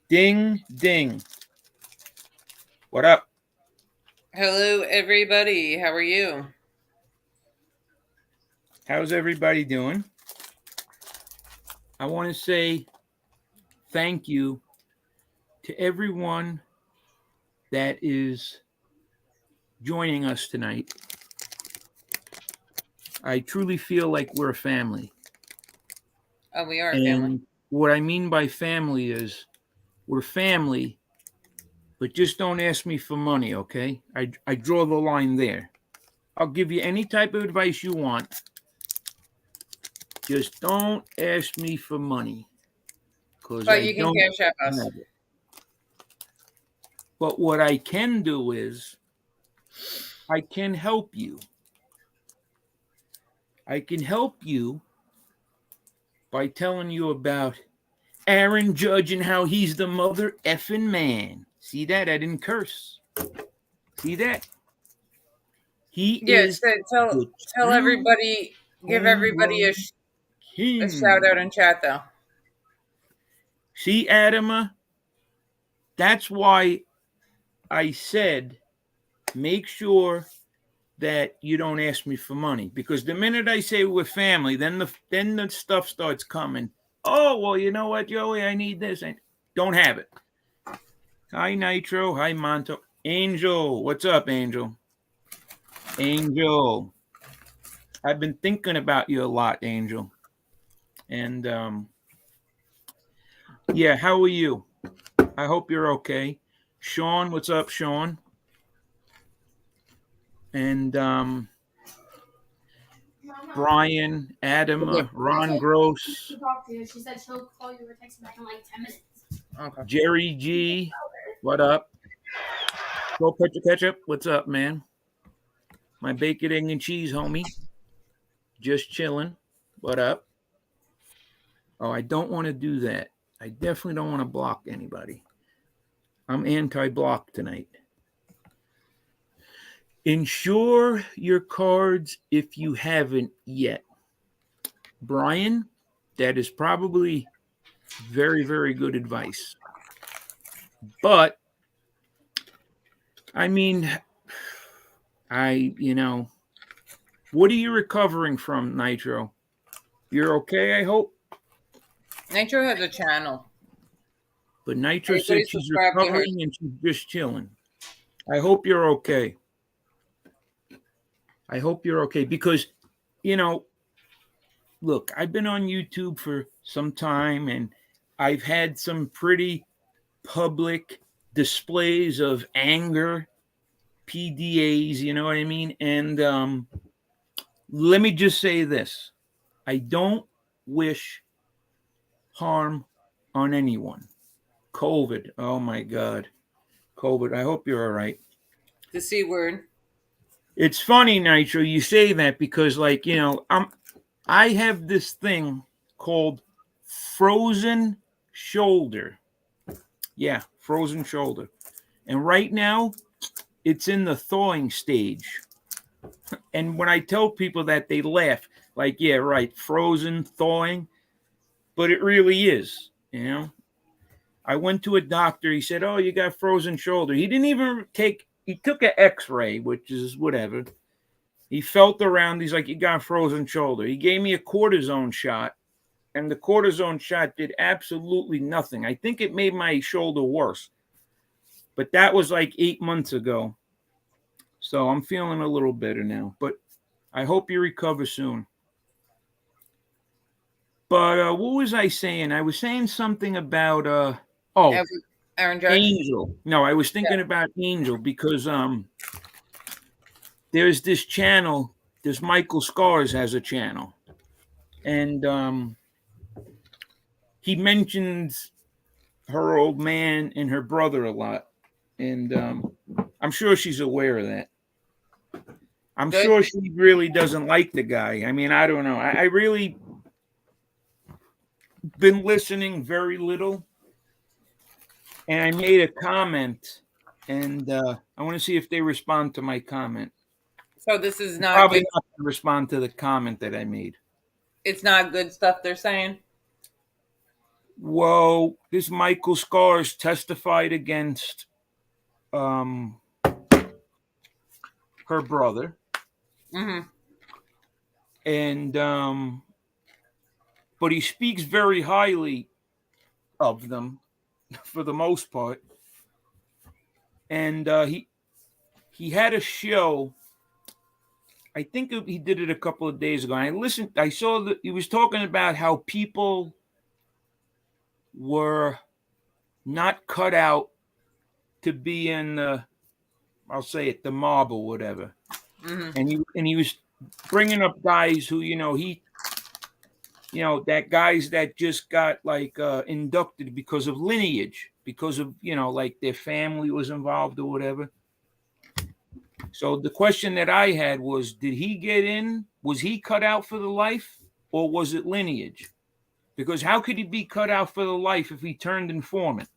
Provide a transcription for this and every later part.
Ding, ding. What up? Hello, everybody. How are you? How's everybody doing? I want to say thank you to everyone that is joining us tonight. I truly feel like we're a family. Oh, we are a family. And what I mean by family is we're family, but just don't ask me for money, okay? I draw the line there. I'll give you any type of advice you want. Just don't ask me for money because But I you can don't cash app us. have it. But what I can do is I can help you. I can help you by telling you about Aaron Judge and how he's the mother effing man. See that? I didn't curse. See that? He Yes, is so the tell true everybody, give home everybody run a shout king. out in chat though. See, Adama, that's why I said make sure that you don't ask me for money, because the minute I say we're family, then the stuff starts coming. Oh well, you know what, Joey? I need this. I don't have it. Hi Nitro. Hi Monto. Angel, what's up, Angel? Angel, I've been thinking about you a lot, Angel. And yeah, how are you? I hope you're okay. Sean, what's up, Sean? And Brian, Adam, Ron Gross, Talk to you. She said she'll call you or text you back in like 10 minutes. Okay. Jerry G, what up? Go Petcha Ketchup, what's up, man? My bacon, egg, and cheese, homie. Just chilling. What up? Oh, I don't want to do that. I definitely don't want to block anybody. I'm anti-block tonight. Insure your cards if you haven't yet. Brian, that is probably very, very good advice. But, I mean, what are you recovering from, Nitro? You're okay, I hope? Nitro has a channel. But Nitro Everybody said she's subscribe to her. recovering and she's just chilling. I hope you're okay. I hope you're okay because, you know, look, I've been on YouTube for some time and I've had some pretty public displays of anger, PDAs, you know what I mean? And let me just say this, I don't wish harm on anyone. COVID, oh my God. COVID, I hope you're all right. The C word. It's funny, Nitro, you say that because, like, I have this thing called frozen shoulder. Yeah, frozen shoulder. And right now, it's in the thawing stage. And when I tell people that, they laugh. Like, yeah, right, frozen, thawing. But it really is. I went to a doctor. He said, oh, you got frozen shoulder. He didn't even he took an x ray, which is whatever. He felt around. He's like, you got frozen shoulder. He gave me a cortisone shot. And the cortisone shot did absolutely nothing. I think it made my shoulder worse. But that was like 8 months ago. So I'm feeling a little better now. But I hope you recover soon. But what was I saying? I was saying something about oh, Aaron Judge. Angel. No, I was thinking about Angel because there's this channel. This Michael Scars has a channel. And he mentions her old man and her brother a lot. And I'm sure she's aware of that. I'm Good. sure she really doesn't like the guy. I mean, I don't know. I really been listening very little, and I made a comment, and I want to see if they respond to my comment. So this is not Probably good. not going to respond to the comment that I made. It's not good stuff they're saying. Well, this Michael Scars testified against her brother, Mm-hmm. and but he speaks very highly of them for the most part. And he had a show. I think he did it a couple of days ago. And I listened. I saw that he was talking about how people were not cut out to be in the, I'll say it, the mob or whatever. Mm-hmm. And he was bringing up guys who that guys that just got like inducted because of lineage, because of like their family was involved or whatever. So the question that I had was, did he get in? Was he cut out for the life, or was it lineage? Because how could he be cut out for the life if he turned informant?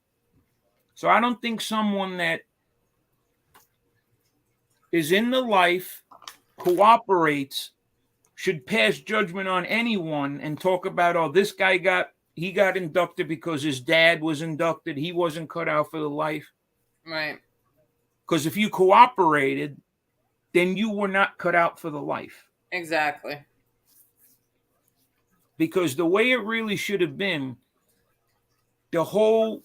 So I don't think someone that is in the life, cooperates, should pass judgment on anyone and talk about, oh, this guy got inducted because his dad was inducted. He wasn't cut out for the life. Right. Because if you cooperated, then you were not cut out for the life. Exactly. Because the way it really should have been, the whole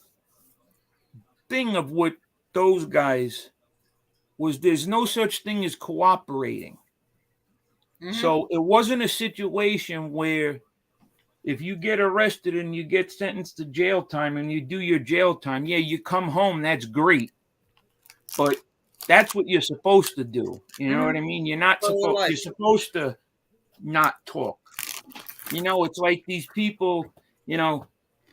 thing of what those guys was, there's no such thing as cooperating. Mm-hmm. So it wasn't a situation where if you get arrested and you get sentenced to jail time and you do your jail time, yeah, you come home, that's great. But that's what you're supposed to do. You know what I mean? You're supposed to not talk. It's like these people,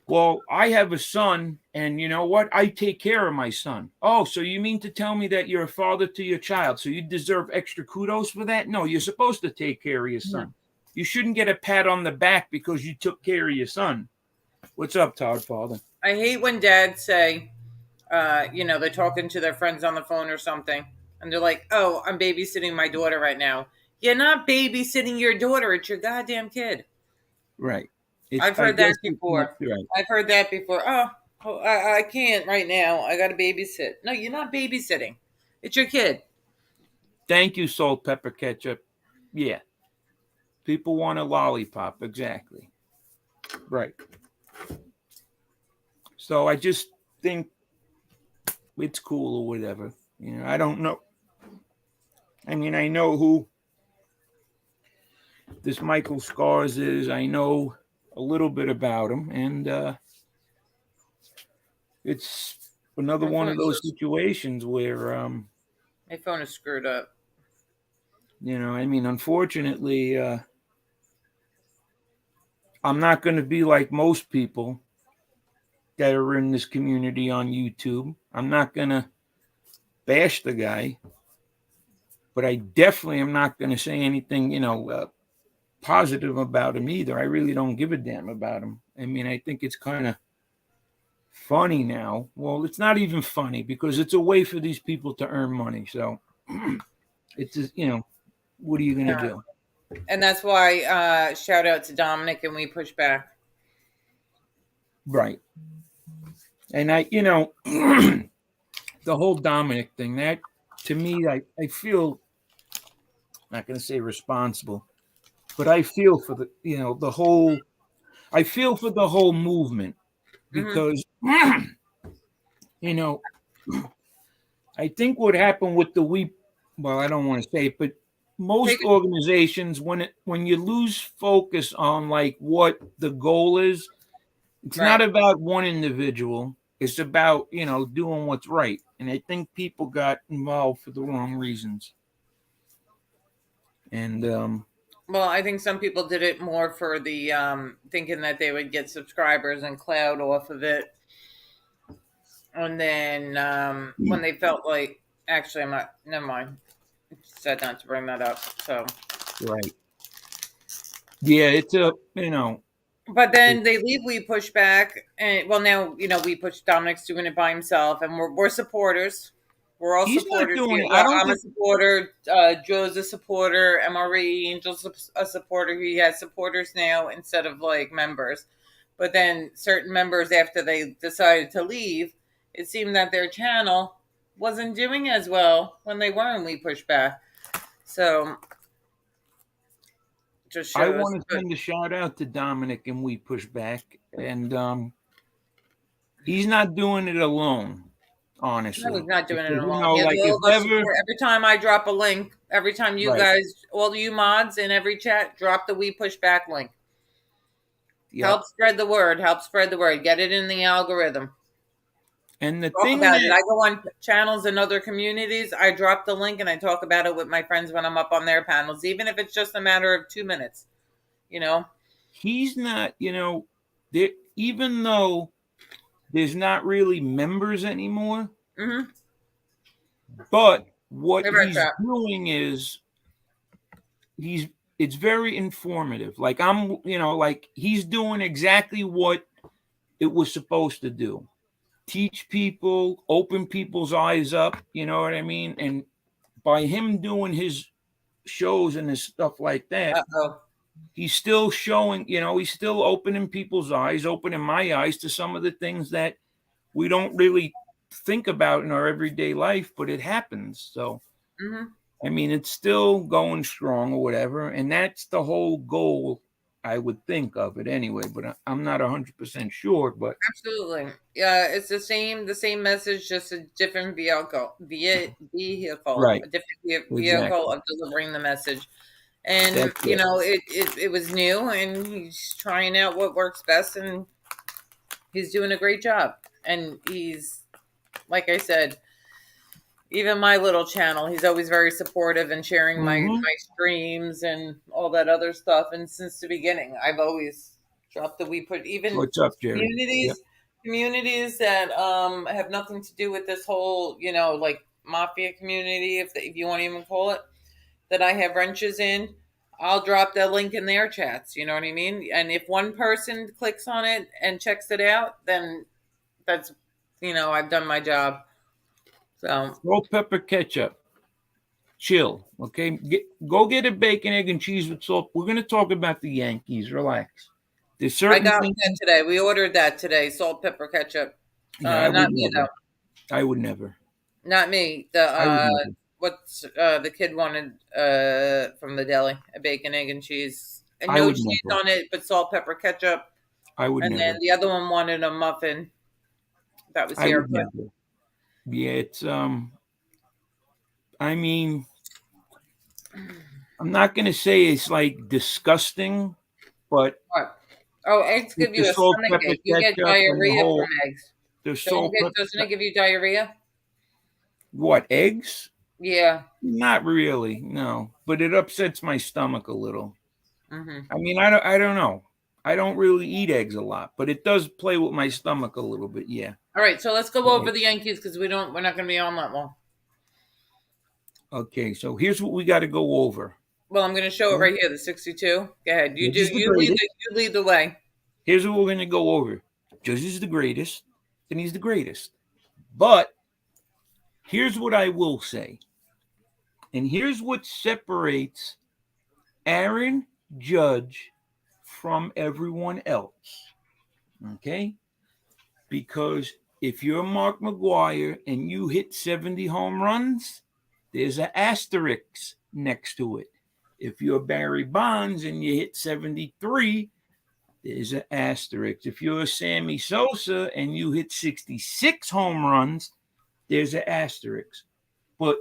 well, I have a son, and you know what? I take care of my son. Oh, so you mean to tell me that you're a father to your child, so you deserve extra kudos for that? No, you're supposed to take care of your son. You shouldn't get a pat on the back because you took care of your son. What's up, Todd, father? I hate when dads say, they're talking to their friends on the phone or something, and they're like, oh, I'm babysitting my daughter right now. You're not babysitting your daughter. It's your goddamn kid. Right. I've heard that before. Right. I've heard that before. Oh, I can't right now. I got to babysit. No, you're not babysitting. It's your kid. Thank you, salt, pepper, ketchup. Yeah. People want a lollipop. Exactly. Right. So I just think it's cool or whatever. I don't know. I mean, I know who this Michael Scars is. I know a little bit about him, and it's another one of those situations where my phone is screwed up. I mean, unfortunately, I'm not going to be like most people that are in this community on YouTube. I'm not going to bash the guy, but I definitely am not going to say anything, positive about him either. I really don't give a damn about him. I mean, I think it's kind of funny now. Well, it's not even funny because it's a way for these people to earn money. So it's just, what are you going to do? And that's why shout out to Dominic and we push back. Right. And the whole Dominic thing, that to me, I feel, not going to say responsible, but I feel for I feel for the whole movement because, I think what happened with I don't want to say it, but most organizations, when you lose focus on like what the goal is, it's not about one individual. It's about, doing what's right. And I think people got involved for the wrong reasons. And well, I think some people did it more for the thinking that they would get subscribers and clout off of it. And then when they felt like, actually, I'm not, never mind. I said not to bring that up. So, right. Yeah, it's But then they leave. We push back, and well, now we push. Dominic's doing it by himself, and we're supporters. We're all supporters. I'm a supporter. Joe's a supporter. MRE Angel's a supporter. He has supporters now instead of like members. But then certain members, after they decided to leave, it seemed that their channel wasn't doing as well when they were in We Push Back. So just I shows. want to But send a shout out to Dominic and We Push Back, and he's not doing it alone, no, he's honestly. not doing it Because, alone. He has like all if of us ever, support. Every time I drop a link, every time you right, guys, all you mods in every chat, drop the We Push Back link. yep. Help spread the word. Help spread the word. Get it in the algorithm. And the Talk thing about it. that I go on channels in other communities. I drop the link and I talk about it with my friends when I'm up on their panels, even if it's just a matter of 2 minutes. he's not, there, even though there's not really members anymore, Mm-hmm. but what Favorite he's trap. doing is he's it's very informative. Like I'm, like he's doing exactly what it was supposed to do. Teach people, open people's eyes up, you know what I mean? And by him doing his shows and his stuff like that, Uh-oh. he's still showing, he's still opening people's eyes, opening my eyes to some of the things that we don't really think about in our everyday life, but it happens. So, Mm-hmm. I mean, it's still going strong or whatever. And that's the whole goal, I would think of it anyway, but I'm not 100% sure. But Absolutely. Yeah, it's the same message, just a different vehicle, right, a different vehicle exactly. of delivering the message. And That's it. it was new, and he's trying out what works best, and he's doing a great job. And he's, like I said, even my little channel, he's always very supportive and sharing Mm-hmm. my streams and all that other stuff. And since the beginning, I've always dropped the we put even What's up, Jerry? Yep. communities that have nothing to do with this whole like mafia community, if you want to even call it, that I have wrenches in. I'll drop that link in their chats. You know what I mean? And if one person clicks on it and checks it out, then that's I've done my job. So Salt, pepper, ketchup. Chill. Okay. Go get a bacon, egg, and cheese with salt. We're going to talk about the Yankees. Relax. There's I certain got things. that today. We ordered that today. Salt, pepper, ketchup. Yeah, I would Not me never. though. I would never. Not me. I would never. What's the kid wanted from the deli? A bacon, egg, and cheese, and I no would cheese never. on it, but salt, pepper, ketchup. I would And then never. the other one wanted a muffin that was I here. would never. Yeah, it's I mean, I'm not gonna say it's like disgusting, but What? Oh, eggs with give the you a salt, stomach pepper, ache. You get ketchup, and the diarrhea from whole eggs. the salt, pepper, Doesn't it give you diarrhea? what eggs? Yeah. Not really, no. But it upsets my stomach a little. Mm-hmm. I mean, I don't know. I don't really eat eggs a lot, but it does play with my stomach a little bit. Yeah. All right, so let's go Right. over the Yankees because we're not going to be on that long. Okay, so here's what we got to go over. Well, I'm going to show it right here, the 62. Go ahead. Judge is the greatest. You lead the way. Here's what we're going to go over. Judge is the greatest, and he's the greatest. But here's what I will say. And here's what separates Aaron Judge from everyone else. Okay? Because if you're Mark McGwire and you hit 70 home runs, there's an asterisk next to it. If you're Barry Bonds and you hit 73, there's an asterisk. If you're Sammy Sosa and you hit 66 home runs, there's an asterisk. But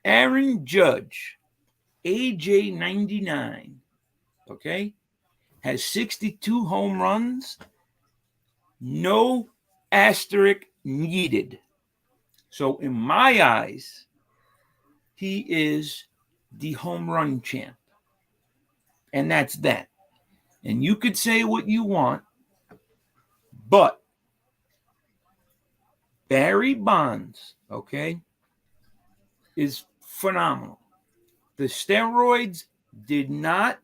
Aaron Judge, AJ 99, okay, has 62 home runs, no asterisk needed. So in my eyes, he is the home run champ. And that's that. And you could say what you want, but Barry Bonds, okay, is phenomenal. The steroids did not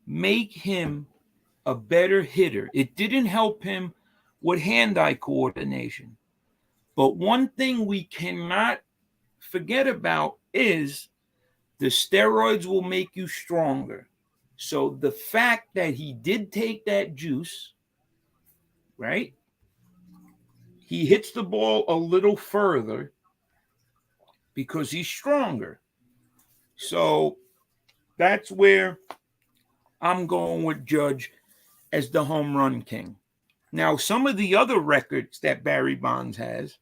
make him a better hitter. It didn't help him with hand-eye coordination. But one thing we cannot forget about is the steroids will make you stronger. So the fact that he did take that juice, right? He hits the ball a little further because he's stronger. So that's where I'm going with Judge as the home run king. Now, some of the other records that Barry Bonds has,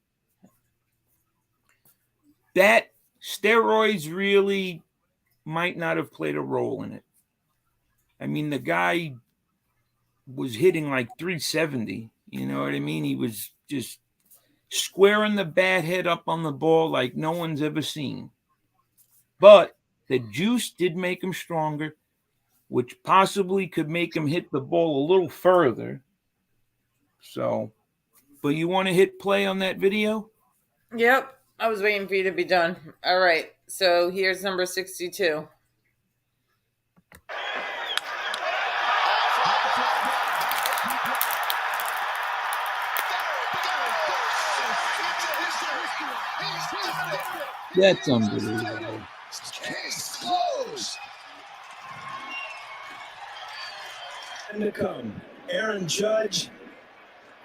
that steroids really might not have played a role in it. I mean, the guy was hitting like 370. You know what I mean? He was just squaring the bat head up on the ball like no one's ever seen. But the juice did make him stronger, which possibly could make him hit the ball a little further. So, but you want to hit play on that video? Yep. I was waiting for you to be done. All right. So here's number 62. That's unbelievable. Case closed. And to come, Aaron Judge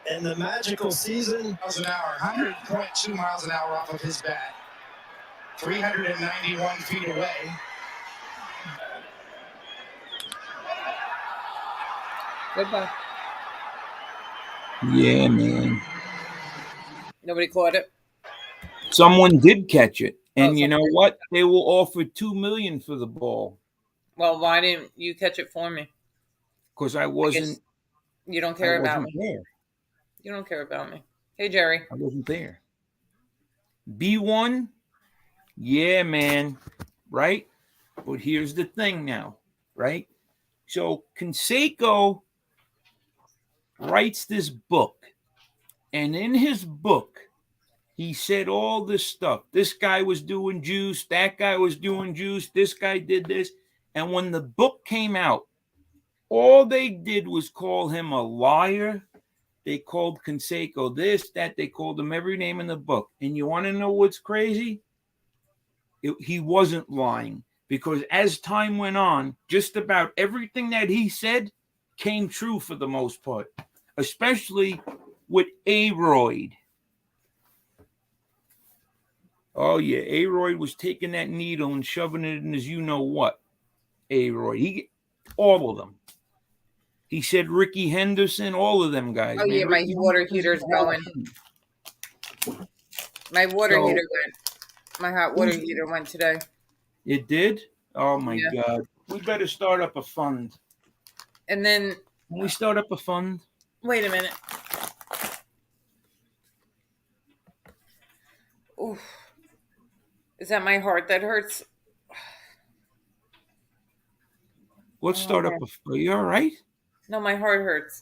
and the magical season. Miles an hour, 100.2 miles an hour off of his bat. 391 feet away. Goodbye. Yeah, man. Nobody caught it. Someone did catch it. And Oh, you know somebody- what? They will offer $2 million for the ball Well, why didn't you catch it for me? because I wasn't. You don't care I about wasn't me. there. You don't care about me. Hey, Jerry. I wasn't there. B1, yeah, man, right? But here's the thing now, right? So Canseco writes this book, and in his book, he said all this stuff. This guy was doing juice, that guy was doing juice, this guy did this. And when the book came out, all they did was call him a liar. They called Canseco this, that. They called him every name in the book. And you want to know what's crazy? He wasn't lying because as time went on, just about everything that he said came true for the most part, especially with Aroyd. Oh, yeah. Aroyd was taking that needle and shoving it in his you-know-what. Aroyd. All of them. He said Ricky Henderson, all of them guys. Oh, man. yeah, my Ricky water Henderson's heater's Hall of going. Fame. My water So- heater went. My hot water heater went today. It did? Oh, my Yeah. God. We better start up a fund. And then, Can we start up a fund? wait a minute. Oof. Is that my heart that hurts? Let's start up a. Are you all right? No, my heart hurts.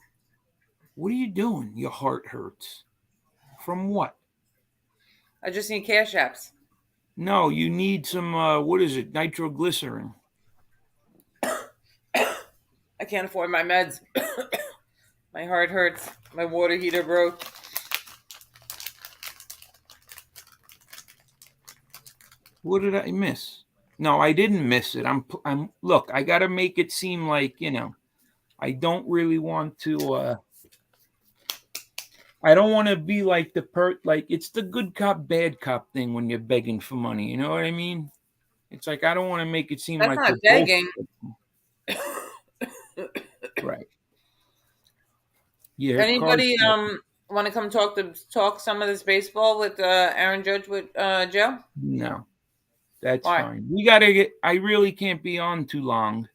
What are you doing? Your heart hurts. From what? I just need cash apps. No, you need some, what is it? Nitroglycerin. I can't afford my meds. My heart hurts. My water heater broke. What did I miss? No, I didn't miss it. Look, I got to make it seem like, I don't really want to, I don't want to be like like it's the good cop, bad cop thing when you're begging for money. You know what I mean? It's like, I don't want to make it seem That's like not we're both- begging. Right. Yeah. Anybody Carl's- want to come talk some of this baseball with Aaron Judge with Joe? No, that's Why? fine. I really can't be on too long.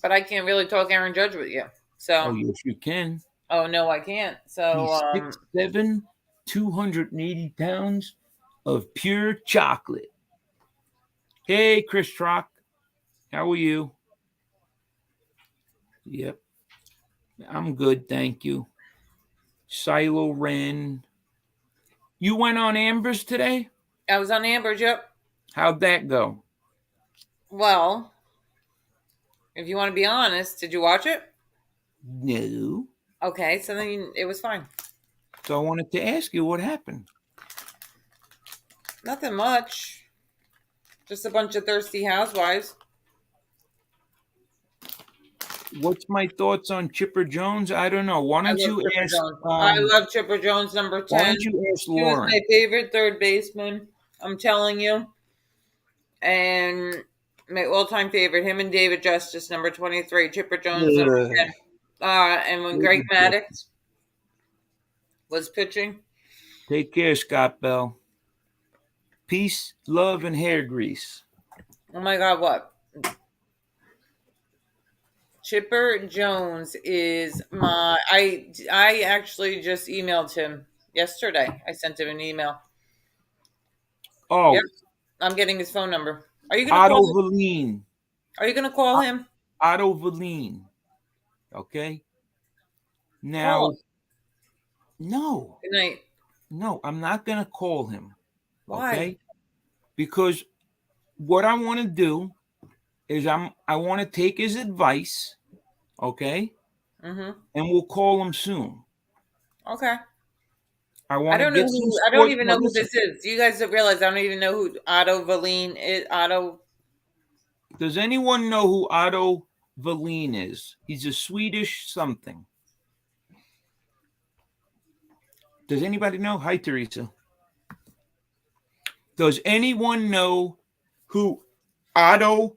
But I can't really talk Aaron Judge with you. So Oh, yes, you can. oh no, I can't. So He's 6'7", 280 pounds of pure chocolate. Hey, Chris Trocc. How are you? Yep. I'm good, thank you. Silo Ren. You went on Amber's today? I was on Amber's. Yep. How'd that go? Well, if you want to be honest, did you watch it? No. Okay, so then it was fine. So I wanted to ask you what happened. Nothing much. Just a bunch of thirsty housewives. What's my thoughts on Chipper Jones? I don't know. Why I don't love you Chipper ask? Jones. I love Chipper Jones, number Why 10. don't you ask He was Lauren? my favorite third baseman. I'm telling you. And my all-time favorite, him and David Justice, number 23. Chipper Jones, number 10. And when Greg Maddux was pitching. Take care, Scott Bell. Peace, love, and hair grease. Oh my God, what? Chipper Jones is my. I actually just emailed him yesterday. I sent him an email. Oh, Yep, I'm getting his phone number. Are you gonna Otto call him? Valine. Are you gonna call him? Otto Valine. Okay. Call Now, him. no, Good night. no, I'm not gonna call him. Why? Okay, because what I want to do is I want to take his advice. Okay, Mm-hmm. and we'll call him soon. Okay. I I want to don't know get some who. I don't sports. even Now, know who listen, this is. You guys have realized I don't even know who Otto Valine is. Otto. does anyone know who Otto Valine is? He's a Swedish something. Does anybody know? Hi, Teresa. Does anyone know who Otto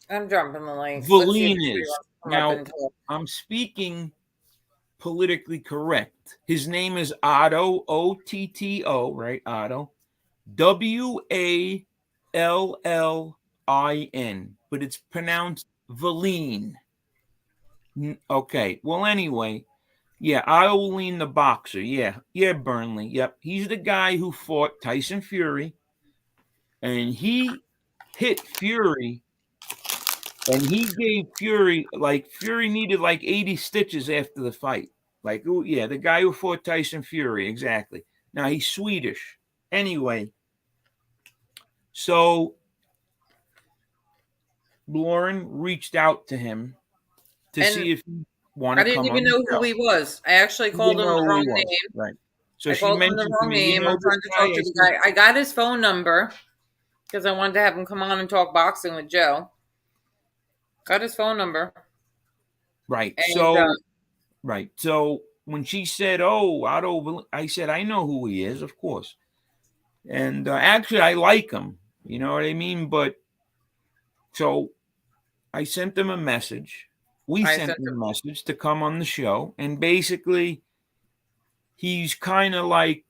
I'm dropping the links. Let's see if Valine anybody is? wants to come Now, up and talk. I'm speaking politically correct. His name is Otto, Otto, right? Otto, Wallin, but it's pronounced Valine. Okay. Well, anyway, yeah, Otto Wallin, the boxer. Yeah, Burnley. Yep, he's the guy who fought Tyson Fury, and he hit Fury. And he gave Fury needed like 80 stitches after the fight. Like, oh yeah, the guy who fought Tyson Fury, exactly. Now he's Swedish. Anyway, so Lauren reached out to him to And see if he want I to didn't come even on the know show. who he was. I actually He called didn't him know the who he wrong was. name. Right. So I she called him the mentioned to wrong me, name. I'm this trying to guy? talk to the guy. I got his phone number because I wanted to have him come on and talk boxing with Joe. Got his phone number. Right. And, So when she said, "Oh, Otto," I said, "I know who he is, of course." And actually, I like him. You know what I mean? But so I sent him a message. We I sent sent him him. a message to come on the show. And basically, he's kind of like,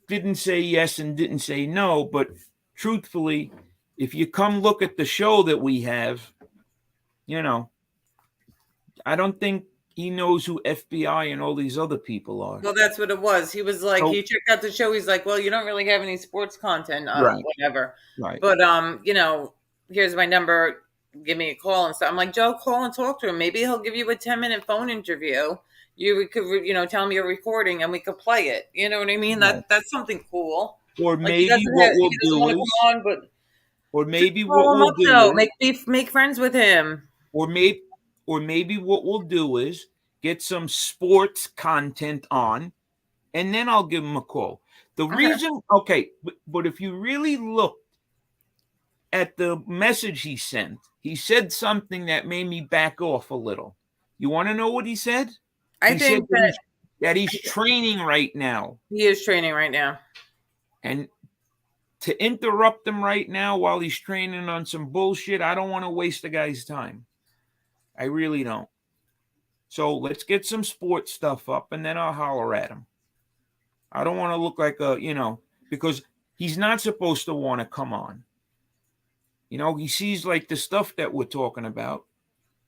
didn't say yes and didn't say no. But truthfully, if you come look at the show that we have, I don't think he knows who FBI and all these other people are. Well, that's what it was. He was like, So, he checked out the show. He's like, well, you don't really have any sports content, right, whatever. right. But here's my number. Give me a call and stuff. I'm like, Joe, call and talk to him. Maybe he'll give you a 10-minute phone interview. You could, tell him you're recording and we could play it. You know what I mean? Right. That's something cool. Or Like maybe he doesn't what we'll want do to is, come on, but or maybe just what call him we'll up do though. is, Make friends with him. or maybe what we'll do is get some sports content on, and then I'll give him a call. The reason, okay, but if you really look at the message he said something that made me back off a little. You want to know what he said? I think that he's training right now. He is training right now. And to interrupt him right now while he's training on some bullshit, I don't want to waste the guy's time. I really don't. So let's get some sports stuff up, and then I'll holler at him. I don't want to look like because he's not supposed to want to come on. He sees like the stuff that we're talking about.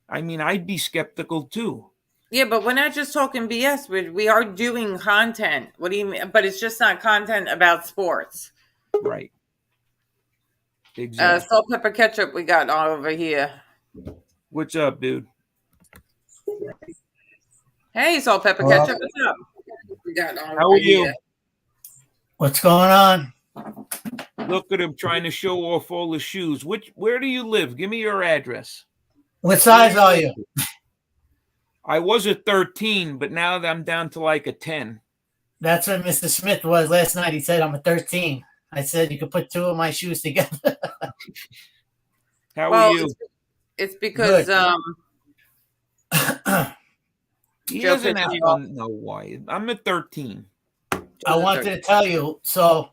I mean, I'd be skeptical too. Yeah, but we're not just talking BS. We are doing content. What do you mean? But it's just not content about sports. Right. Exactly. Salt, pepper, ketchup we got all over here. What's up, dude? Hey, salt, pepper, ketchup. What's up? We got all How over are you? here. What's going on? Look at him trying to show off all the shoes. Where do you live? Give me your address. What size are you? I was a 13, but now I'm down to like a 10. That's what Mr. Smith was last night. He said I'm a 13. I said you could put two of my shoes together. How are you? It's because He Joe doesn't have Piscopo. to know why. I'm at 13. I wanted to tell you. So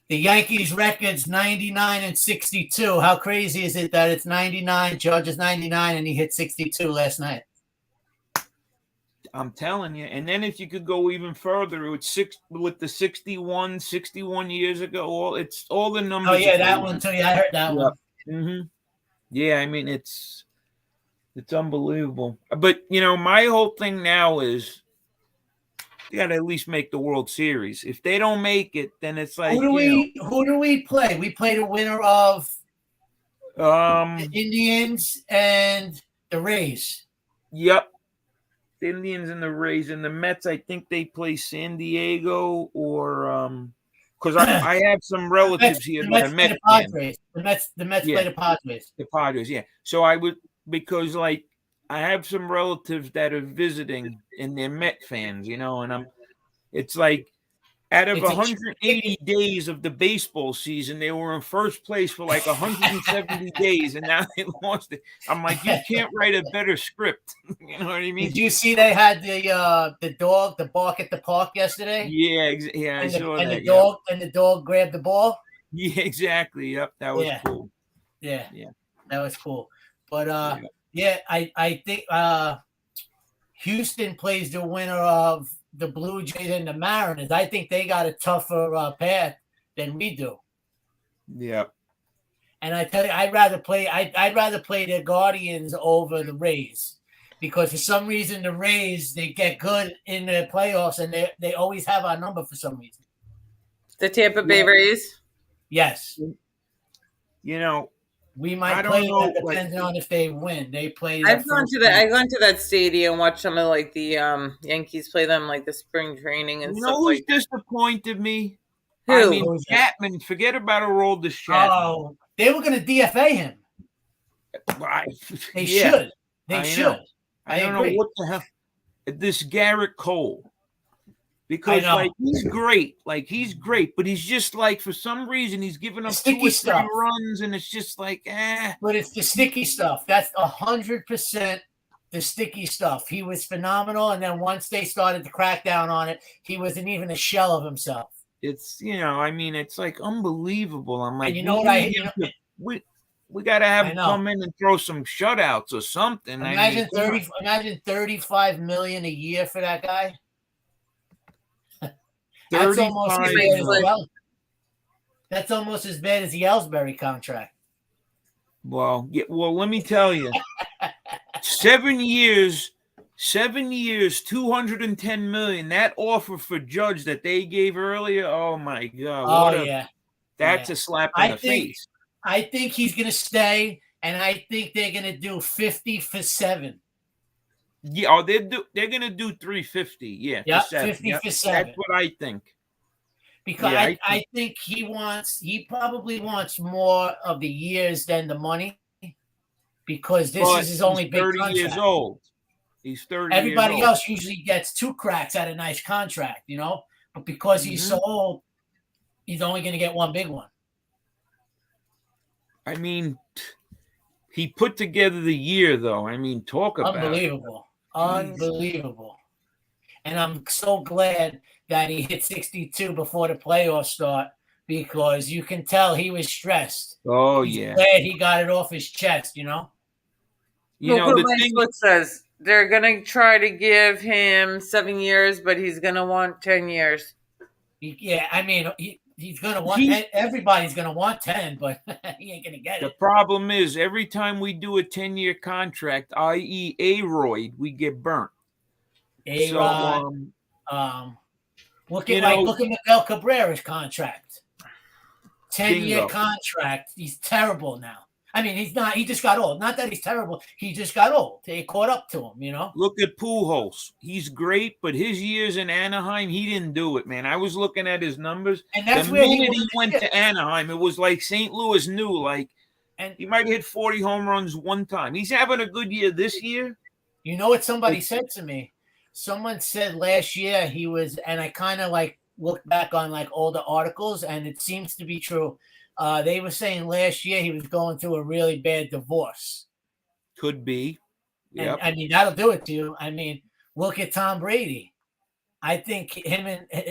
the Yankees record's 99 and 62. How crazy is it that it's 99? Judge is 99, and he hit 62 last night. I'm telling you. And then if you could go even further, with the 61 years ago, it's all the numbers. Oh yeah, that one too. Yeah, I heard that one. Mm-hmm. Yeah, I mean it's unbelievable. But my whole thing now is you got to at least make the World Series. If they don't make it, then it's like Who do we play? We play the winner of the Indians and the Rays. Yep. The Indians and the Rays and the Mets. I think they play San Diego or because I have some relatives here that are Mets fans. The Mets play the Padres. The Padres, yeah. So I would because I have some relatives that are visiting and they're Met fans, and it's like out of 180 days of the baseball season, they were in first place for like 170 days, and now they lost it. I'm like, you can't write a better script. You know what I mean? Did you see they had the dog, the bark at the park yesterday? Yeah, I saw that. And the dog grabbed the ball. Yeah, exactly. Yep, that was cool. Yeah, that was cool. But I think Houston plays the winner of the Blue Jays and the Mariners. I think they got a tougher path than we do. Yeah. And I tell you, I'd rather play the Guardians over the Rays because for some reason the Rays, they get good in the playoffs and they always have our number for some reason. The Tampa Bay Rays? Yes. We might play them depending on if they win. They play. I've gone to that stadium, watched some of like the Yankees play them, like the spring training and stuff like that. Who's disappointed me? Who? I mean, Chapman. Forget about Aroldis Chapman. Oh, they were going to DFA him. They should. They should. I don't know what the hell. This Garrett Cole. Because he's great, but he's just like for some reason he's giving up 2 or 3 runs, and it's just like But it's the sticky stuff. That's 100% the sticky stuff. He was phenomenal, and then once they started to crack down on it, he wasn't even a shell of himself. It's it's like unbelievable. I'm like, we got to have him come in and throw some shutouts or something. Imagine $35 million a year for that guy. That's almost as bad as the Ellsbury contract. Well, let me tell you, 7 years, 210 million. That offer for Judge that they gave earlier. Oh my God! That's a slap in the face. I think he's gonna stay, and I think they're gonna do 50 for 7. Yeah, they're gonna do 350. Yeah, for 50 for 7. That's what I think. Because I think he probably wants more of the years than the money. Because this is his only big 30 contract. Years old. He's 30. Everybody else usually gets 2 cracks at a nice contract, But because he's so old, he's only going to get 1 big one. I mean, he put together the year, though. I mean, talk about Unbelievable. And I'm so glad that he hit 62 before the playoffs start because you can tell he was stressed. Oh, He's glad he got it off his chest, the thing says they're going to try to give him 7 years, but he's going to want 10 years. Yeah, I mean, he's going to want everybody's going to want 10, but he ain't going to get it. The problem is every time we do a 10-year contract, i.e. A-Royd, we get burnt. A-Rod. Look at Miguel Cabrera's contract. 10-year contract. He's terrible now. I mean, he's not. He just got old. Not that he's terrible. He just got old. They caught up to him, Look at Pujols. He's great, but his years in Anaheim, he didn't do it, man. I was looking at his numbers. And that's the where minute he went to Anaheim, it was like St. Louis knew, and he might hit 40 home runs one time. He's having a good year this year. You know what somebody said to me? Someone said last year he was, and I kind of looked back on older articles, and it seems to be true. They were saying last year he was going through a really bad divorce. Could be. And Yep. I mean, that'll do it to you. I mean, look at Tom Brady. I think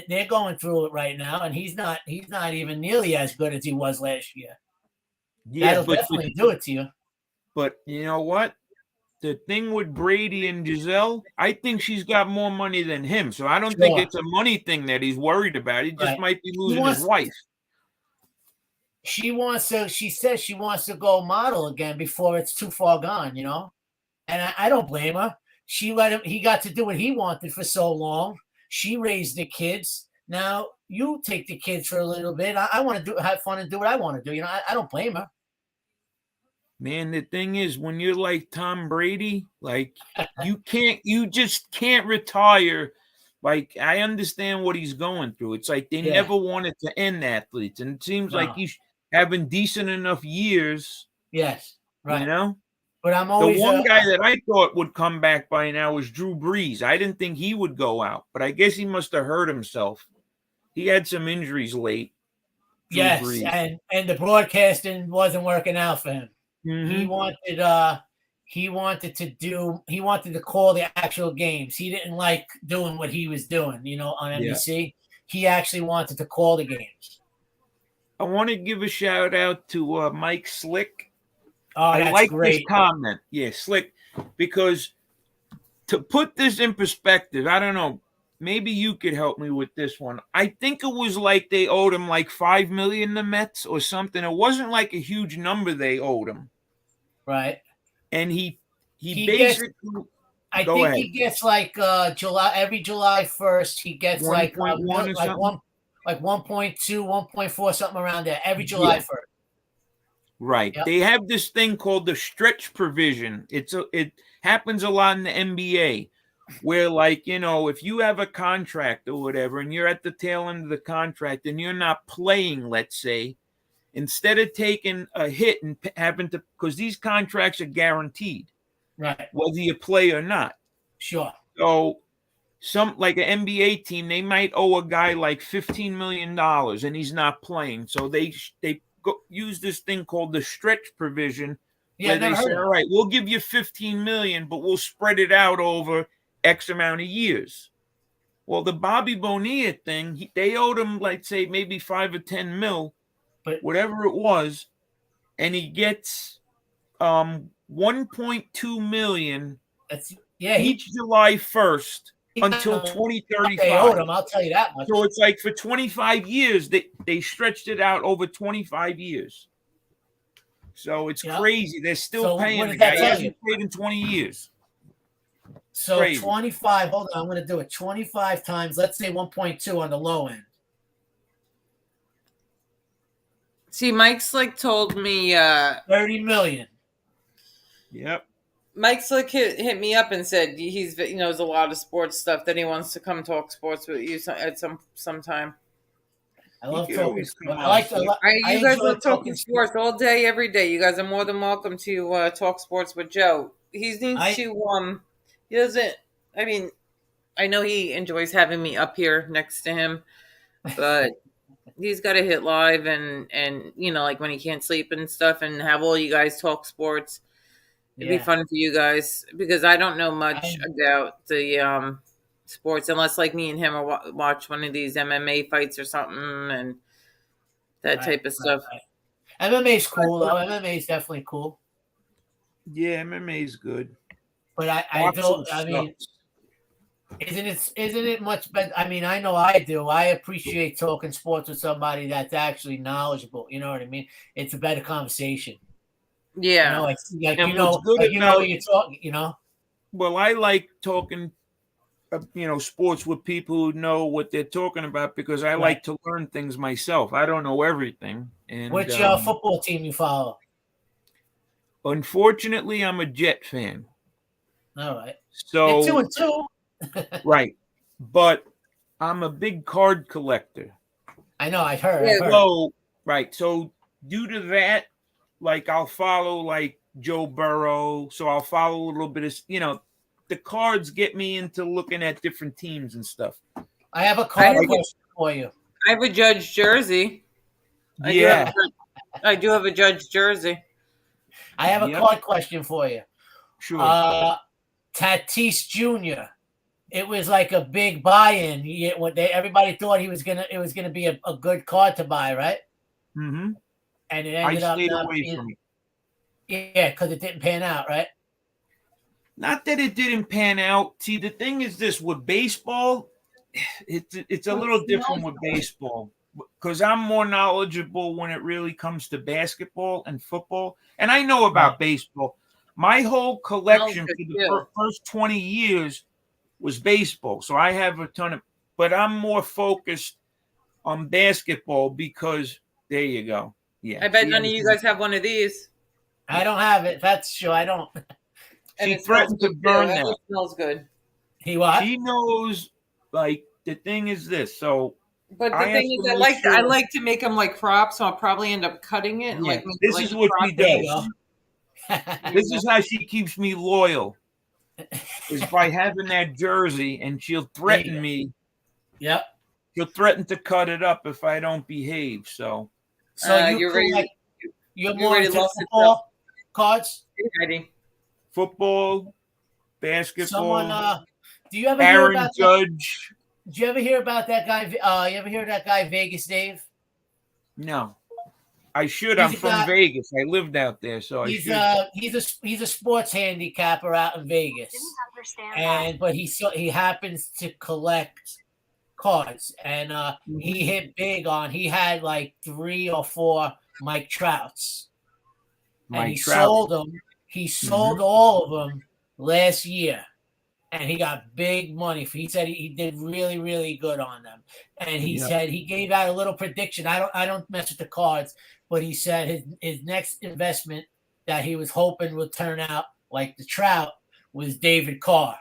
they're going through it right now, and he's not even nearly as good as he was last year. Yeah, That'll definitely do it to you. But you know what? The thing with Brady and Giselle, I think she's got more money than him. So I don't think Sure. it's a money thing that he's worried about. He just Right. might be losing his wife. She says she wants to go model again before it's too far gone, you know? And I don't blame her. She let him, he got to do what he wanted for so long. She raised the kids. Now you take the kids for a little bit. I want to have fun and do what I want to do. You know, I don't blame her. Man, the thing is, when you're like Tom Brady, like you just can't retire. Like, I understand what he's going through. It's like they never wanted to end athletes, and it seems like he's having decent enough years. Yes, right. You know? But I'm always the one guy that I thought would come back by now was Drew Brees. I didn't think he would go out, but I guess he must have hurt himself. He had some injuries late. Drew Brees. And the broadcasting wasn't working out for him. Mm-hmm. He wanted to call the actual games. He didn't like doing what he was doing, you know, on NBC. Yeah. He actually wanted to call the games. I want to give a shout out to Mike Slick. Oh, that's I like great. this comment. Yeah, Slick, because to put this in perspective, I don't know, maybe you could help me with this one. I think it was like they owed him like $5 million, the Mets, or something. It wasn't like a huge number they owed him. Right. And he basically he gets like every July 1st, he gets 1.1 like 1.2, 1.4, something around there every July 1st. Right. Yep. They have this thing called the stretch provision. It happens a lot in the NBA where, like, you know, if you have a contract or whatever and you're at the tail end of the contract and you're not playing, let's say, instead of taking a hit and having to, because these contracts are guaranteed, right, whether you play or not. Sure. So like an NBA team, they might owe a guy like $15 million and he's not playing. So they use this thing called the stretch provision, where they say, all right, we'll give you $15 million, but we'll spread it out over X amount of years. Well, the Bobby Bonilla thing, they owed him, like, say, maybe 5 or 10 mil, but whatever it was, and he gets $1.2 million each July 1st until 2035. They owed him, I'll tell you that much. So it's like for 25 years, they stretched it out over 25 years. So it's crazy. They're still paying the guy. He hasn't paid in 20 years. So crazy. 25, hold on, I'm going to do it. 25 times, let's say 1.2 on the low end. See, Mike Slick told me 30 million. Yep. Mike Slick hit me up and said he knows a lot of sports stuff, that he wants to come talk sports with you at some time. I love talking sports. You guys love talking sports all day, every day. You guys are more than welcome to talk sports with Joe. He doesn't. I mean, I know he enjoys having me up here next to him, but he's got to hit live and you know, like when he can't sleep and stuff, and have all you guys talk sports. It'd be fun for you guys, because I don't know much about the sports, unless like me and him watch one of these MMA fights or something and that type of stuff. Right. MMA's cool, though. MMA is definitely cool. Yeah, MMA is good. But I don't. I mean, isn't it much better? I mean, I know I do. I appreciate talking sports with somebody that's actually knowledgeable. You know what I mean? It's a better conversation. Yeah, you know what you're talking. You know. Well, I like talking, sports with people who know what they're talking about, because I like to learn things myself. I don't know everything. And what's your football team you follow? Unfortunately, I'm a Jet fan. All right. So 2-2. Right, but I'm a big card collector. I know. I heard. So right. So due to that, like, I'll follow like Joe Burrow. So I'll follow a little bit of, the cards get me into looking at different teams and stuff. I have a card question for you. I have a Judge jersey. I do have a Judge jersey. I have a card question for you. Sure. Tatis Jr. It was like a big buy-in. Everybody thought it was gonna be a good card to buy, right? Mm-hmm. And it I ended up stayed not away being, from it. yeah, because it didn't pan out, right? Not that it didn't pan out. See, the thing is this with baseball, it's a little different with baseball because I'm more knowledgeable when it really comes to basketball and football, and I know about Right. baseball. My whole collection good for the too. first 20 years was baseball, so I have a ton of. But I'm more focused on basketball because there you go. Yeah, I bet she none of you guys have one of these. I don't have it. That's true. I don't. And She it smells threatened to good too. burn It that. smells good. He what? She knows, like, the thing is this. So But the I have thing is, to I make like sure. I like to make them like crops, so I'll probably end up cutting it and Yeah, like make it this like is a what crop. she There you does. go. This is how she keeps me loyal, is by having that jersey, and she'll threaten me. Yep. She'll threaten to cut it up if I don't behave. So So You're ready. you're you more already into lost it, football cards? You're ready. football, basketball, Someone, do you ever hear Aaron about that? Judge. Did you ever hear about that guy? You ever hear of that guy Vegas Dave? No, I should. He's I'm a from guy- Vegas. I lived out there, so I should. He's a sports handicapper out in Vegas, but he happens to collect cards, and he hit big on. He had like 3 or 4 Mike Trouts, and Mike he Trout. sold them. He sold all of them last year, and he got big money. He said he did really, really good on them, and he said he gave out a little prediction. I don't mess with the cards, but he said his next investment that he was hoping would turn out like the Trout was David Carr.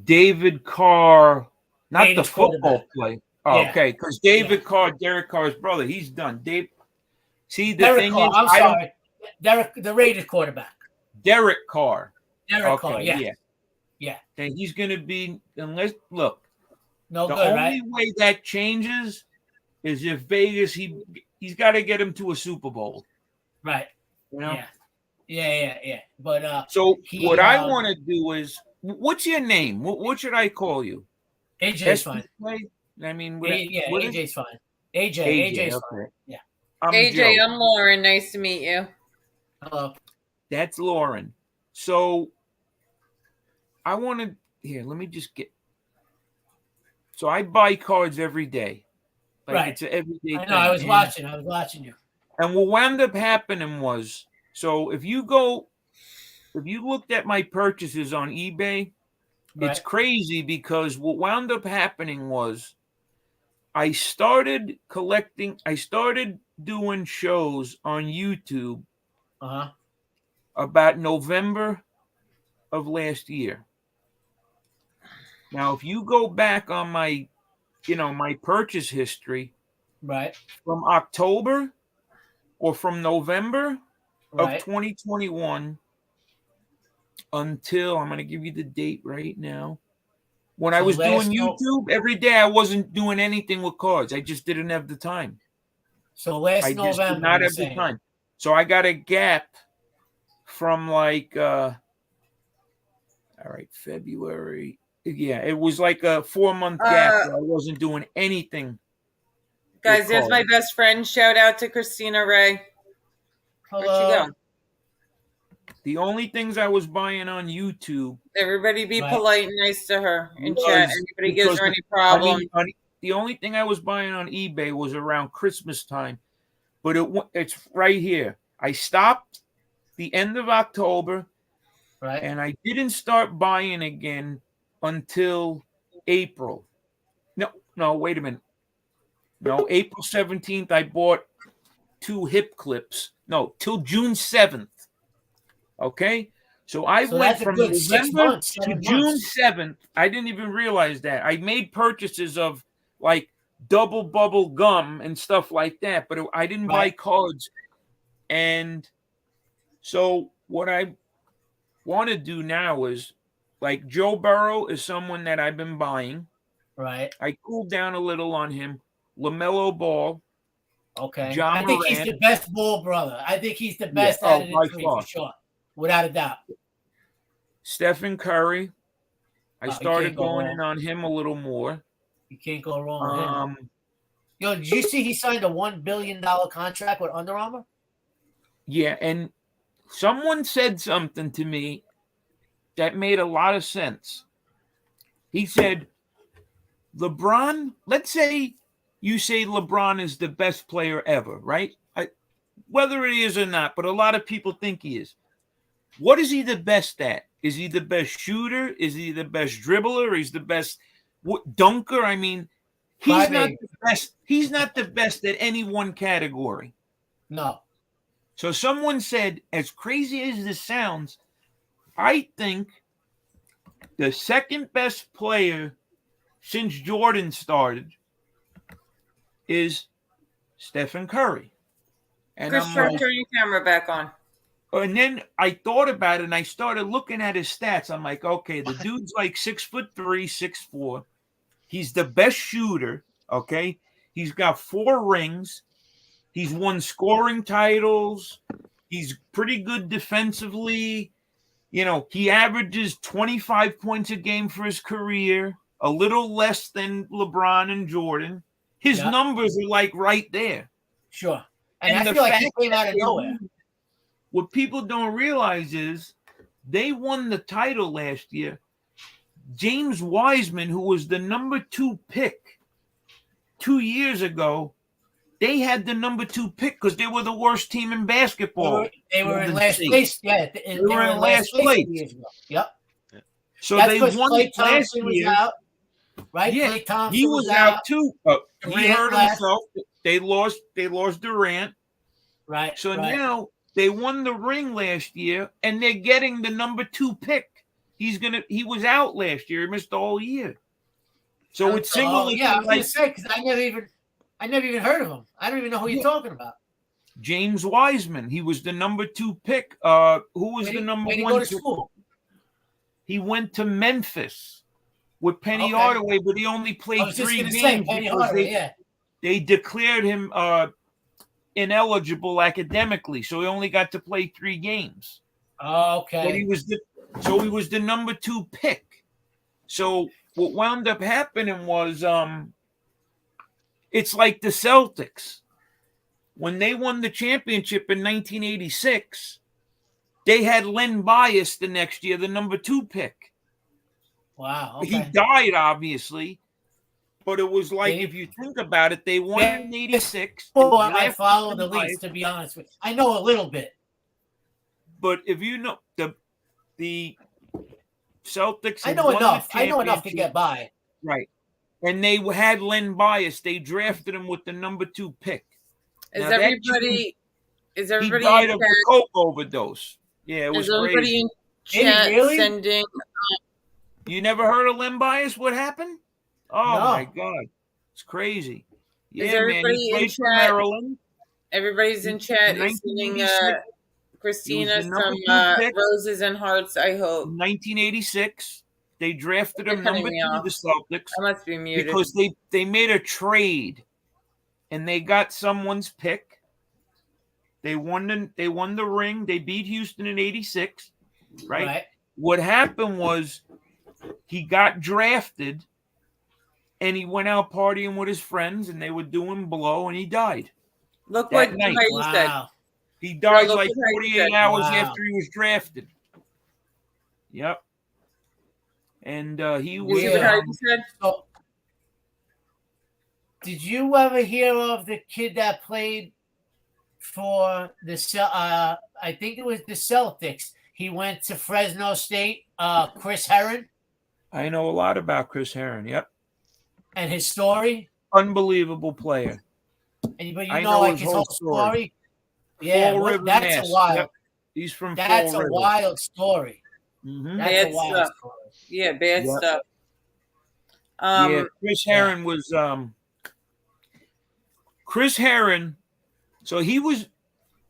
David Carr, not Raiders the football quarterback. player. Oh, Yeah. okay, because David Carr, Derek Carr's brother, he's done. See, the Derek thing Carr. is, I'm sorry, Derek, the Raiders quarterback. Derek Carr. Derek Carr. Yeah. And he's going to be, unless, look, No the good, only right? way that changes is if Vegas, he's got to get him to a Super Bowl. Right. You know? Yeah. But so what I want to do is, what's your name? What should I call you? AJ's fine. I mean, AJ's fine. AJ's fine. Yeah. AJ, Joe. I'm Lauren. Nice to meet you. Hello. That's Lauren. So I want to let me just get. So I buy cards every day. Like right. It's an everyday I know. thing. I was watching you. And what wound up happening was, so if you looked at my purchases on eBay, it's crazy because what wound up happening was I started doing shows on YouTube about November of last year. Now, if you go back on my purchase history, right, from October or from November of 2021 until, I'm going to give you the date right now. When I was doing YouTube every day, I wasn't doing anything with cards. I just didn't have the time. So last November, I did not have the time. So I got a gap from like, all right, February. Yeah, it was like a 4-month gap where I wasn't doing anything. Guys, there's my best friend. Shout out to Christina Ray. Hello. Where'd you go? The only things I was buying on YouTube. Everybody be polite and nice to her in chat. Anybody gives her any problem. The only thing I was buying on eBay was around Christmas time, but it's right here. I stopped the end of October, and I didn't start buying again until April. No, wait a minute. No, April 17th, I bought 2 hip clips. No, till June 7th. Okay? So I went from November to June 7th. I didn't even realize that. I made purchases of like double bubble gum and stuff like that, but I didn't buy cards. And so what I want to do now is, like, Joe Burrow is someone that I've been buying. Right. I cooled down a little on him. LaMelo Ball. Okay. John I think Morant. he's the best ball brother. I think he's the best out of the 3 for sure, without a doubt. Stephen Curry. I you started can't go going wrong. in on him a little more. You can't go wrong with him. Um, Yo, did you see he signed a $1 billion contract with Under Armour? yeah, and someone said something to me that made a lot of sense. He said, LeBron, let's say you say LeBron is the best player ever, right? Whether it is or not, but a lot of people think he is. What is he the best at? Is he the best shooter? Is he the best dribbler? Is the best dunker? I mean, he's not the best. He's not the best at any one category. No. So someone said, as crazy as this sounds, I think the second best player since Jordan started is Stephen Curry. And Chris, I'm turn like, your camera back on. and then I thought about it and I started looking at his stats. I'm like, okay, the dude's like 6'3", 6'4". He's the best shooter. Okay. He's got 4 rings. He's won scoring titles. He's pretty good defensively. You know, he averages 25 points a game for his career, a little less than LeBron and Jordan. His numbers are like right there. Sure. And I feel like he came out of nowhere. What people don't realize is they won the title last year. James Wiseman, who was the number 2 pick 2 years ago, they had the number 2 pick because they were the worst team in basketball. They were in last place. Yeah, they were in last place. Years ago. Yep. So that's they won Klay last Thompson year. Was out, right? Yeah, Klay Thompson he was out too. He hurt left. himself. They lost Durant. Right. So right. now they won the ring last year, and they're getting the number 2 pick. He was out last year. He missed the whole year. So it's singularly. Yeah, I was gonna say because I never even heard of him. I don't even know who you're talking about. James Wiseman. He was the number 2 pick. Who was the number 1? Go to school? He went to Memphis with Penny Hardaway, but he only played 3 games because they declared him ineligible academically, so he only got to play 3 games. Okay. But he was the number 2 pick. So what wound up happening was it's like the Celtics. When they won the championship in 1986, they had Len Bias the next year, the number 2 pick. Wow. Okay. He died, obviously, but it was like, if you think about it, they won in 86. Well, I follow the leagues, to be honest with you. I know a little bit. But if you know the Celtics, I know enough. I know enough to get by. Right. And they had Len Bias. They drafted him with the number 2 pick. Is everybody he died of a coke overdose. Yeah, it was crazy. In chat really? Sending? You never heard of Len Bias? What happened? Oh my God, it's crazy. Yeah, is everybody man. He played for Maryland. Everybody's in chat. Is sending Christina some roses and hearts. I hope. 1986. They drafted him number 2 to the Celtics. I must be muted because they made a trade. And they got someone's pick. They won the ring. They beat Houston in 86, right? What happened was he got drafted and he went out partying with his friends and they were doing blow and he died. Look what you said. He died like 48 hours after he was drafted. Yep. And he was... Did you ever hear of the kid that played for the I think it was the Celtics? He went to Fresno State, Chris Herron. I know a lot about Chris Herron, yep. And his story? Unbelievable player. But you know like his whole story? Yeah, that's a wild. Yep. He's from That's a wild story. Mm-hmm. That's a wild story. Yeah, bad stuff. Chris Herron was Chris Herron, so he was...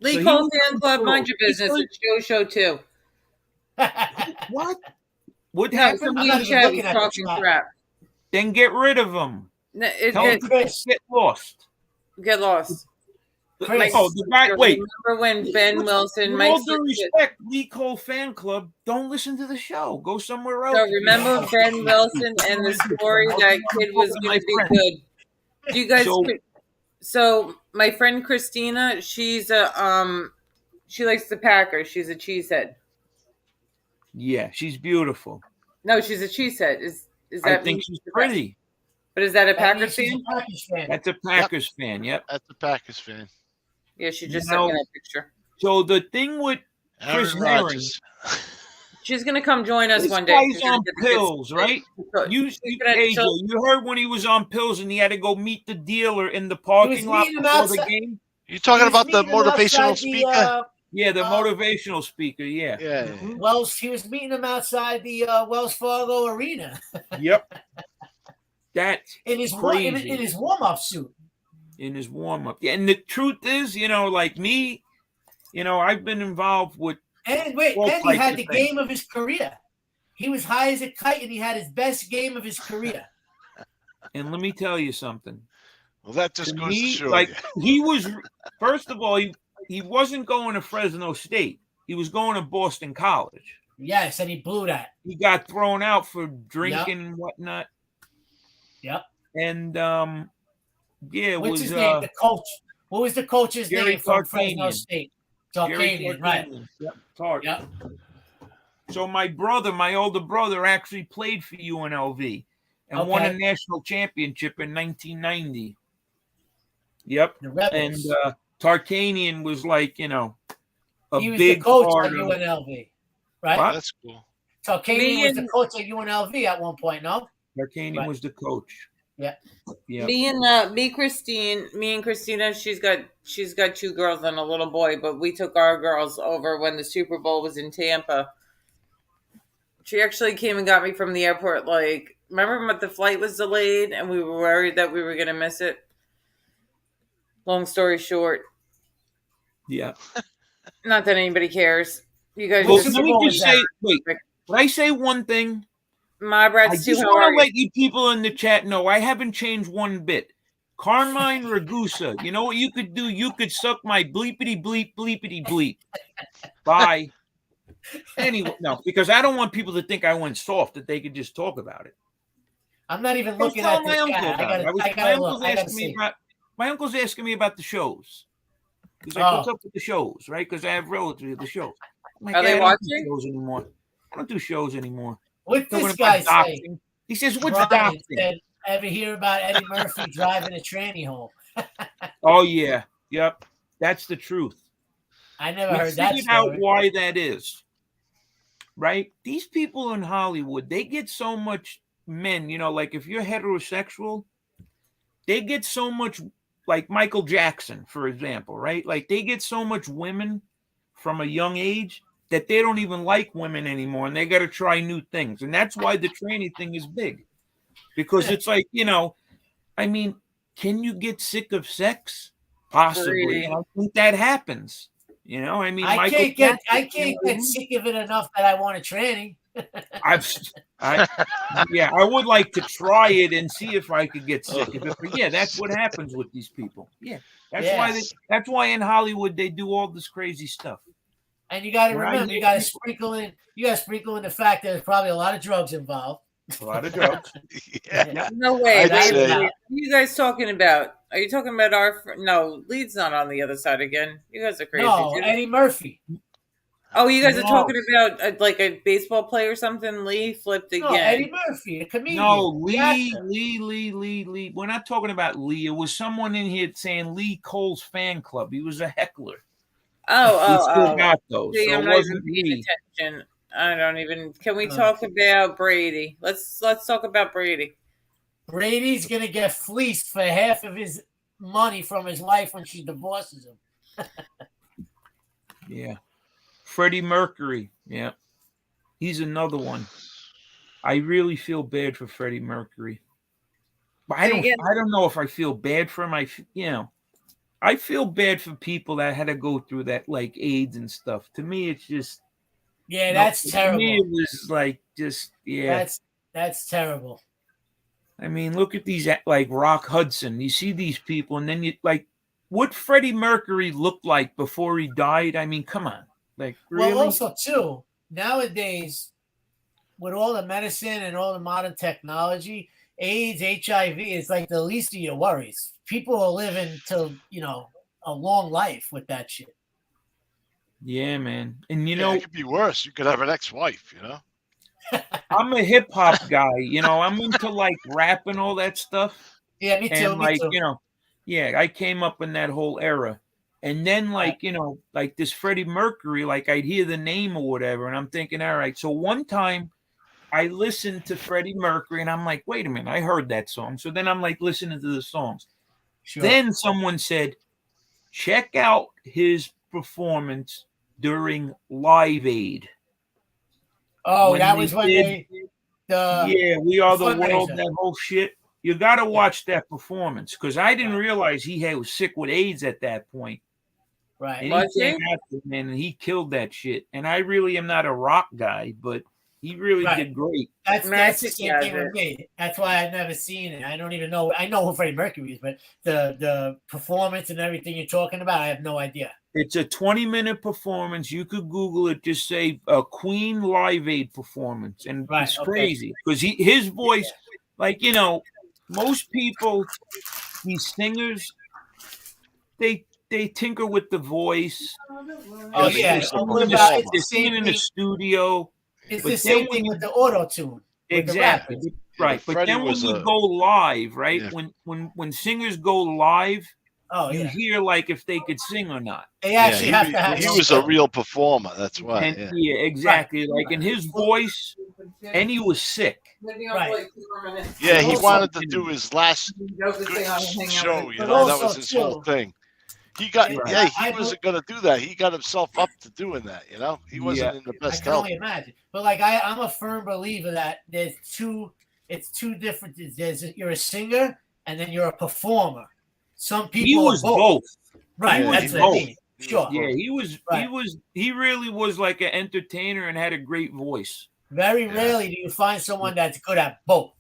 Lee Cole Fan Club, mind your business. It's Joe Show too. What? What happened? Somebody in chat was talking crap. Then get rid of him. Get lost. Get lost. Chris. Oh, the guy. Wait. Remember when Ben Wilson? With My all due sister- respect, Lee Cole fan club. Don't listen to the show. Go somewhere else. So remember Ben Wilson and the story that kid was going to be good. Do you guys? So my friend Christina, she's a she likes the Packers. She's a cheesehead. Yeah, she's beautiful. No, she's a cheesehead. Is that? I think she's pretty. But is that a That Packers means she's fan? a Packers fan. That's a Packers fan. Yep. That's a Packers fan. Yeah, she just You sent me know- that picture. So the thing with Chris Aaron Herring, Rodgers. She's gonna come join us this one day. guy's She's gonna on get the kids- pills, right? You heard when he was on pills and he had to go meet the dealer in the parking lot meeting him before the outside- game. You talking He was about the meeting him motivational outside speaker? Yeah, the motivational speaker. Yeah. Yeah. He was meeting him outside the Wells Fargo Arena Yep. That's in his crazy. in his warm-up suit. In his warm up. Yeah, and the truth is, like me, I've been involved with. And wait, all and he types had of the things. game of his career. He was high as a kite, and he had his best game of his career. And let me tell you something. Well, that just goes to show like you. he was. First of all, he wasn't going to Fresno State. He was going to Boston College. Yes, and he blew that. He got thrown out for drinking and whatnot. Yep. And yeah, it What's was his name? The coach. What was the coach's Gary name from Fresno Tarkanian. State? Gary Tarkanian, right? Tarkanian. Yep. Tark. Yep. So my older brother, actually played for UNLV and won a Okay. national championship in 1990. Yep. The Rebels. And Tarkanian was like, he a was the big coach part at of UNLV, right? What? That's cool. Tarkanian was the coach at UNLV at one point, no? Tarkanian Right. was the coach. Yeah. Yeah. Me and Christina, she's got two girls and a little boy, but we took our girls over when the Super Bowl was in Tampa. She actually came and got me from the airport. Like, remember when the flight was delayed and we were worried that we were going to miss it? Long story short, Yeah. not that anybody cares. You guys Well, just let me Bowl just was say, that? wait, can I say one thing? my I brats too. just How are want to you? let you people in the chat know I haven't changed one bit. Carmine Ragusa, you know what you could do? You could suck my bleepity bleep bleepity bleep. Bye. Anyway, no, because I don't want people to think I went soft, that they could just talk about it. I'm not even I was looking telling at my this uncle guy. about it. I gotta look. I gotta see. My uncle's asking me about the shows. He's like, what's up with the shows, right? Because I have relatives at the shows. I'm like, Are they I don't do watching? shows anymore. I don't do shows anymore. What's Talking this about guy say? doxing. He says, what's Brian doxing? said, ever hear about Eddie Murphy driving a tranny home? Oh, yeah. Yep. That's the truth. I never We heard that figured out story. why that is. Right? These people in Hollywood, they get so much men, like if you're heterosexual, they get so much, like Michael Jackson, for example, right? Like they get so much women from a young age that they don't even like women anymore and they got to try new things. And that's why the tranny thing is big. Because it's like, I mean, can you get sick of sex? Possibly. And I think that happens. I mean, I Michael can't Jackson, get sick of it enough that I want a tranny. I would like to try it and see if I could get sick of it. But yeah, that's what happens with these people. Yeah, that's why in Hollywood they do all this crazy stuff. And you got to remember, you got to sprinkle in the fact that there's probably a lot of drugs involved. A lot of drugs. Yeah. No way. I'd Wait, say- what are you guys talking about? Are you talking about no, Lee's not on the other side again. You guys are crazy. No, dude. Eddie Murphy. Oh, you guys are No. talking about like a baseball player or something? Lee flipped again. No, Eddie Murphy, the comedian. No, the actor. Lee. We're not talking about Lee. It was someone in here saying Lee Cole's fan club. He was a heckler. He still got those. See, So I'm it not wasn't even paying Lee. attention. I don't even. Can we talk about Brady? Let's talk about Brady. Brady's gonna get fleeced for half of his money from his wife when she divorces him. Yeah. Freddie Mercury. Yeah. He's another one. I really feel bad for Freddie Mercury. But I don't know if I feel bad for him. I feel bad for people that had to go through that, like AIDS and stuff. To me, it's just that's terrible. To me, it was like That's terrible. I mean, look at these like Rock Hudson. You see these people, and then you like what Freddie Mercury looked like before he died. I mean, come on. Like, really? Well, also, too, nowadays, with all the medicine and all the modern technology, AIDS, HIV is like the least of your worries. People are living till, a long life with that shit. Yeah, man. And, It could be worse. You could have an ex-wife, I'm a hip hop guy. I'm into like rap and all that stuff. Yeah, me too. And Me like, too. I came up in that whole era. And then like, like this Freddie Mercury, like I'd hear the name or whatever. And I'm thinking, all right. So one time I listened to Freddie Mercury and I'm like, wait a minute, I heard that song. So then I'm like listening to the songs. Sure. Then someone said, check out his performance during Live Aid. Oh, that was when We Are the World, that whole shit. You got to watch that performance because I didn't realize he was sick with AIDS at that point. Right. And he came after, man, and he killed that shit. And I really am not a rock guy, but he really did great. That's the same thing with me. That's why I've never seen it. I don't even know. I know who Freddie Mercury is, but the performance and everything you're talking about, I have no idea. It's a 20-minute performance. You could Google it. Just say a Queen Live Aid performance, and it's crazy because his voice, like most people, these singers, they tinker with the voice. Oh yeah, they're singing in the studio. It's the same thing with the auto tune. Exactly. Right. But then when you go live, right? Yeah. When singers go live, you hear like if they could sing or not. They actually have to have. He was a real performer. That's why. And, exactly. Right. Like in his voice, and he was sick. Right. Yeah, he wanted to do his last show. That was his whole thing. He wasn't going to do that. He got himself up to doing that. He wasn't in the best health. I can only imagine. But like I'm a firm believer that it's two different. You're a singer and then you're a performer. Some people he was both. Right. That's what I mean. Sure. Yeah, he was. Right. He really was like an entertainer and had a great voice. Very rarely do you find someone that's good at both.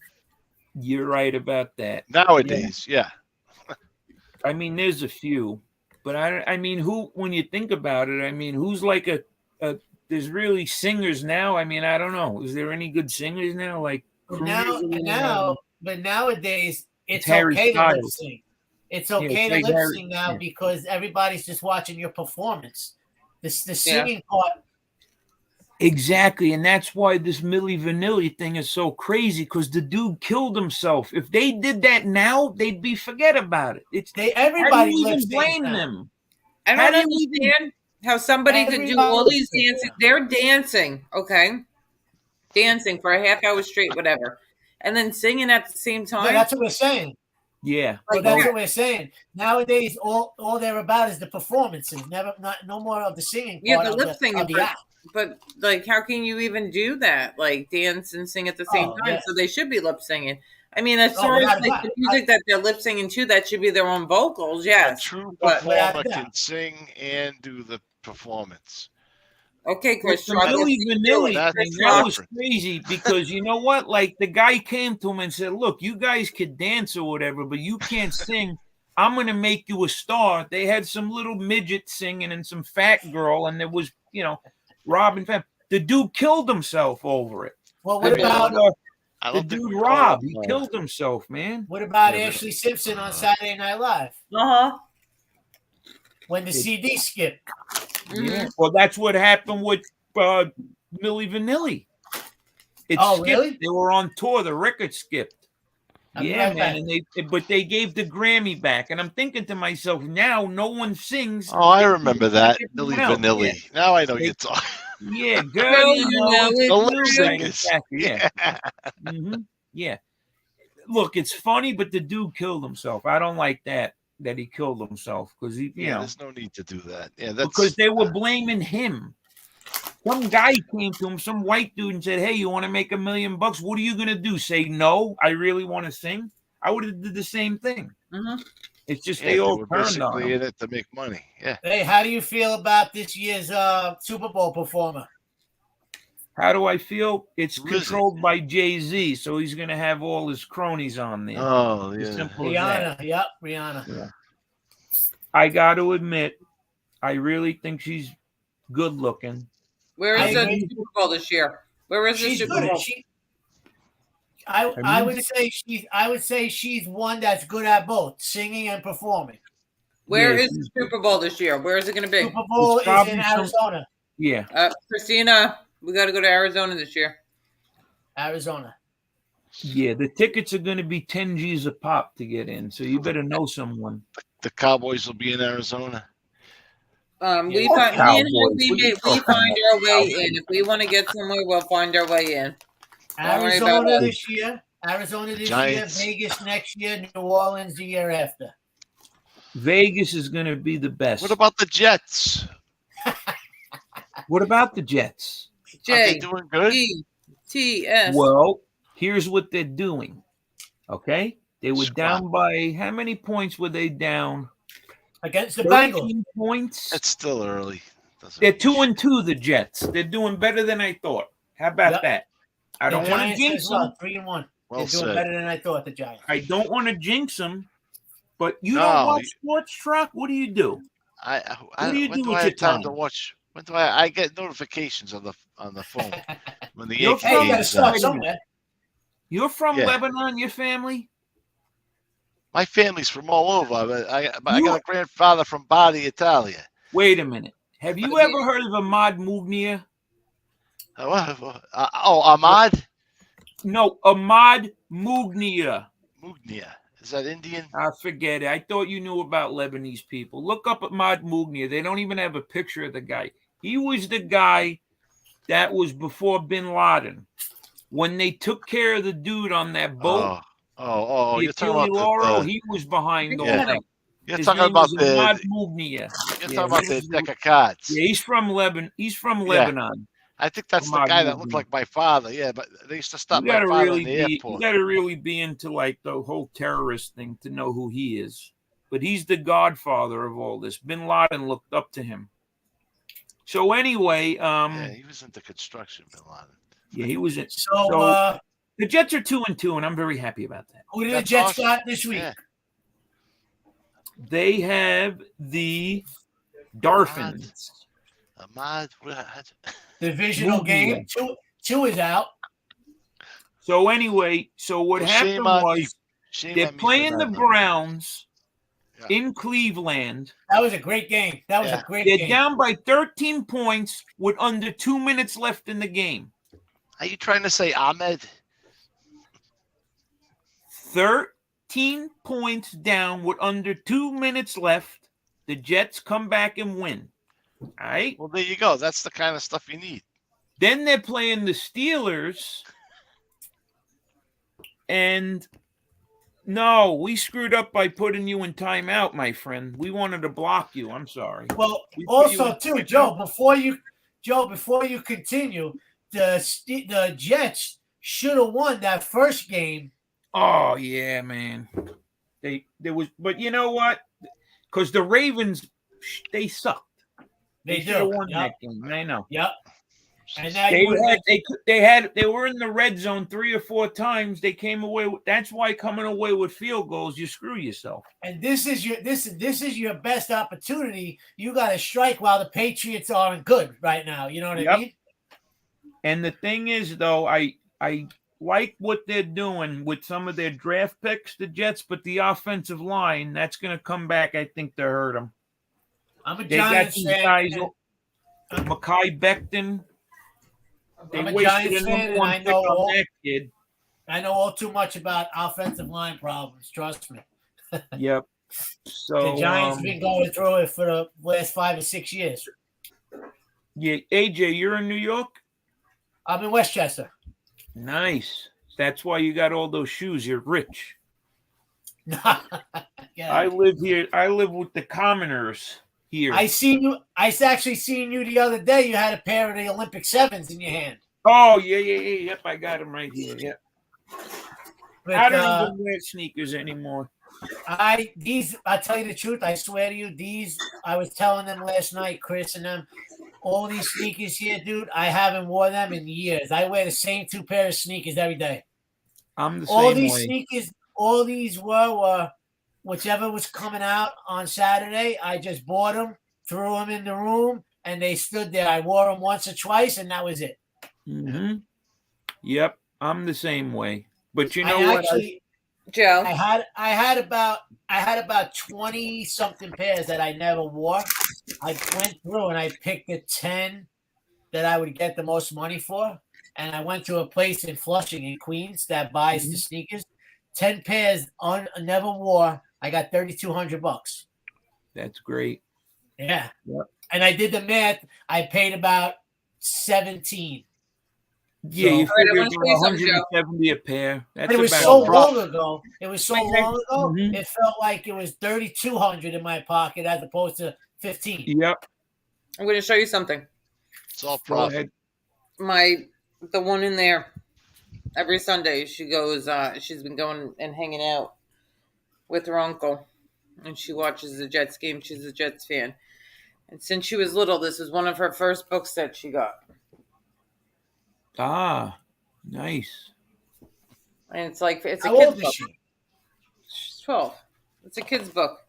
You're right about that. Nowadays, yeah. I mean, there's a few. But I mean, when you think about it, I mean, who's like there's really singers now. I mean, I don't know. Is there any good singers now? Like but nowadays, it's okay to lip sync. It's okay to lip sync now because everybody's just watching your performance. The singing part. Exactly, and that's why this Milli Vanilli thing is so crazy because the dude killed himself. If they did that now, they'd forget about it. Everybody even blame them. I don't understand how somebody could do all these dances. They're dancing, dancing for a half hour straight, whatever, and then singing at the same time. Yeah, that's what we're saying. Yeah, that's what we're saying. Nowadays, all they're about is the performances. No more of the singing. Yeah, the lip singing. But like, how can you even do that? Like, dance and sing at the same time? Yeah. So they should be lip singing. I mean, as far as like the music that they're lip singing to, that should be their own vocals. Yes, a true performer can sing and do the performance. Okay, Chris. Milli Vanilli, that was crazy because you know what? Like the guy came to him and said, "Look, you guys could dance or whatever, but you can't sing. I'm going to make you a star." They had some little midget singing and some fat girl, and there was, Robin. The dude killed himself over it. Well, what about the dude Rob? He killed himself, man. What about Ashley Simpson on Saturday Night Live? When the CD skipped. Yeah. Well, that's what happened with Milli Vanilli. It skipped. Really? They were on tour. The record skipped. Man. And they gave the Grammy back. And I'm thinking to myself, now no one sings. Oh, I remember that. Milli Vanilli. Yeah. Now I know you're talking. Yeah, girl, the lip singers. Yeah. Mm-hmm. Yeah. Look, it's funny, but the dude killed himself. I don't like that he killed himself because there's no need to do that. Yeah, because they were blaming him. Some guy came to him, some white dude, and said, "Hey, you want to make $1 million? What are you gonna do? Say no? I really want to sing." I would have did the same thing. Mm-hmm. It's just they all were turned on him. in it to make money. Yeah. Hey, how do you feel about this year's Super Bowl performer? How do I feel? It's controlled by Jay-Z, so he's going to have all his cronies on there. Oh, yeah. Rihanna. Yep, Rihanna. Yeah. I got to admit, I really think she's good looking. Where is the Super Bowl this year? Where is the Super Bowl? I would say she's one that's good at both singing and performing. Where is the Super Bowl this year? Where is it going to be? Super Bowl is in Arizona. Christina, we got to go to Arizona this year. Arizona. Yeah, the tickets are going to be 10 G's a pop to get in, so you better know someone. The Cowboys will be in Arizona. We find our way in. If we want to get somewhere, we'll find our way in. Arizona this year. Arizona this Giants. year. Vegas next year. New Orleans the year after. Vegas is going to be the best. What about the Jets? What about the Jets? Are they doing good? T-S. Well, here's what they're doing. Okay? They were down by, how many points were they down? Against the Bengals. Points. It's still early. They're 2-2, the Jets. They're doing better than I thought. How about that? I don't want to jinx them. 3-1. Well They're doing better than I thought, the Giants. I don't want to jinx them, but you don't watch sports, Trocc? What do you do? What do you do with your time to watch? When do I get notifications on the phone when the Yankees games on? You're from Lebanon, your family? My family's from all over. I got a grandfather from Bari, Italia. Wait a minute. Have you ever heard of Ahmad Mugnia? Ahmad? No, Ahmad Mugnia. Mugnia. Is that Indian? I forget it. I thought you knew about Lebanese people. Look up Ahmad Mugnia. They don't even have a picture of the guy. He was the guy that was before bin Laden. When they took care of the dude on that boat, you're talking about he was behind all that. You're talking about Ahmad Mugnia. You're talking about the deck of cards. Yeah, he's from Lebanon. I think that's the guy that looked like my father. Yeah, but they used to stop my father in the airport. You got to really be into like the whole terrorist thing to know who he is. But he's the godfather of all this. Bin Laden looked up to him. So anyway, he was into construction, Bin Laden. Yeah, he was. So the Jets are 2-2, and I'm very happy about that. Who did the Jets got this week? Yeah. They have the Dolphins. Ahmad. Divisional game. Two is out. So anyway, what happened was they're playing the Browns in Cleveland. That was a great game. They're down by 13 points with under 2 minutes left in the game. Are you trying to say Ahmed? 13 points down with under 2 minutes left. The Jets come back and win. All right. Well, there you go. That's the kind of stuff you need. Then they're playing the Steelers. And no, we screwed up by putting you in timeout, my friend. We wanted to block you. I'm sorry. Well, also too, Joe, before you continue, the Jets should have won that first game. Oh yeah, man. There was, but you know what? Because the Ravens, they sucked. They should have won that game. I know. Yep. And they were in the red zone 3 or 4 times. They came away. That's why coming away with field goals, you screw yourself. And this is your best opportunity. You got to strike while the Patriots aren't good right now. You know what I mean? And the thing is, though, I like what they're doing with some of their draft picks, the Jets, but the offensive line, that's going to come back, I think, to hurt them. I'm a Giants fan. Mekhi Becton. I'm a Giants fan, and I know all too much about offensive line problems. Trust me. Yep. So the Giants have been going through it for the last 5 or 6 years. Yeah, AJ, you're in New York? I'm in Westchester. Nice. That's why you got all those shoes. You're rich. I live here. I live with the commoners here. I actually seen you the other day. You had a pair of the Olympic 7s in your hand. Oh, yeah. Yep, I got them right here. Yep. But, I don't even wear sneakers anymore. I tell you the truth. I swear to you, I was telling them last night, Chris and them, all these sneakers here, dude, I haven't worn them in years. I wear the same 2 pairs of sneakers every day. I'm the same way. Sneakers, all these were whichever was coming out on Saturday, I just bought them, threw them in the room, and they stood there. I wore them once or twice, and that was it. Mm-hmm. Yep, I'm the same way. But you know I what? actually, Joe. I had about 20 something pairs that I never wore. I went through and I picked the 10 that I would get the most money for, and I went to a place in Flushing in Queens that buys the sneakers. 10 pairs never wore. I got $3,200. That's great. Yeah. Yep. And I did the math. I paid about 17. Yeah, you All right, I figure want to show you about something, Joe. 170 a pair. That's But it was about so right. long ago. It was so Wait, long ago. Mhm. It felt like it was 3,200 in my pocket as opposed to 15. Yep. I'm going to show you something. It's all Go profit. ahead. The one in there, every Sunday she goes, she's been going and hanging out with her uncle, and she watches the Jets game. She's a Jets fan. And since she was little, this is one of her first books that she got. Ah, nice. And it's a How kid's old is book. she? She's 12. It's a kid's book.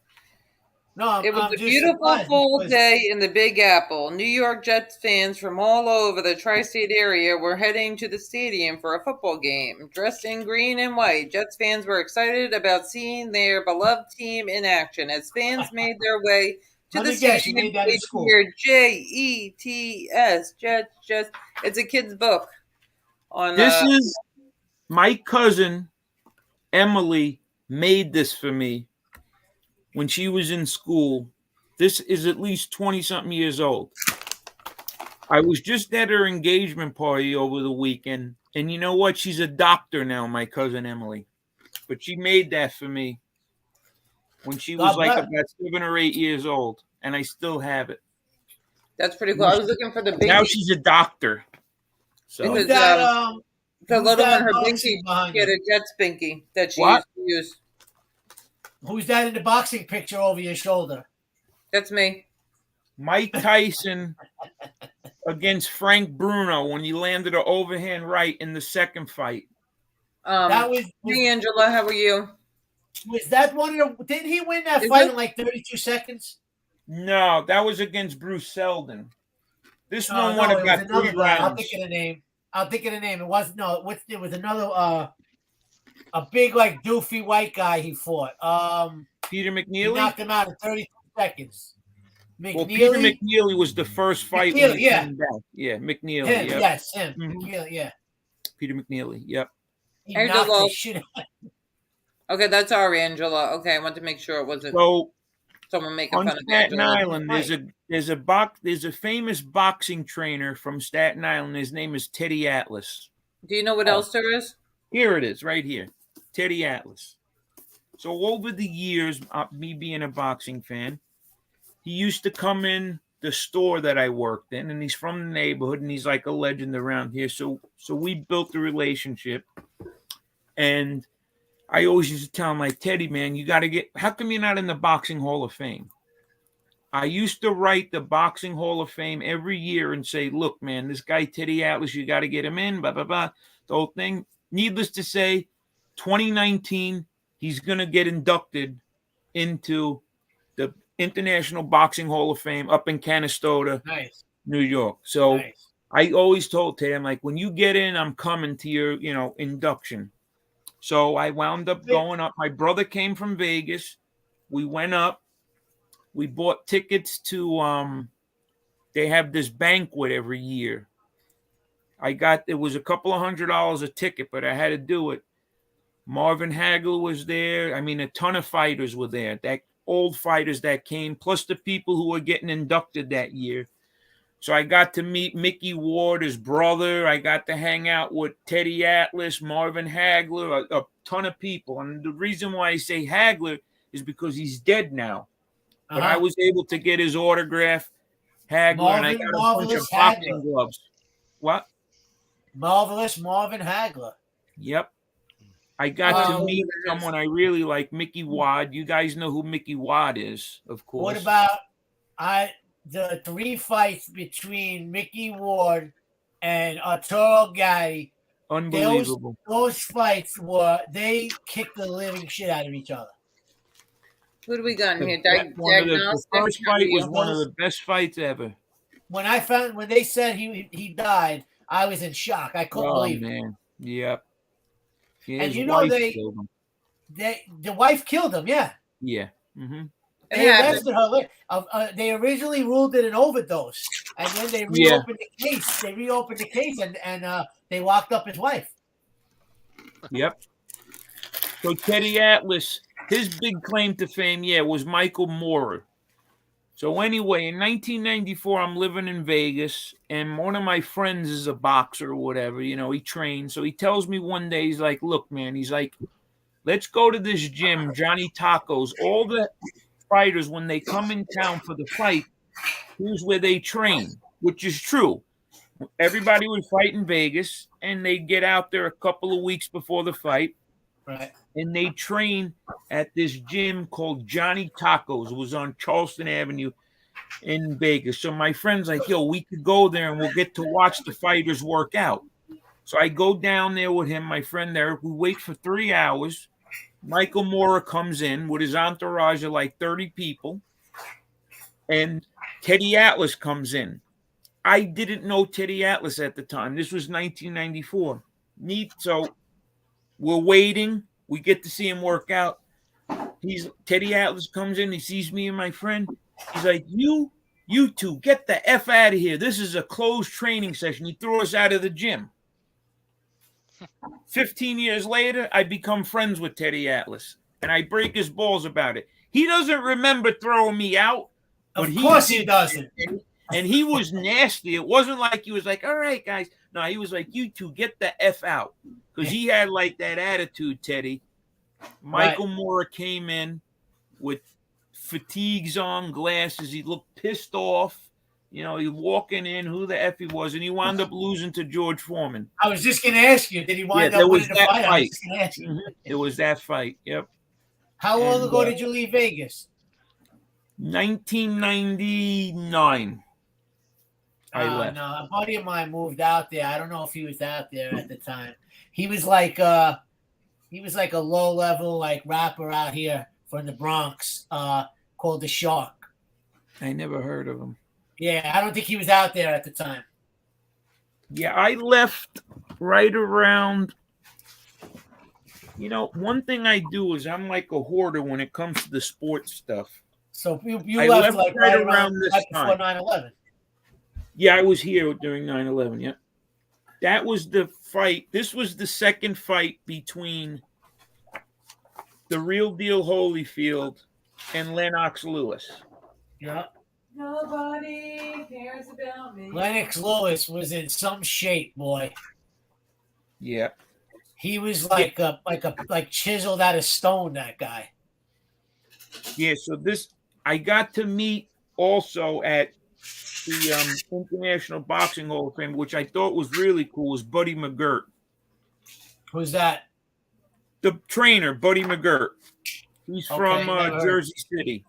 No, It was I'm a just beautiful surprised fall because- day in the Big Apple. New York Jets fans from all over the tri-state area were heading to the stadium for a football game. Dressed in green and white, Jets fans were excited about seeing their beloved team in action. As fans made their way to Let the me guess, you stadium, made that in they school. cheered Jets, Jets. It's a kid's book. This is my cousin Emily made this for me when she was in school. This is at least 20-something years old. I was just at her engagement party over the weekend, and you know what? She's a doctor now, my cousin Emily. But she made that for me when she was God like bless. about 7 or 8 years old, and I still have it. That's pretty cool. I was looking for the big. Now she's a doctor. So Who's Because, that? the who's little that one, her boxing binky, behind she had you? a Jets binky that she What? used to use. Who's that in the boxing picture over your shoulder? That's me. Mike Tyson against Frank Bruno when he landed an overhand right in the second fight. That was Hey, Angela, how are you? Was that one of the? Didn't he win that Is fight it? in like 32 seconds? No, that was against Bruce Seldon. This one No, would it have was got another 3 guy. I'll rounds. think of the name. It was no. It was another a big like doofy white guy he fought. Peter He McNeely? knocked him out in 32 seconds. Well, Peter McNeely. McNeely was the first fight when McNeely, he yeah. came back. Yeah, McNeely. Him, Yep. yes, him. Mhm. McNeely, yeah. Peter McNeely. Yep. He Hey, knocked Devil. the shit out. Okay, that's our Angela. Okay, I want to make sure it wasn't So someone making on fun of Staten Angela. Island, there's a famous boxing trainer from Staten Island. His name is Teddy Atlas. Do you know what else there is? Here it is, right here. Teddy Atlas. So over the years, me being a boxing fan, he used to come in the store that I worked in, and he's from the neighborhood, and he's like a legend around here. So we built a relationship, and I always used to tell him, like, Teddy, man, you got to get. How come you're not in the Boxing Hall of Fame? I used to write the Boxing Hall of Fame every year and say, look, man, this guy Teddy Atlas, you got to get him in. Blah blah blah. The whole thing. Needless to say, 2019, he's gonna get inducted into the International Boxing Hall of Fame up in Canastota, Nice. New York. So Nice. I always told Teddy, I'm like, when you get in, I'm coming to your, induction. So I wound up going up. My brother came from Vegas. We went up. We bought tickets to they have this banquet every year. It was a couple of $100 a ticket, but I had to do it. Marvin Hagler was there. I mean, a ton of fighters were there. That old fighters that came, plus the people who were getting inducted that year. So I got to meet Mickey Ward, his brother. I got to hang out with Teddy Atlas, Marvin Hagler, a ton of people. And the reason why I say Hagler is because he's dead now. But I was able to get his autograph, Hagler, and I got a bunch of boxing gloves. What? Marvelous Marvin Hagler. Yep. I got to meet someone I really like, Mickey Wad. You guys know who Mickey Wad is, of course. What about the 3 fights between Mickey Ward and Arturo Gatti? Unbelievable. Those fights they kicked the living shit out of each other. Who do we got in here? The first fight was one of the best fights ever. When they said he died, I was in shock. I couldn't believe it. Man. Yep. And the wife killed him. Yeah. Yeah. Mm-hmm. They arrested her. They originally ruled it an overdose, and then they reopened the case. They reopened the case, and they locked up his wife. Yep. So Teddy Atlas, his big claim to fame, was Michael Moorer. So anyway, in 1994, I'm living in Vegas, and one of my friends is a boxer or whatever. You know, he trains. So he tells me one day, he's like, look, man, he's like, let's go to this gym, Johnny Tacos. All the fighters, when they come in town for the fight, here's where they train, which is true. Everybody would fight in Vegas, and they'd get out there a couple of weeks before the fight. Right. And they train at this gym called Johnny Tacos. It was on Charleston Avenue in Vegas. So my friend's like, yo, we could go there and we'll get to watch the fighters work out. So I go down there with him, my friend there. We wait for 3 hours. Michael Moorer comes in with his entourage of like 30 people. And Teddy Atlas comes in. I didn't know Teddy Atlas at the time. This was 1994. So we're waiting. We get to see him work out. Teddy Atlas comes in. He sees me and my friend. He's like, you two, get the F out of here. This is a closed training session. He threw us out of the gym. 15 years later, I become friends with Teddy Atlas, and I break his balls about it. He doesn't remember throwing me out. Of course he doesn't. And he was nasty. It wasn't like he was like, all right, guys. No, he was like, you two, get the F out. Because he had like that attitude, Teddy. Michael Moorer came in with fatigues on, glasses. He looked pissed off. You know, he walking in, who the F he was, and he wound up losing to George Foreman. I was just going to ask you, did he wind up winning the fight? I was just going to ask you. It was that fight, yep. How long ago did you leave Vegas? 1999. I left. No, a buddy of mine moved out there. I don't know if he was out there at the time. He was like a low level like rapper out here from the Bronx, called the Shark. I never heard of him. Yeah, I don't think he was out there at the time. Yeah, I left right around. You know, one thing I do is I'm like a hoarder when it comes to the sports stuff. So you left like right around this time. Before 9/11. Yeah, I was here during 9/11, yeah. That was the fight. This was the second fight between the Real Deal Holyfield and Lennox Lewis. Yeah. Nobody cares about me. Lennox Lewis was in some shape, boy. Yeah. He was like chiseled out of stone, that guy. Yeah, so I got to meet also at the International Boxing Hall of Fame, which I thought was really cool, was Buddy McGirt. Who's that? The trainer, Buddy McGirt. He's from Jersey City.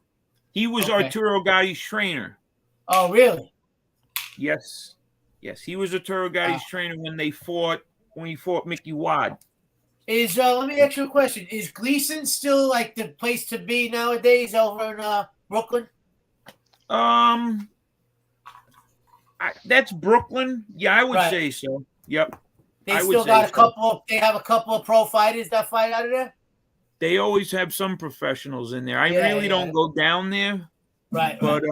He was Arturo Gatti's trainer. Oh, really? Yes. Yes, he was Arturo Gatti's trainer when he fought Mickey Wad. Let me ask you a question. Is Gleason still like the place to be nowadays over in Brooklyn? That's Brooklyn. Yeah, I would say so. Yep. They still got they have a couple of pro fighters that fight out of there? They always have some professionals in there. I really don't go down there. Right. But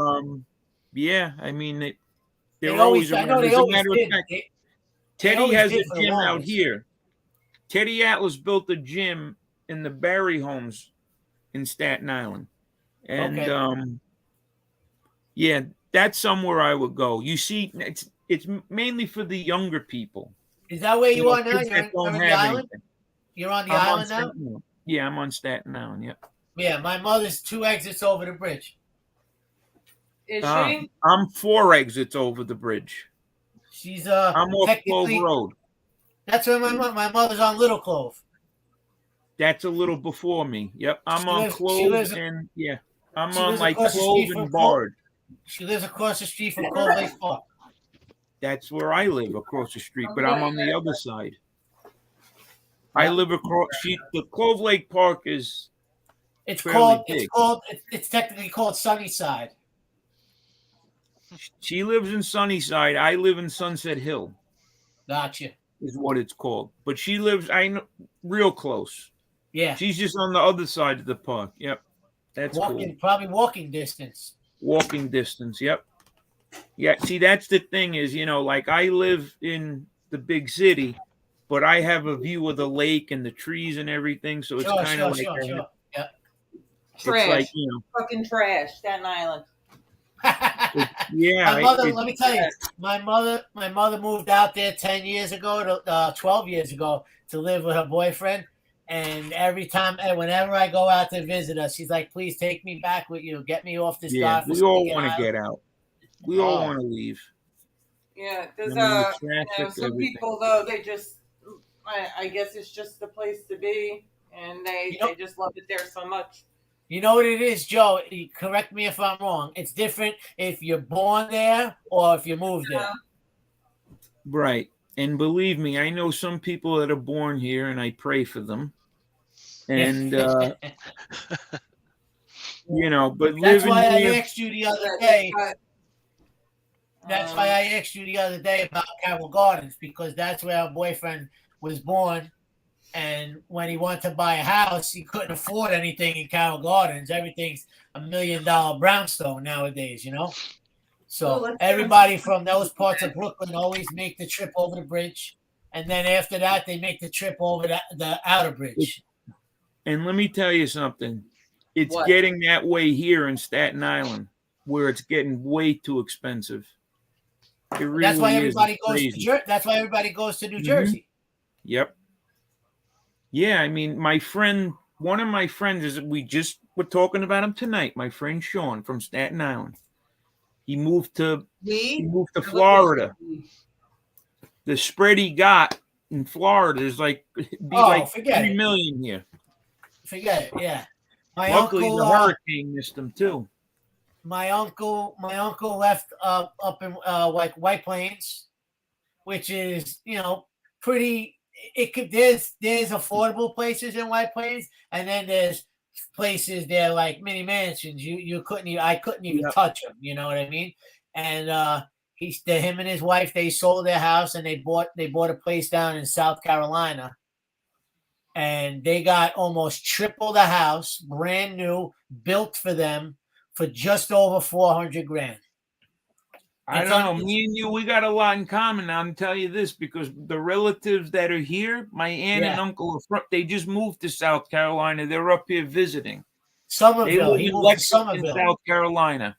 yeah, I mean they're always around. I know they always did. Teddy has a gym out here. Teddy Atlas built a gym in the Barry homes in Staten Island. And yeah, that's somewhere I would go. You see, it's mainly for the younger people. Is that where you are now? You're on the island? You're on the island now? Yeah, I'm on Staten Island, yeah. Yeah, my mother's 2 exits over the bridge. Is she? I'm 4 exits over the bridge. She's I'm off Clove Road. That's where my mother's on Little Clove. That's a little before me. Yep, I'm on Clove and I'm on like Clove and Bard. She lives across the street from Clove Lake Park. That's where I live, across the street, but I'm on the other side. I live across. The Clove Lake Park is It's fairly called. big. It's technically called Sunnyside. She lives in Sunnyside. I live in Sunset Hill. Gotcha. Is what it's called. But she lives, I know, real close. Yeah. She's just on the other side of the park. Yep. That's cool. Probably walking distance. Walking distance. Yep. Yeah. See, that's the thing is, like I live in the big city, but I have a view of the lake and the trees and everything. So it's kind of like, Sure. Yeah. Trash. It's like, Fucking trash. Staten Island. yeah. My mother, let me tell you, my mother moved out there 10 years ago, 12 years ago, to live with her boyfriend. And whenever I go out to visit her, she's like, "Please take me back with you. Get me off this." Yeah, we all want to get out. We all want to leave. Yeah, there's some everything. people though. They just, I guess it's just the place to be, and they just love it there so much. You know what it is, Joe? Correct me if I'm wrong. It's different if you're born there or if you moved there. Right. And believe me, I know some people that are born here, and I pray for them. And, but that's why I asked you the other day. That's why I asked you the other day about Carroll Gardens, because that's where our boyfriend was born. And when he wanted to buy a house, he couldn't afford anything in Carroll Gardens. Everything's $1 million brownstone nowadays, So everybody from those parts of Brooklyn always make the trip over the bridge. And then after that, they make the trip over the outer bridge. And let me tell you something. It's getting that way here in Staten Island, where it's getting way too expensive. It really that's why everybody goes. That's why everybody goes to New Jersey. Yep. Yeah, I mean, one of my friends is we just were talking about him tonight. My friend Sean from Staten Island. He moved to Florida. The spread he got in Florida is like $3 million here. Forget it. Yeah. Luckily, the hurricane missed him too. My uncle left up in White Plains, which is pretty. There's affordable places in White Plains, and then there's places there like mini mansions. I couldn't even touch them. You know what I mean? And him and his wife, they sold their house and they bought a place down in South Carolina, and they got almost triple the house, brand new, built for them for just over $400,000. I don't know. Me and you, we got a lot in common. I'm telling you this because the relatives that are here, my aunt and uncle, they just moved to South Carolina. They're up here visiting. Somerville. He moved to Somerville, South Carolina.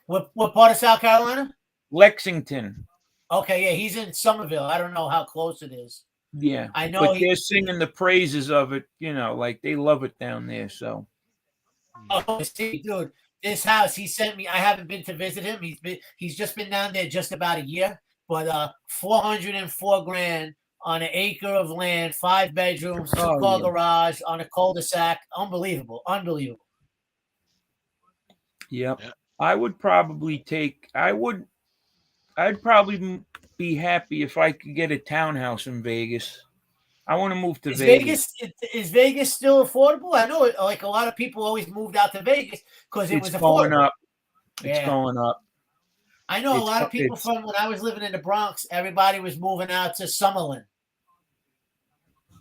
What part of South Carolina? Lexington. Okay, yeah, he's in Somerville. I don't know how close it is. Yeah, I know. But they're singing the praises of it. Like they love it down there. So. Oh, see, dude. This house he sent me, I haven't been to visit him. He's just been down there just about a year, but $404,000 on an acre of land, 5 bedrooms, 2-car garage on a cul-de-sac. Unbelievable. Yep. I'd probably be happy if I could get a townhouse in Vegas. I want to move to Vegas. Is Vegas still affordable? I know, like a lot of people always moved out to Vegas because it was affordable. It's going up. I know a lot of people from when I was living in the Bronx. Everybody was moving out to Summerlin.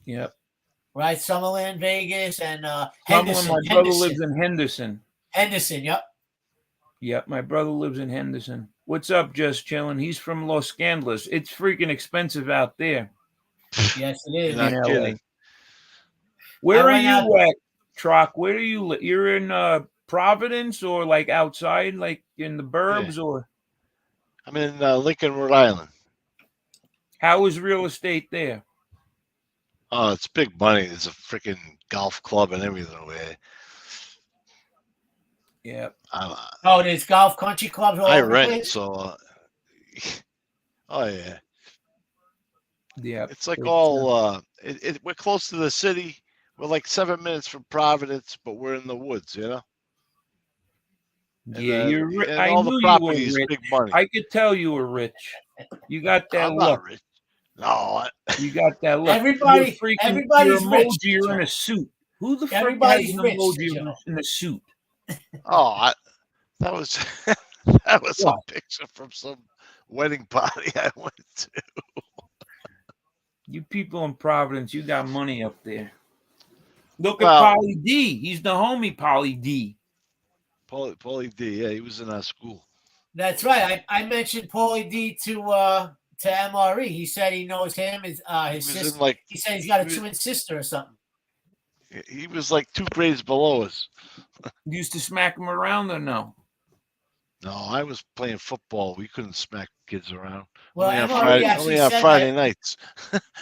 Yep. Right, Summerlin, Vegas, and Henderson. My brother lives in Henderson. Henderson, yep. Yep, my brother lives in Henderson. What's up, Just Chilling? He's from Los Angeles. It's freaking expensive out there. Yes, it is. You're not kidding. Where are you at, Trocc? Where do you live? You're in Providence or like outside, like in the burbs, or? I'm in Lincoln, Rhode Island. How is real estate there? Oh, it's big money. There's a freaking golf club and everything over there. Yeah. There's golf country clubs all over the place? So. Oh yeah. Yeah, it's like all we're close to the city. We're like 7 minutes from Providence, but we're in the woods, Yeah, you're rich. I all knew the property you is were rich. big money. I could tell you were rich. You got that I'm look. not rich. No, you got that look. Everybody's you're rich. You're in a suit. Who the fuck has Everybody's an rich, emoji Joe. in a suit? Oh, that was that was What? a picture from some wedding party I went to. You people in Providence, you got money up there. Look at Well- Paulie D. He's the homie, Paulie D. Paulie D. Yeah, he was in our school. That's right. I mentioned Paulie D to MRE. He said he knows him. His sister. He said he's got a twin sister or something. He was like 2 grades below us. Used to smack him around or no? No, I was playing football. We couldn't smack kids around. Well, only on Friday nights.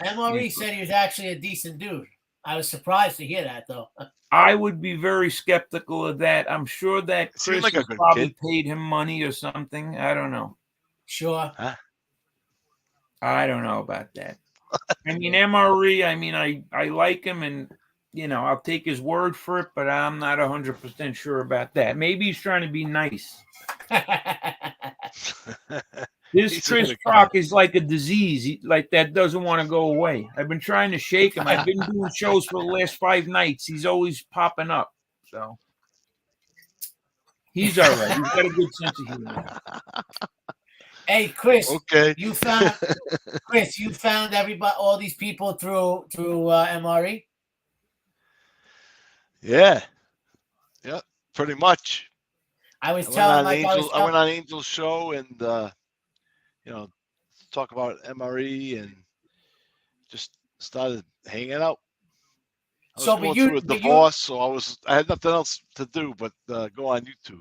MRE said he was actually a decent dude. I was surprised to hear that, though. I would be very skeptical of that. I'm sure that Chris like a has good probably kid. paid him money or something. I don't know. Sure. Huh? I don't know about that. I mean, MRE, I mean, I like him and, you know, I'll take his word for it, but I'm not 100% sure about that. Maybe he's trying to be nice. This He's Chris a good Trocc guy. is like a disease, like that doesn't want to go away. I've been trying to shake him. I've been doing shows for the last 5 nights. He's always popping up. So he's all right. He's got a good sense of humor. Hey, Chris. Okay. You found everybody, all these people through MRE. Yeah. Yep. Pretty much. I was telling Mike I went on Angel's show and you know, talk about MRE and just started hanging out. I was going through a divorce, so I had nothing else to do but go on YouTube.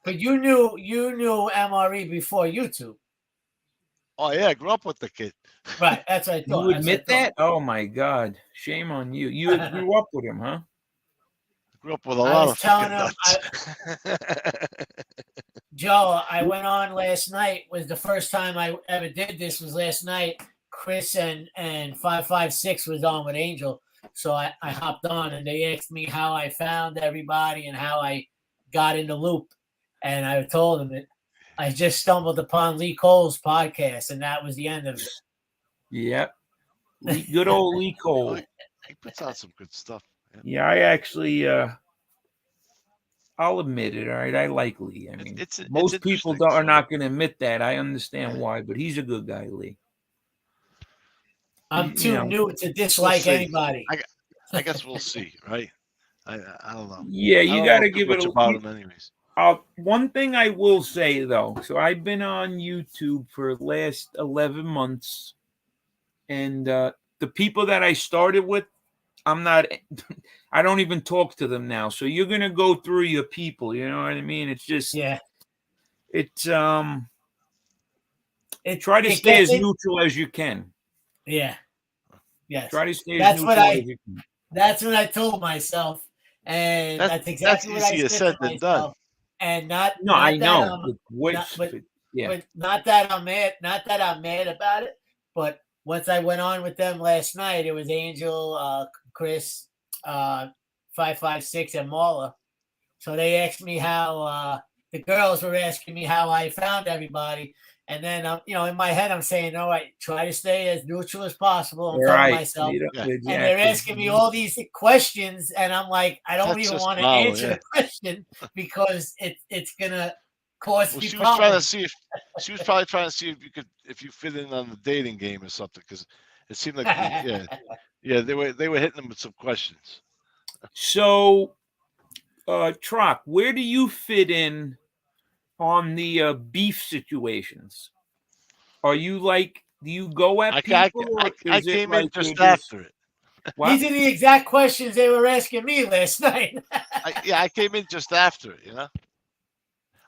But you knew MRE before YouTube. Oh yeah, I grew up with the kid. Right, that's what I thought. You admit that? Oh my God, shame on you. You grew up with him, huh? Grew up with a lot of fucking nuts. Joe, I went on last night. Was the first time I ever did this. Was last night. Chris and 556 was on with Angel, so I hopped on and they asked me how I found everybody and how I got in the loop, and I told them that I just stumbled upon Lee Cole's podcast, and that was the end of it. Yep, good old Lee Cole. He puts out some good stuff. Yeah, I actually, I'll admit it. All right, I like Lee. I mean, most people are not going to admit that. I understand why, but he's a good guy, Lee. I'm too new to dislike anybody. I guess we'll see, right? I don't know. Yeah, you got to give it a about him, anyways. One thing I will say though, so I've been on YouTube for the last 11 months, and the people that I started with, I don't even talk to them now. So you're gonna go through your people, you know what I mean? It's just try to stay as neutral as you can. Yeah. Yes. Try to stay as neutral as you can. That's what I told myself. And that's exactly what I said to myself. And I know. But not that I'm mad about it. But once I went on with them last night, it was Angel, Chris, 556, and Marla. So they asked me how the girls were asking me how I found everybody. And then, in my head, I'm saying, all right, try to stay as neutral as possible. I'm telling myself. And they're asking me all these questions. And I'm like, I don't even want to answer the question because it's going to cause me problems. She was probably trying to see if you fit in on the dating game or something. Because it seemed like, they were hitting them with some questions. So, Trocc, where do you fit in on the beef situations? Are you like, do you go at people? I came in just after it. These are the exact questions they were asking me last night. I came in just after it, So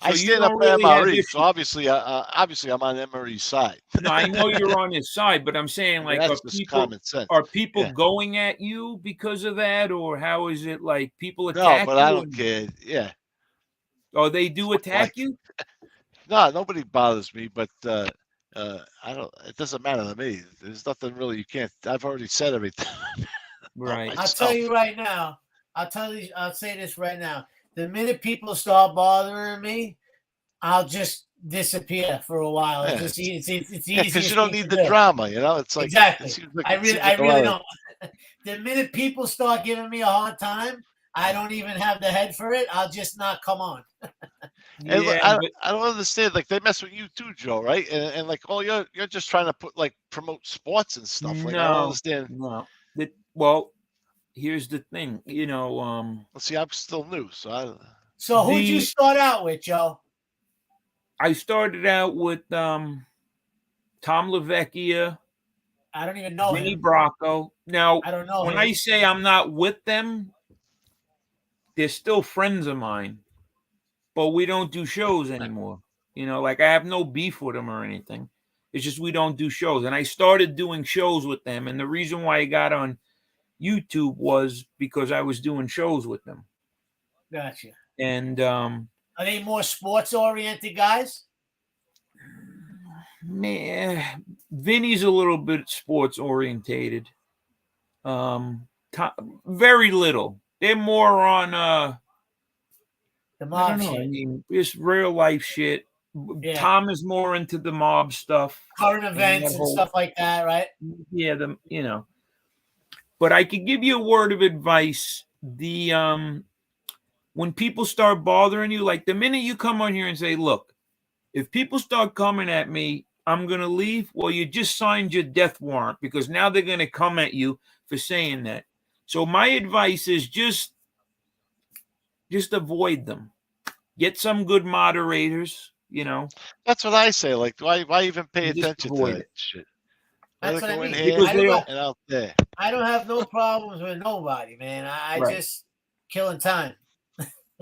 I stand up for really MRE, so obviously I'm on MRE's side. No, I know you're on his side, but I'm saying, like, are people going at you because of that, or how is it like people attack you? No, but I don't care. Yeah. Oh, they do attack you? No, nobody bothers me, but I don't. It doesn't matter to me. There's nothing really you can't. I've already said everything. Right. I'll tell you right now. I'll say this right now. The minute people start bothering me, I'll just disappear for a while. Yeah. It's easy. Because you don't need the drama, It's like exactly. like I really don't. The minute people start giving me a hard time, I don't even have the head for it. I'll just not come on. And Yeah, I don't understand. Like they mess with you too, Joe, right? And like, oh, you're just trying to promote sports and stuff. Like I don't understand. No. Well, here's the thing. Let's see, I'm still new, So who'd you start out with, Joe? I started out with Tom LaVecchia. I don't even know Vinny him. Bracco. Now, I don't know when him. I say I'm not with them, they're still friends of mine, but we don't do shows anymore. Like I have no beef with them or anything. It's just we don't do shows. And I started doing shows with them. And the reason why I got on YouTube was because I was doing shows with them. Gotcha. And are they more sports oriented guys? Man, Vinny's a little bit sports orientated. Very little. They're more on the mob I don't know. shit. I mean, just real life shit. Yeah. Tom is more into the mob stuff, current events and stuff like that, right? Yeah, But I could give you a word of advice. When people start bothering you, like the minute you come on here and say, "Look, if people start coming at me, I'm going to leave." Well, you just signed your death warrant because now they're going to come at you for saying that. So my advice is just avoid them. Get some good moderators, That's what I say. Like, why even pay attention to that shit? That's what I mean. And out there. I don't have no problems with nobody, man. I just killing time.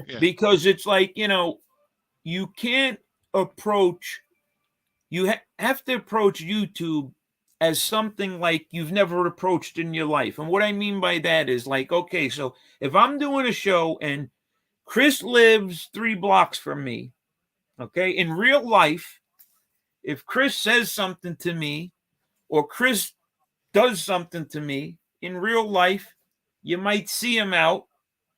Yeah. Because it's like, you can't approach, you have to approach YouTube as something like you've never approached in your life. And what I mean by that is like, okay, so if I'm doing a show and Chris lives 3 blocks from me, okay, in real life, if Chris says something to me or Chris does something to me in real life, you might see him out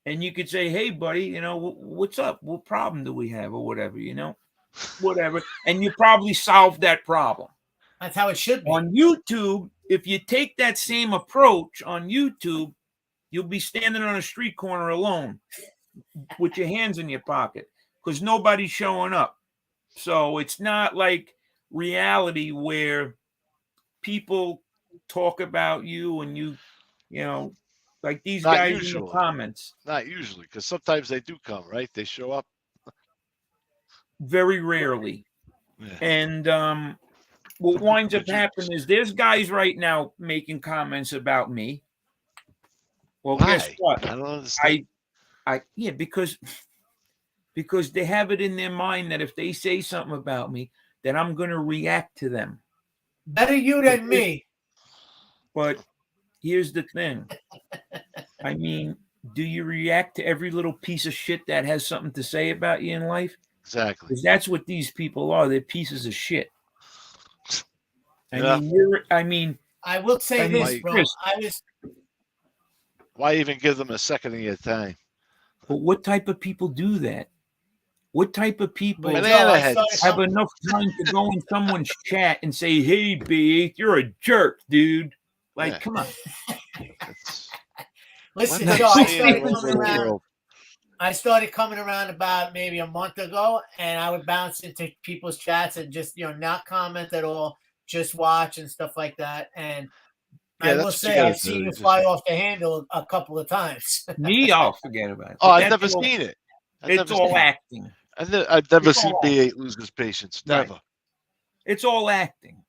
and you could say, "Hey, buddy, what's up? What problem do we have?" or whatever, whatever. And you probably solve that problem. That's how it should be. On YouTube, if you take that same approach on YouTube, you'll be standing on a street corner alone with your hands in your pocket because nobody's showing up. So it's not like reality where people talk about you and you like these Not guys usually. in the comments. Not usually, because sometimes they do come, right? They show up. Very rarely. Yeah. And what winds up happening is there's guys right now making comments about me. Well, why? Guess what? I don't understand. Because they have it in their mind that if they say something about me, that I'm going to react to them. Better you than me. But here's the thing. I mean, do you react to every little piece of shit that has something to say about you in life? Exactly. Because that's what these people are. They're pieces of shit. Yeah. I will say this, bro. Chris, why even give them a second of your time? But what type of people do that? What type of people have enough time to go in someone's chat and say, "Hey, B, you're a jerk, dude"? Like, come on. Listen, Joe, I started coming around about maybe a month ago, and I would bounce into people's chats and just, not comment at all, just watch and stuff like that. And I will say I've seen you fly off the handle a couple of times. Me, I'll forget about it. Oh, I've never seen it. It's all acting. I've never seen B8 lose his patience. Never. Right. It's all acting.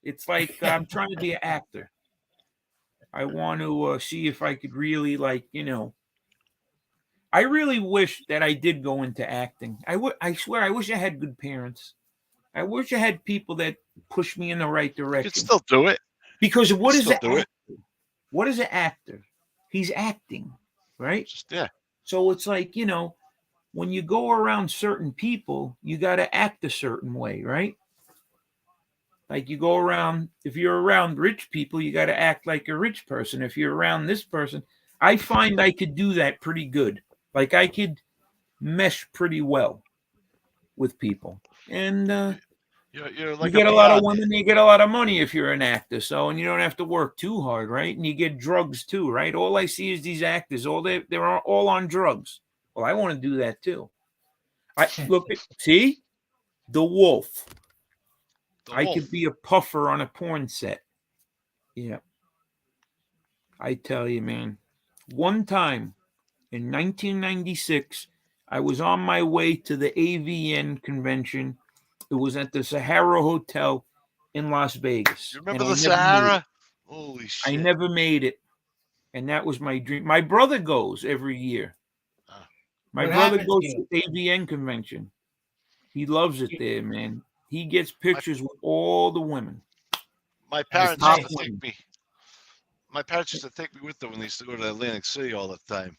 It's like I'm trying to be an actor. I want to see if I could really, I really wish that I did go into acting. I swear, I wish I had good parents. I wish I had people that push me in the right direction. You can still do it. Because what is an actor? What is an actor? He's acting, right? Yeah. So it's like, when you go around certain people, you got to act a certain way, right? Like you go around, if you're around rich people, you got to act like a rich person. If you're around this person, I find I could do that pretty good. Like I could mesh pretty well with people. And You're like you get a lot peon. of women, you get a lot of money if you're an actor. So, and you don't have to work too hard, right? And you get drugs too, right? All I see is these actors, they're all on drugs. Well, I want to do that too. I look at see the wolf. The I wolf. could be a puffer on a porn set. Yeah. I tell you, man. One time in 1996, I was on my way to the AVN convention. It was at the Sahara Hotel in Las Vegas. You And remember I the never made it. Sahara? Holy I shit! never made it. And that was my dream. My brother goes every year. My What brother happened to goes you? to AVN convention. He loves it there, man. He gets pictures with all the women. My The parents top used to take women. me. My parents used to take me with them when they used to go to Atlantic City all the time.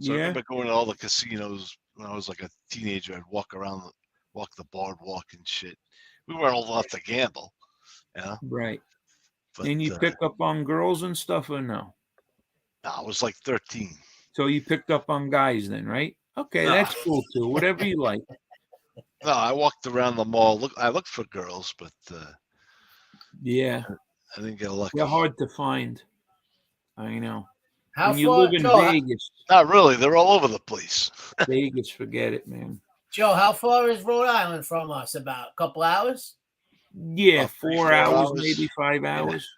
So I Yeah, remember going to all the casinos when I was like a teenager. I'd walk the boardwalk and shit. We weren't old enough to gamble, you know. right. But And you pick up on girls and stuff or no? I was like 13. So you picked up on guys then, right? Okay, No, that's cool too. Whatever you like. no, I walked around the mall. I looked for girls, but Yeah, I didn't get they're lucky. hard to find. I know. How When you far, live in Joe? Vegas, Not really. They're all over the place. Vegas, forget it, man. Joe, how far is Rhode Island from us? About a couple hours? Yeah, About 3, 4 4 hours, hours. maybe 5 Yeah. hours.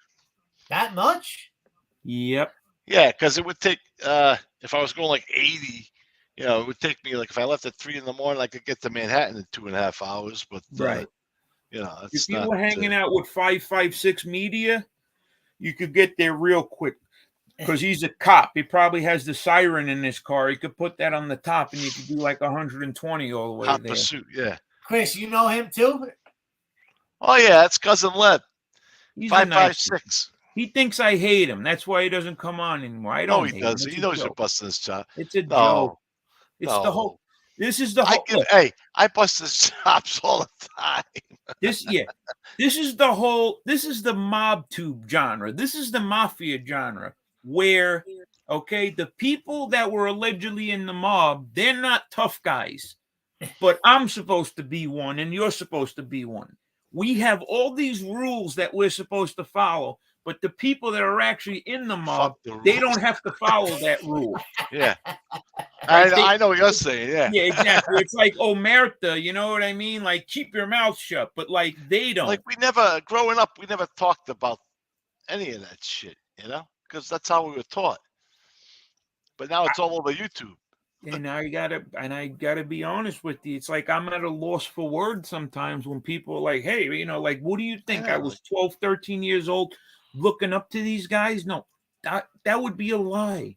That much? Yep. Yeah, because it would take if I was going like 80, it would take me like if I left at 3 in the morning, I could get to Manhattan in 2.5 hours. But Right. it's If you not. were hanging out with 556 Media, you could get there real quick because he's a cop. He probably has the siren in his car. He could put that on the top and you could do like 120 all the way Hot there. pursuit. Yeah. Chris, you know him too? Oh yeah, that's cousin Lev. He's a nice guy. 556. He thinks I hate him. That's why he doesn't come on anymore. I No, don't he hate him. does. It's He a knows you're joke. busting his job. It's a No, joke. It's the no. whole. This is the I whole. give. Look, Hey, I bust his chops all the time. this is the whole. This is the mob tube genre. This is the mafia genre where, okay, the people that were allegedly in the mob, they're not tough guys, but I'm supposed to be one, and you're supposed to be one. We have all these rules that we're supposed to follow, but the people that are actually in the mob, Fuck the they rules. don't have to follow that rule. Yeah. Right? I know what you're saying. Yeah. Yeah, exactly. It's like omerta, you know what I mean? Like keep your mouth shut, but like they don't. Like growing up, we never talked about any of that shit, because that's how we were taught. But now it's all over YouTube. And I gotta be honest with you. It's like I'm at a loss for words sometimes when people are like, hey, like, what do you think? I was 12, 13 years old looking up to these guys. No, that would be a lie.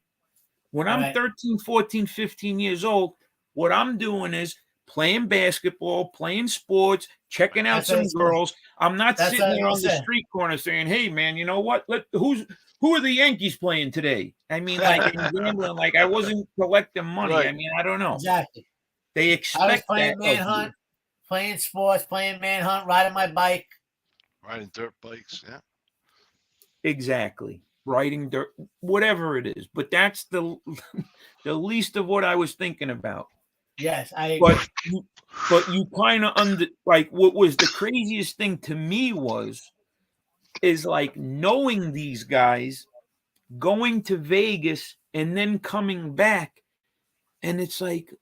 When I'm 13, 14, 15 years old, what I'm doing is playing basketball, playing sports, checking out some girls. I'm not sitting there on the street corner saying, hey, man, you know what? Who are the Yankees playing today? I mean, like in gambling, like I wasn't collecting money. Right. I mean, I don't know. Exactly. They expect I was playing that manhunt, playing sports, playing manhunt, riding my bike. Riding dirt bikes, yeah. Exactly. Riding dirt, whatever it is. But that's the least of what I was thinking about. Yes, I agree. But you kind of like what was the craziest thing to me is like knowing these guys, going to Vegas and then coming back, and it's like,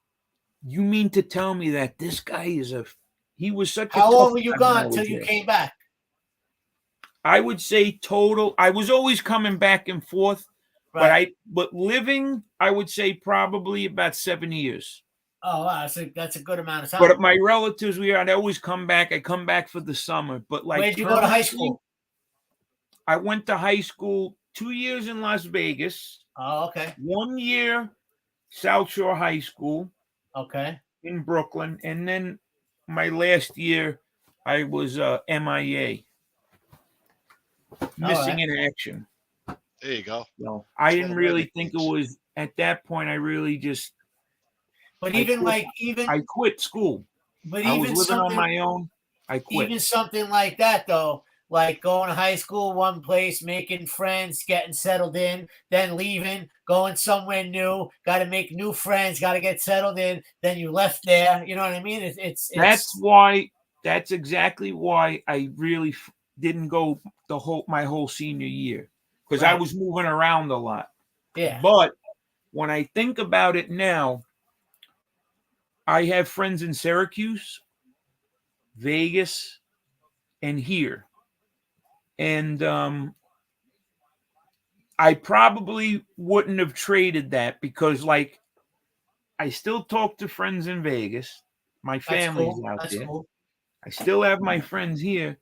you mean to tell me that this guy he was such a How tough long were you guy when I gone until was you there. came back? I would say total. I was always coming back and forth, but living, I would say probably about 7 years. Oh, wow, that's a good amount of time. But my relatives, I'd always come back. I come back for the summer. But like, where'd you go to high school? I went to high school 2 years in Las Vegas. Oh, okay. 1 year, South Shore High School. Okay. In Brooklyn, and then my last year, I was MIA, missing in action. There you go. So I didn't really think it was at that point. I really just. But I quit school. But I even was living on my own. I quit. Even something like that, though, like going to high school, one place, making friends, getting settled in, then leaving, going somewhere new, got to make new friends, got to get settled in. Then you left there. You know what I mean? That's why that's exactly why I really didn't go my whole senior year, because I Right. was moving around a lot. Yeah. But when I think about it now, I have friends in Syracuse, Vegas, and here. And I probably wouldn't have traded that because, like, I still talk to friends in Vegas. My That's family's cool. out That's there. cool. I still have my friends here.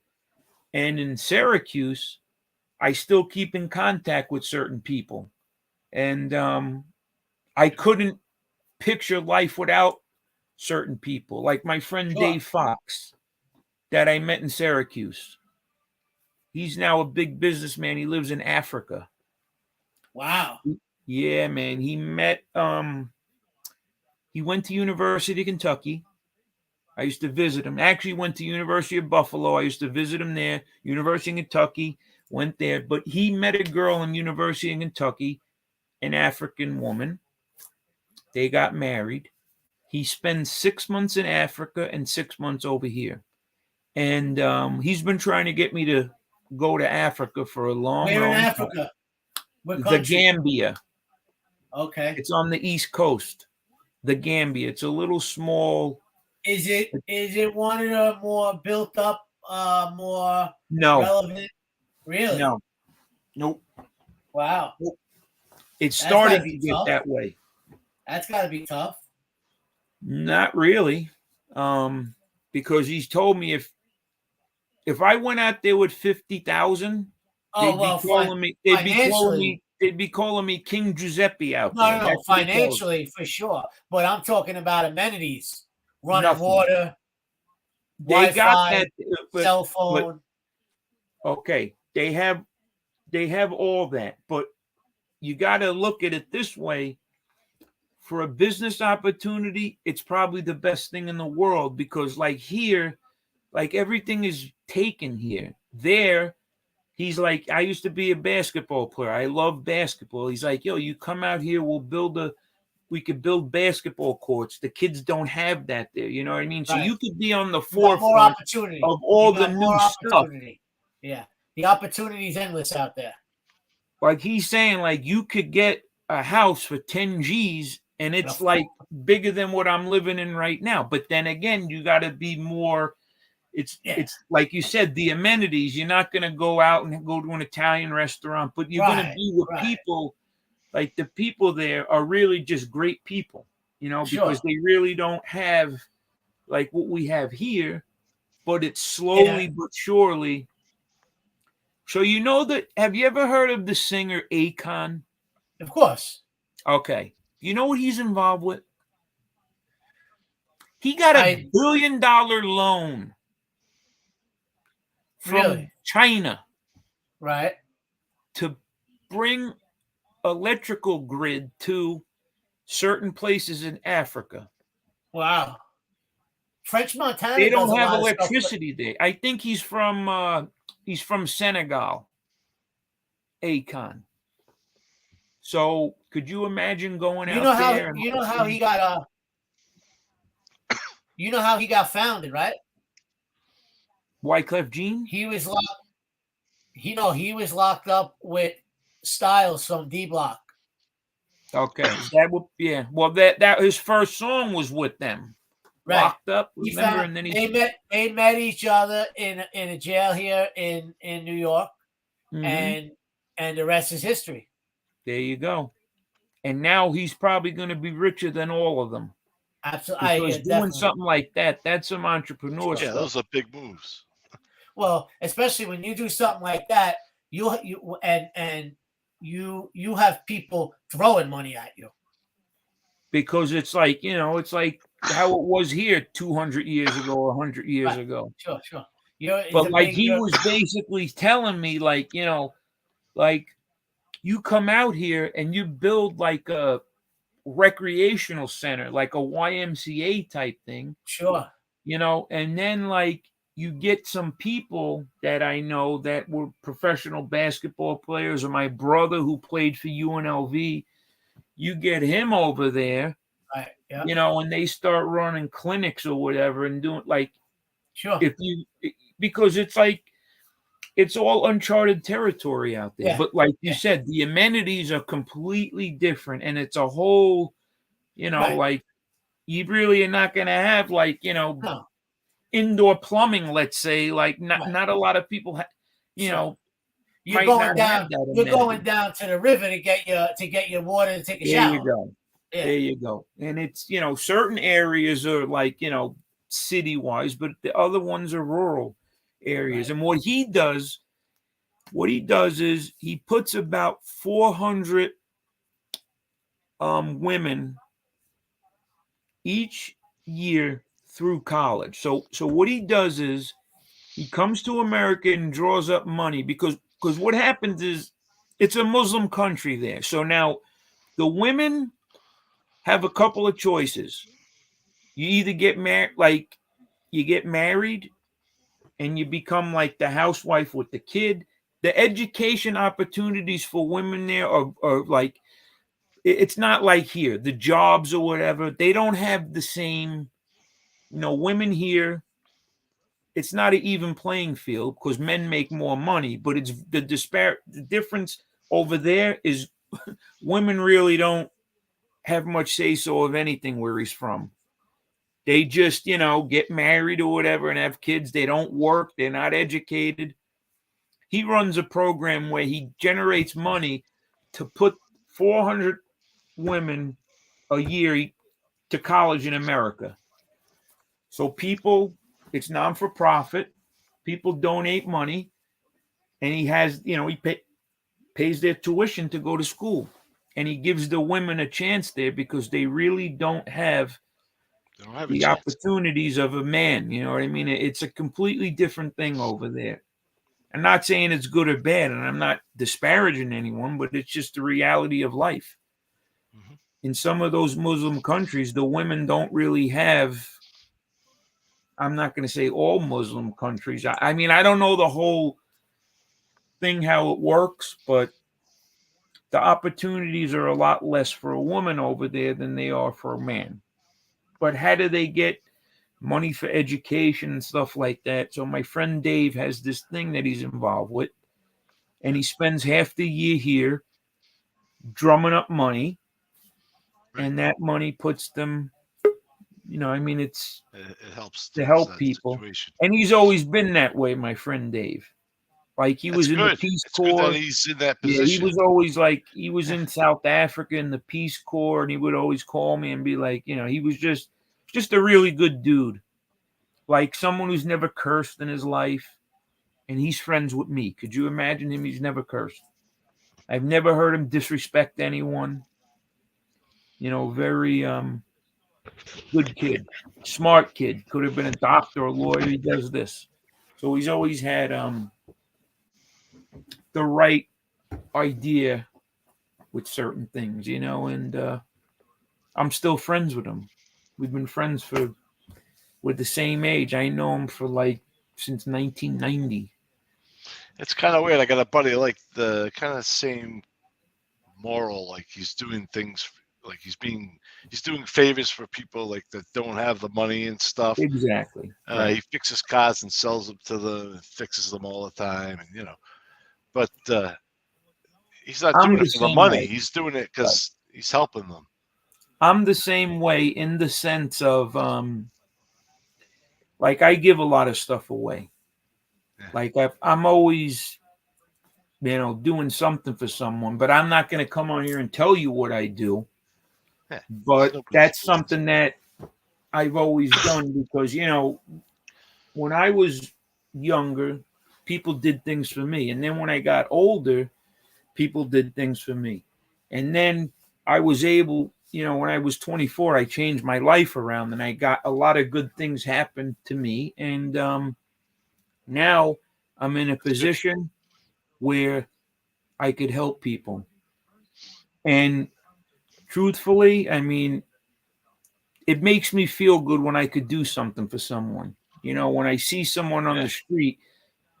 And in Syracuse, I still keep in contact with certain people. And I couldn't picture life without certain people, like my friend Sure. Dave Fox that I met in Syracuse. He's now a big businessman. He lives in Africa. Wow. Yeah, man. He went to University of Kentucky. I used to visit him. Actually went to University of Buffalo. I used to visit him there. University of Kentucky, went there. But he met a girl in University of Kentucky, an African woman. They got married. He spends 6 months in Africa and 6 months over here. And he's been trying to get me to go to Africa for a long, Where in long time. Africa? What The country? Gambia. Okay. It's on the East Coast. The Gambia. It's a little small. Is it one of the more built up, more No, relevant? Really? no, nope. Wow. It's That's gotta starting be to get tough. that way. That's got to be tough. Not really, because he's told me if I went out there with 50,000, Oh well, financially. They'd be calling me King Giuseppe out No, there. no, no. That's what he calls Financially, for sure. But I'm talking about amenities, running Nothing. water, They got Wi-Fi, that, cell phone. okay, they have all that, but you got to look at it this way. For a business opportunity, it's probably the best thing in the world because, like here, like everything is taken here. There, he's like, I used to be a basketball player. I love basketball. He's like, yo, you come out here, we could build basketball courts. The kids don't have that there. You know what I mean? So Right. you could be on the You got more forefront opportunity. of all You got the more new stuff. opportunity. Yeah. The opportunity is endless out there. Like he's saying, like you could get a house for 10 G's and it's like bigger than what I'm living in right now. But then again, you got to be more. It's like you said, the amenities. You're not going to go out and go to an Italian restaurant, but you're going to be with people. Like the people there are really just great people, you know, because they really don't have like what we have here, but it's slowly but surely. So you know that, have you ever heard of the singer Akon? Of course. Okay. You know what he's involved with? He got $1 billion loan from China. Right. To bring electrical grid to certain places in Africa. Wow. French Montana. They don't have electricity there. I think he's from Senegal. Akon. So could you imagine going out there? You know how he got you know how he got founded, right? Wyclef Jean? He was locked up with Styles from D Block. Okay. That would well that his first song was with them. Right. Locked up, remember? And then they met each other in a jail here in New York, and the rest is history. There you go. And now he's probably going to be richer than all of them. Absolutely. Because doing something like that's some entrepreneurship. Yeah, those are big moves. Well, especially when you do something like that, you have people throwing money at you. Because it's like, it's like how it was here 200 years ago or 100 years ago. Sure. But like he was basically telling me, like, like you come out here and you build like a recreational center, like a YMCA type thing. Sure. And then like you get some people that I know that were professional basketball players, or my brother who played for UNLV. You get him over there, right? Yeah. And they start running clinics or whatever and doing like, Sure. Because it's like it's all uncharted territory out there. Yeah. But like you said, the amenities are completely different, and it's a whole, Right. like you really are not going to have like No. indoor plumbing. Let's say like not Right. not a lot of people, You're might going not down. have that You're amenity. going down to the river to get your water to take a There shower. you go. Yeah. There you go. And it's certain areas are like city wise, but the other ones are rural areas. Right. And what he does is he puts about 400 women each year through college. So what he does is he comes to America and draws up money because what happens is it's a Muslim country there. So now the women have a couple of choices. You either get married, like you get married and you become like the housewife with the kid. The education opportunities for women there are like, it's not like here, the jobs or whatever. They don't have the same, women here. It's not an even playing field because men make more money, but it's the difference over there is women really don't have much say so of anything where he's from. They just, get married or whatever and have kids. They don't work. They're not educated. He runs a program where he generates money to put 400 women a year to college in America. So it's non-for-profit. People donate money, and he has, he pays their tuition to go to school. And he gives the women a chance there because they really don't have the opportunities of a man. You know what I mean? It's a completely different thing over there. I'm not saying it's good or bad, and I'm not disparaging anyone, but it's just the reality of life. Mm-hmm. In some of those Muslim countries, the women don't really have, I'm not going to say all Muslim countries. I mean, I don't know the whole thing, how it works, but the opportunities are a lot less for a woman over there than they are for a man. But how do they get money for education and stuff like that? So my friend Dave has this thing that he's involved with, and he spends half the year here drumming up money, and that money puts them, it helps to help people. Situation. And he's always been that way, my friend Dave. Like he was in the Peace Corps. Good that he's in that position. Yeah, he was always like, he was in South Africa in the Peace Corps, and he would always call me and be like, he was just a really good dude. Like someone who's never cursed in his life, and he's friends with me. Could you imagine him? He's never cursed. I've never heard him disrespect anyone. Very good kid, smart kid. Could have been a doctor or a lawyer. He does this. So he's always had the right idea with certain things, and I'm still friends with him. We've been friends with the same age. I know him for like since 1990. It's kind of weird. I got a buddy like the kind of same moral, like he's doing things like he's doing favors for people like that don't have the money and stuff. Exactly. Right. He fixes cars and sells them to them, fixes them all the time, and but he's not doing it for the money. He's doing it because he's helping them. I'm the same way in the sense of like I give a lot of stuff away. Yeah. Like I'm always doing something for someone, but I'm not going to come on here and tell you what I do. Yeah, but that's something that I've always done because, when I was younger, people did things for me. And then when I got older, people did things for me. And then I was able, when I was 24, I changed my life around and I got a lot of good things happen to me. And now I'm in a position where I could help people. And truthfully, I mean, it makes me feel good when I could do something for someone. When I see someone on the street,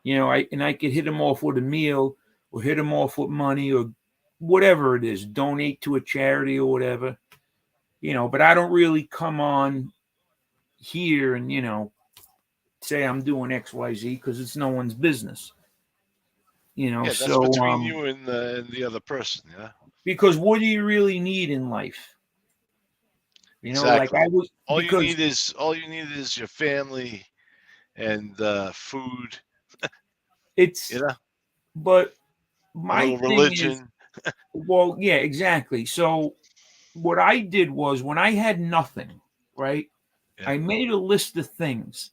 I could hit them off with a meal or hit them off with money or whatever it is, donate to a charity or whatever, but I don't really come on here and, say I'm doing XYZ because it's no one's business. You know, Yeah, that's so between you and the other person. Yeah. because what do you really need in life? You know, like Exactly. I was All you because need is your family and food. it's You know, but a my little thing is, religion. well, yeah, exactly. So what I did was when I had nothing, right? Yeah. I made a list of things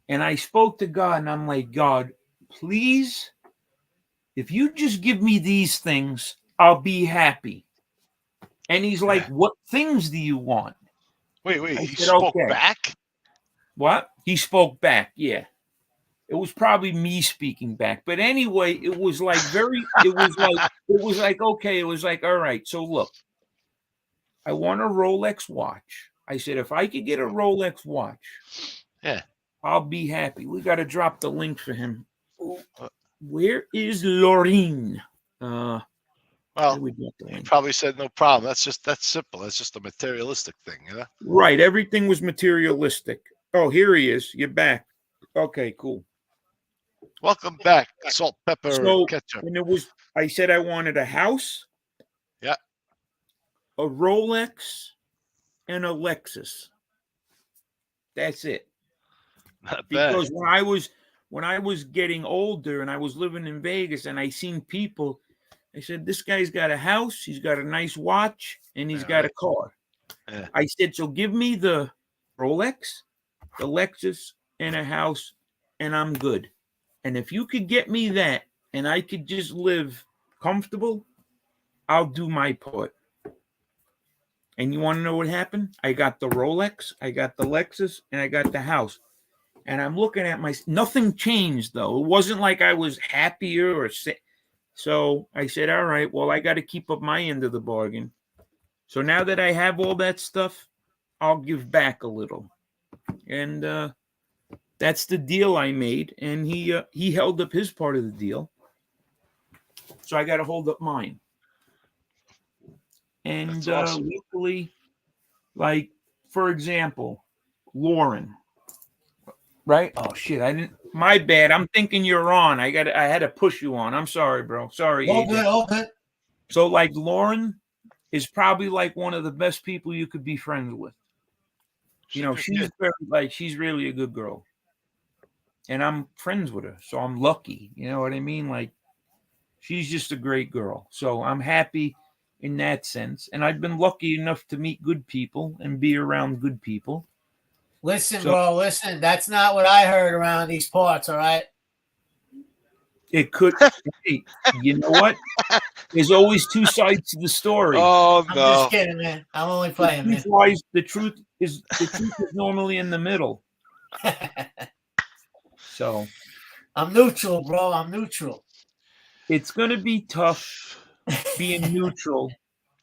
and I spoke to God and I'm like, God, please, if you just give me these things, I'll be happy. And he's like, Yeah. what things do you want? Wait. I He said, spoke okay. back. What? He spoke back. Yeah. It was probably me speaking back. But anyway, it was like, okay. It was like, all right. So look, I want a Rolex watch. I said, if I could get a Rolex watch, Yeah. I'll be happy. We got to drop the link for him. Uh, Where is Lorraine? How Well, do we get the he link? probably said no problem. That's simple. That's just a materialistic thing, you know. Right. Everything was materialistic. Oh, here he is. You're back. Okay, cool. Welcome back, salt, pepper, So, ketchup. and I said I wanted a house, Yeah. a Rolex, and a Lexus. That's it. Not bad. Because when I was getting older and I was living in Vegas and I seen people, I said, this guy's got a house, he's got a nice watch, and he's Yeah, got a right. car. Yeah. I said, so give me the Rolex, the Lexus, and a house, and I'm good. And if you could get me that and I could just live comfortable, I'll do my part. And you want to know what happened? I got the Rolex, I got the Lexus, and I got the house. And I'm looking at nothing changed though. It wasn't like I was happier or sick. So I said, all right, well, I got to keep up my end of the bargain. So now that I have all that stuff, I'll give back a little. And that's the deal I made. And he held up his part of the deal. So I got to hold up mine. And That's awesome. luckily, like, for example, Lauren, right? Oh shit, I didn't. My bad. I'm thinking you're on. I had to push you on. I'm sorry, bro. Sorry, All AJ. good, all good. So like Lauren is probably like one of the best people you could be friends with. You know, she's she's really a good girl. And I'm friends with her. So I'm lucky. You know what I mean? Like she's just a great girl. So I'm happy in that sense. And I've been lucky enough to meet good people and be around good people. Listen, bro, listen. That's not what I heard around these parts, all right? It could. Hey, you know what? There's always two sides to the story. Oh I'm no! just kidding, man. I'm only playing, man. The truth is normally in the middle. So I'm neutral, bro. I'm neutral. It's gonna be tough being neutral,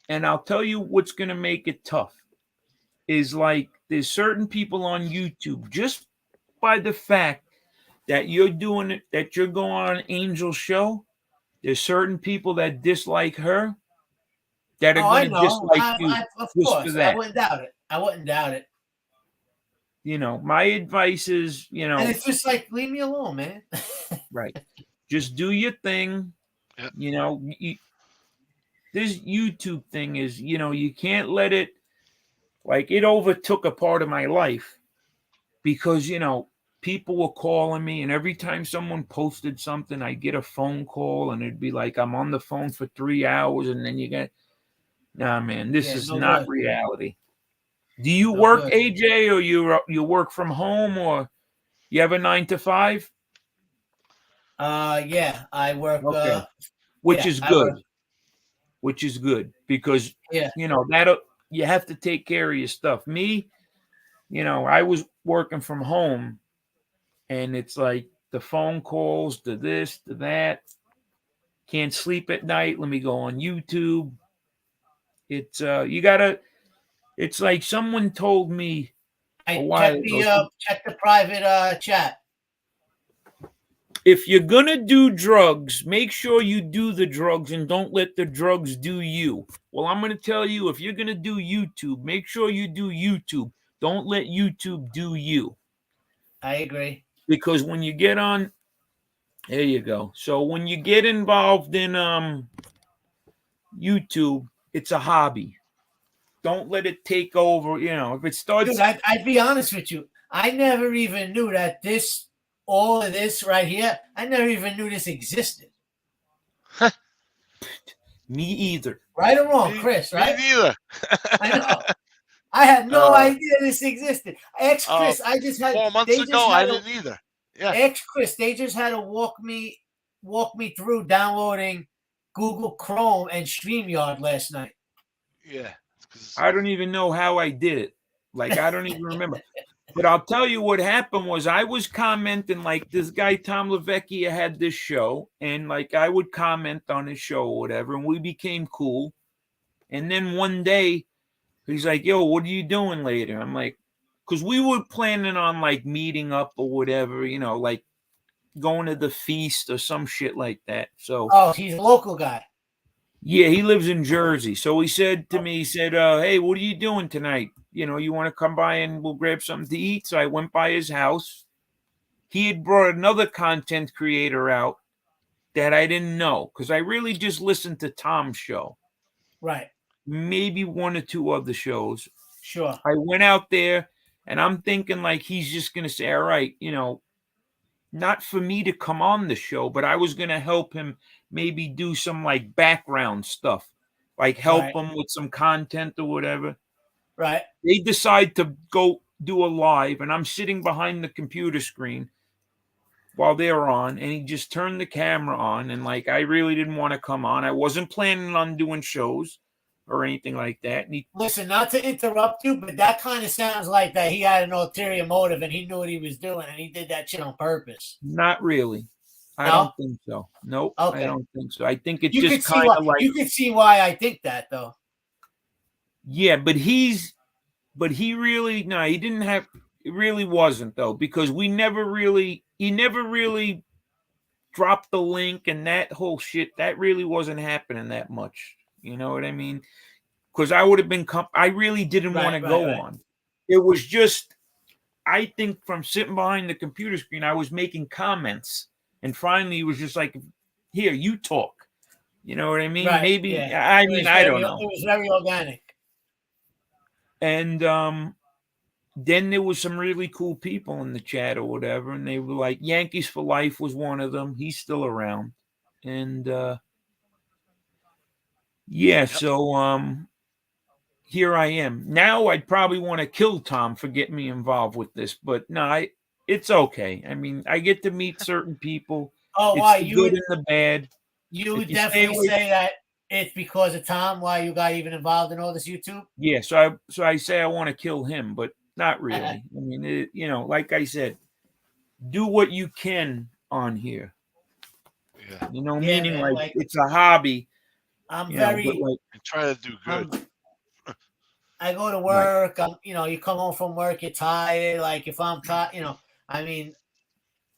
and I'll tell you what's gonna make it tough is like there's certain people on YouTube just by the fact that you're doing it, that you're going on Angel's show. There's certain people that dislike her that are going to dislike you of just course. for that. I wouldn't doubt it. You know, my advice is, you know, and it's just like leave me alone, man. right. Just do your thing. Yep. You know, this YouTube thing is, you know, you can't let it like it overtook a part of my life because, you know, people were calling me, and every time someone posted something, I'd get a phone call, and it'd be like I'm on the phone for 3 hours, and then you get, nah, man, this is not good. reality. Do you No work, good. AJ, or you work from home, or you have a 9 to 5? Yeah, I work. Okay, which is good. Which is good because you know that you have to take care of your stuff. Me, you know, I was working from home, and it's like the phone calls, to this, to that. Can't sleep at night. Let me go on YouTube. It's you gotta. It's like someone told me a while ago. Check the private chat. If you're gonna do drugs, make sure you do the drugs and don't let the drugs do you. Well, I'm gonna tell you, if you're gonna do YouTube, make sure you do YouTube. Don't let YouTube do you. I agree. Because when you get on, there you go. So when you get involved in YouTube, it's a hobby. Don't let it take over. You know, if it starts. Dude, I'd be honest with you. I never even knew that all of this right here, I never even knew this existed. Me either. Right or wrong, Chris, right? Me neither. I know. I had no idea this existed. Ex Chris, I just had 4 months ago, I didn't either. Yeah. Ex Chris, they just had to walk me through downloading Google Chrome and StreamYard last night. Yeah. I don't even know how I did it. Like, I don't even remember. But I'll tell you what happened was I was commenting, like, this guy, Tom Lavecchia, had this show, and, like, I would comment on his show or whatever, and we became cool. And then one day, he's like, yo, what are you doing later? I'm like, because we were planning on, like, meeting up or whatever, you know, like, going to the feast or some shit like that. So, oh, he's a local guy. Yeah, he lives in Jersey. So he said to me, he said, hey, what are you doing tonight? You know, you want to come by and we'll grab something to eat? So I went by his house. He had brought another content creator out that I didn't know because I really just listened to Tom's show. Right. Maybe one or two other shows. Sure. I went out there and I'm thinking like he's just going to say, all right, you know, not for me to come on the show, but I was going to help him maybe do some like background stuff, like help him with some content or whatever. Right. They decide to go do a live, and I'm sitting behind the computer screen while they're on, and he just turned the camera on, and like I really didn't want to come on. I wasn't planning on doing shows or anything like that. And listen, not to interrupt you, but that kind of sounds like that he had an ulterior motive and he knew what he was doing and he did that shit on purpose. Not really. I don't think so. Nope. Okay. I don't think so. I think it's just kind of like you can see why I think that though. Yeah, but he really he didn't have it really wasn't though, because he never really dropped the link and that whole shit. That really wasn't happening that much. You know what I mean? Because I would have been I really didn't want to go on. It was just I think from sitting behind the computer screen, I was making comments. And finally, it was just like, here, you talk. You know what I mean? Right, Maybe, yeah. I mean, I don't know. It was very organic. And then there was some really cool people in the chat or whatever. And they were like, Yankees for Life was one of them. He's still around. And so here I am. Now I'd probably want to kill Tom for getting me involved with this. But no, it's okay. I mean, I get to meet certain people. Oh, it's why? The good and the bad. You would definitely say that it's because of Tom why you got even involved in all this YouTube? Yeah, so I say I want to kill him, but not really. I mean, like I said, do what you can on here. Yeah. You know, meaning man, like it's a hobby. I'm very try to do good. I go to work. You come home from work, you're tired. Like if I'm tired, I mean,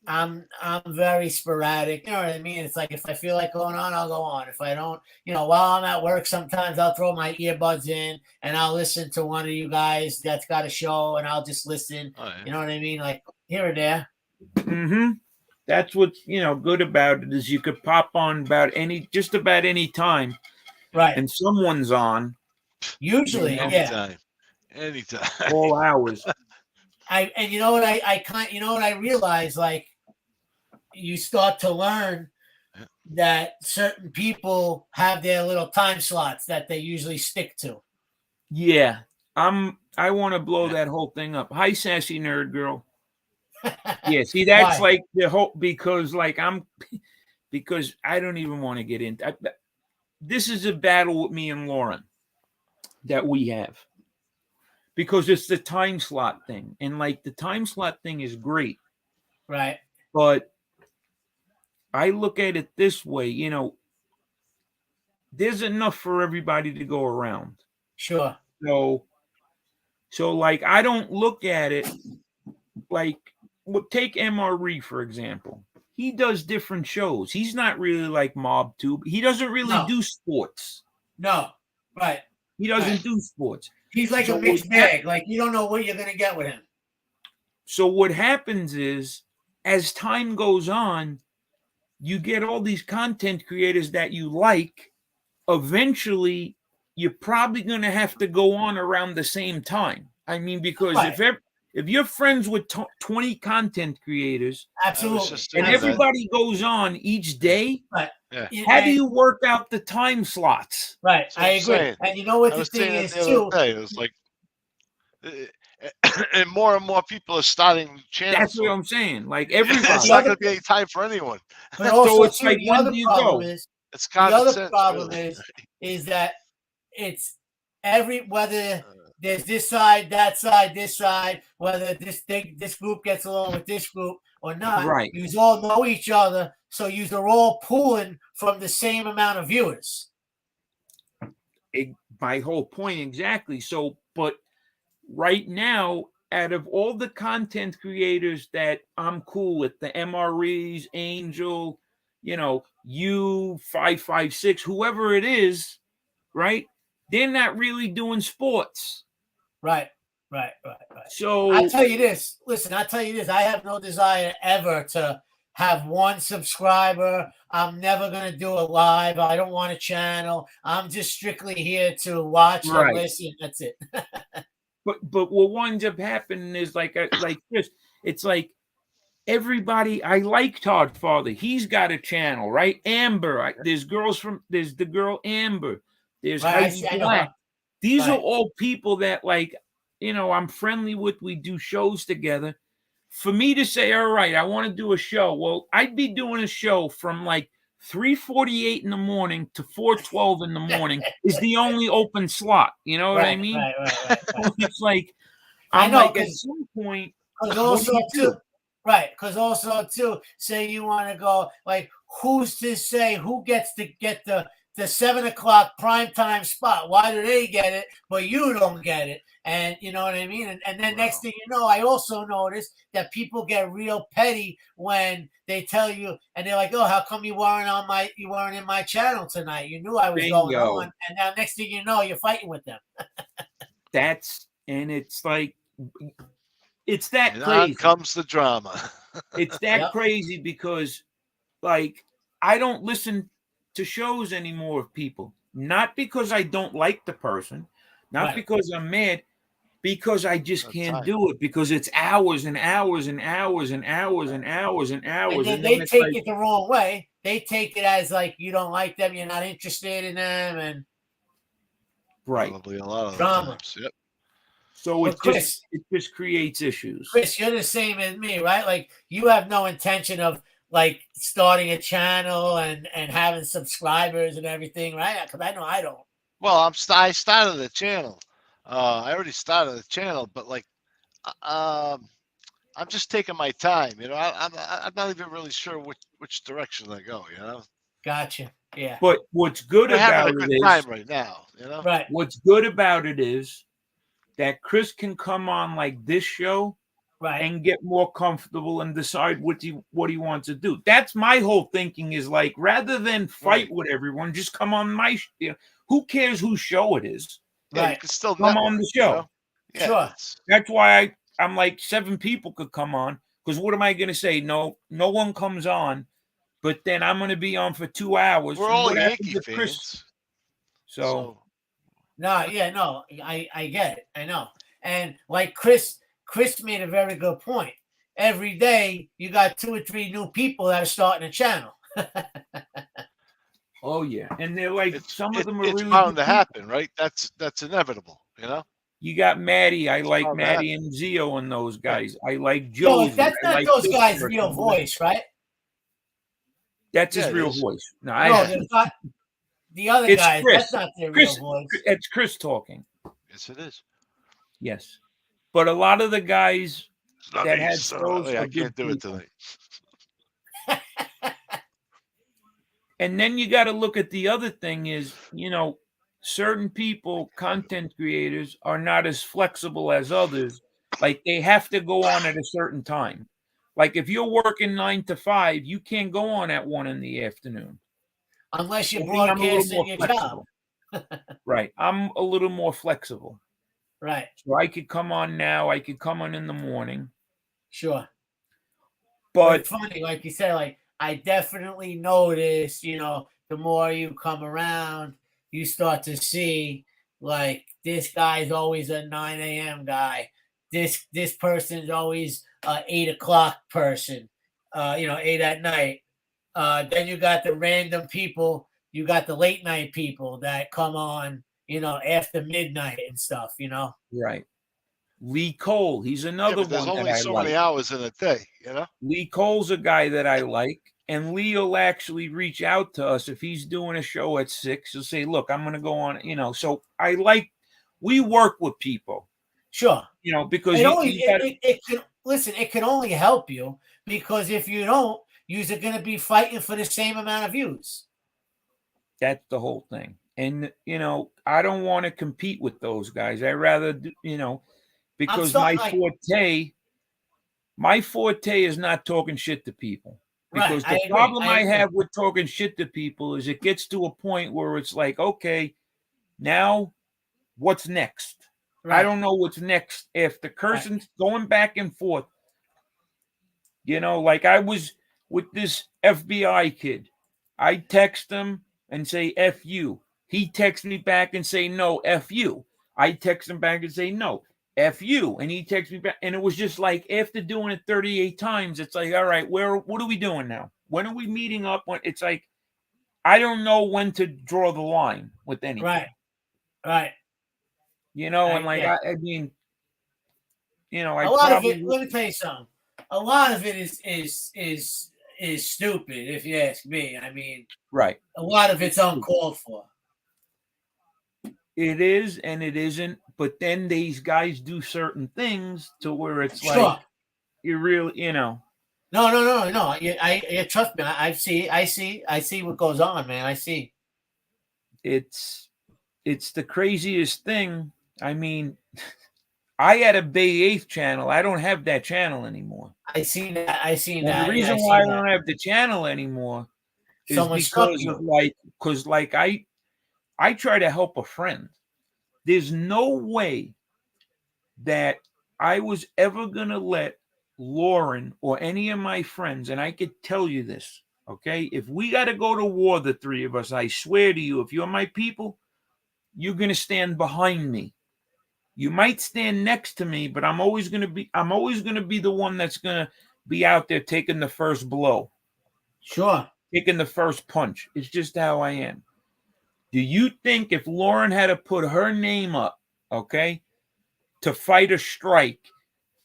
I'm very sporadic. You know what I mean? It's like if I feel like going on, I'll go on. If I don't, while I'm at work, sometimes I'll throw my earbuds in and I'll listen to one of you guys that's got a show, and I'll just listen. Oh, yeah. You know what I mean? Like here or there. Mm-hmm. That's what's good about it is you could pop on just about any time, right? And someone's on. Usually, anytime. All hours. And you know what I realized, like you start to learn that certain people have their little time slots that they usually stick to. Yeah. I want to blow that whole thing up. Hi, sassy nerd girl. Yeah, see, that's like the whole because I don't even want to get into this is a battle with me and Lauren that we have. Because it's the time slot thing. And like the time slot thing is great. Right. But I look at it this way, there's enough for everybody to go around. Sure. So like I don't look at it like take MRE for example. He does different shows. He's not really like MobTube. He doesn't really do sports. No. Right. He doesn't do sports. He's like a mixed bag. Like you don't know what you're gonna get with him. So what happens is, as time goes on, you get all these content creators that you like. Eventually, you're probably going to have to go on around the same time. I mean, because Right. if you're friends with 20 content creators, Absolutely, and everybody goes on each day, right? Yeah. How do you work out the time slots? Right, That's what I I'm agree. saying. And you know what I the was thing saying is that the too. other day. It was like, and more people are starting channels. That's what I'm saying. Like everybody. It's not going to be any time for anyone. But also, So it's too, like, the when other do you problem go? is It's the common other sense, problem really. is that it's whether there's this side, that side, this side, whether this group gets along with this group or not. Right. You all know each other, so you are all pulling from the same amount of viewers. My whole point, exactly. So, but right now, out of all the content creators that I'm cool with, the MREs, Angel, you 556, whoever it is, right? They're not really doing sports. Right. So I tell you this. Listen, I tell you this. I have no desire ever to have one subscriber. I'm never going to do a live. I don't want a channel. I'm just strictly here to watch and listen. That's it. But what winds up happening is like this. It's like everybody. I like Todd Father. He's got a channel, right? Amber. There's the girl Amber. There's Heidi Black. These are all people that I'm friendly with. We do shows together. For me to say, all right, I want to do a show. Well, I'd be doing a show from like 3:48 in the morning to 4:12 in the morning is the only open slot. You know what I mean? Right. It's like, I know, like, at some point, because also too, say you want to go, like, who's to say who gets to get the 7:00 primetime spot? Why do they get it, but you don't get it? And you know what I mean? And then next thing you know, I also noticed that people get real petty when they tell you, and they're like, "Oh, how come you weren't in my channel tonight? You knew I was going on." And now next thing you know, you're fighting with them. It's like, it's that and crazy. On comes the drama. It's that crazy because, like, I don't listen to shows anymore of people. Not because I don't like the person, not because I'm mad, because I just can't do it, because it's hours and hours and hours and hours and hours and hours. And then they take it the wrong way. They take it as like you don't like them, you're not interested in them, and probably a lot of drama. Times. Yep. So it just creates issues. Chris, you're the same as me, right? Like, you have no intention of like starting a channel and having subscribers and everything, right? Because I know I don't. Well, I started the channel. I already started the channel, but like, I'm just taking my time. I'm not even really sure which direction I go. Gotcha. Yeah. But what's good about having a good it time is right now. Right. What's good about it is that Chris can come on like this show, and get more comfortable and decide what he wants to do. That's my whole thinking, is like, rather than fight with everyone, just come on my who cares whose show it is? Yeah, you can still come on the show. Yeah, sure. That's why I'm like, 7 people could come on, because what am I going to say? No one comes on, but then I'm going to be on for 2 hours. We're all Yankee fans. So no, I get it. I know. And like Chris made a very good point. Every day you got 2 or 3 new people that are starting a channel. Oh yeah, and they're like, some of them are really bound to happen, right? That's inevitable, You got Maddie. I like Maddie and Zio and those guys. I like Joe. That's not those guys' real voice, right? That's his real voice. No, not the other guys. Chris. That's not their real voice. It's Chris talking. Yes, it is. Yes, but a lot of the guys that had shows, I can't do it tonight. And then you got to look at the other thing is, certain people, content creators, are not as flexible as others. Like, they have to go on at a certain time. Like, if you're working 9 to 5, you can't go on at 1 in the afternoon. Unless you're broadcasting your job. Right. I'm a little more flexible. Right. So I could come on now. I could come on in the morning. Sure. But it's funny, like you said, like I definitely notice, the more you come around, you start to see like this guy's always a 9 a.m. guy. This person's always 8 o'clock person, 8 at night. Then you got the random people, you got the late night people that come on, after midnight and stuff, right. Lee Cole, he's Yeah, another but there's one that only I so like. many hours in a day, Lee Cole's a guy that I like, and Lee will actually reach out to us if he's doing a show at 6. He'll say, "Look, I'm going to go on," So I like. We work with people, Sure. because it can listen. It can only help you because if you don't, you're going to be fighting for the same amount of views. That's the whole thing, and I don't want to compete with those guys. I rather because my forte is not talking shit to people. Because right, the problem I have with talking shit to people is it gets to a point where it's like, okay, now what's next? Right. I don't know what's next after cursing, going back and forth. Like I was with this FBI kid. I text him and say F you. He texts me back and say no, F you. I text him back and say no, F you. And he texts me back. And it was just like after doing it 38 times, it's like, all right, what are we doing now? When are we meeting up? It's like I don't know when to draw the line with anything. Right. And like I mean, a lot of it. Let me tell you something. A lot of it is stupid, if you ask me. I mean, right. A lot of it's uncalled for. It is and it isn't, but then these guys do certain things to where it's sure. like you really, No. I trust me. I see what goes on, man. I see. It's the craziest thing. I mean, I had a Bay 8th channel. I don't have that channel anymore. I seen that. The reason why I don't have the channel anymore is because I try to help a friend. There's no way that I was ever going to let Lauren or any of my friends, and I could tell you this, okay? If we got to go to war, the three of us, I swear to you, if you're my people, you're going to stand behind me. You might stand next to me, but I'm always going to be the one that's going to be out there taking the first blow. Sure. Taking the first punch. It's just how I am. Do you think if Lauren had to put her name up, okay, to fight a strike,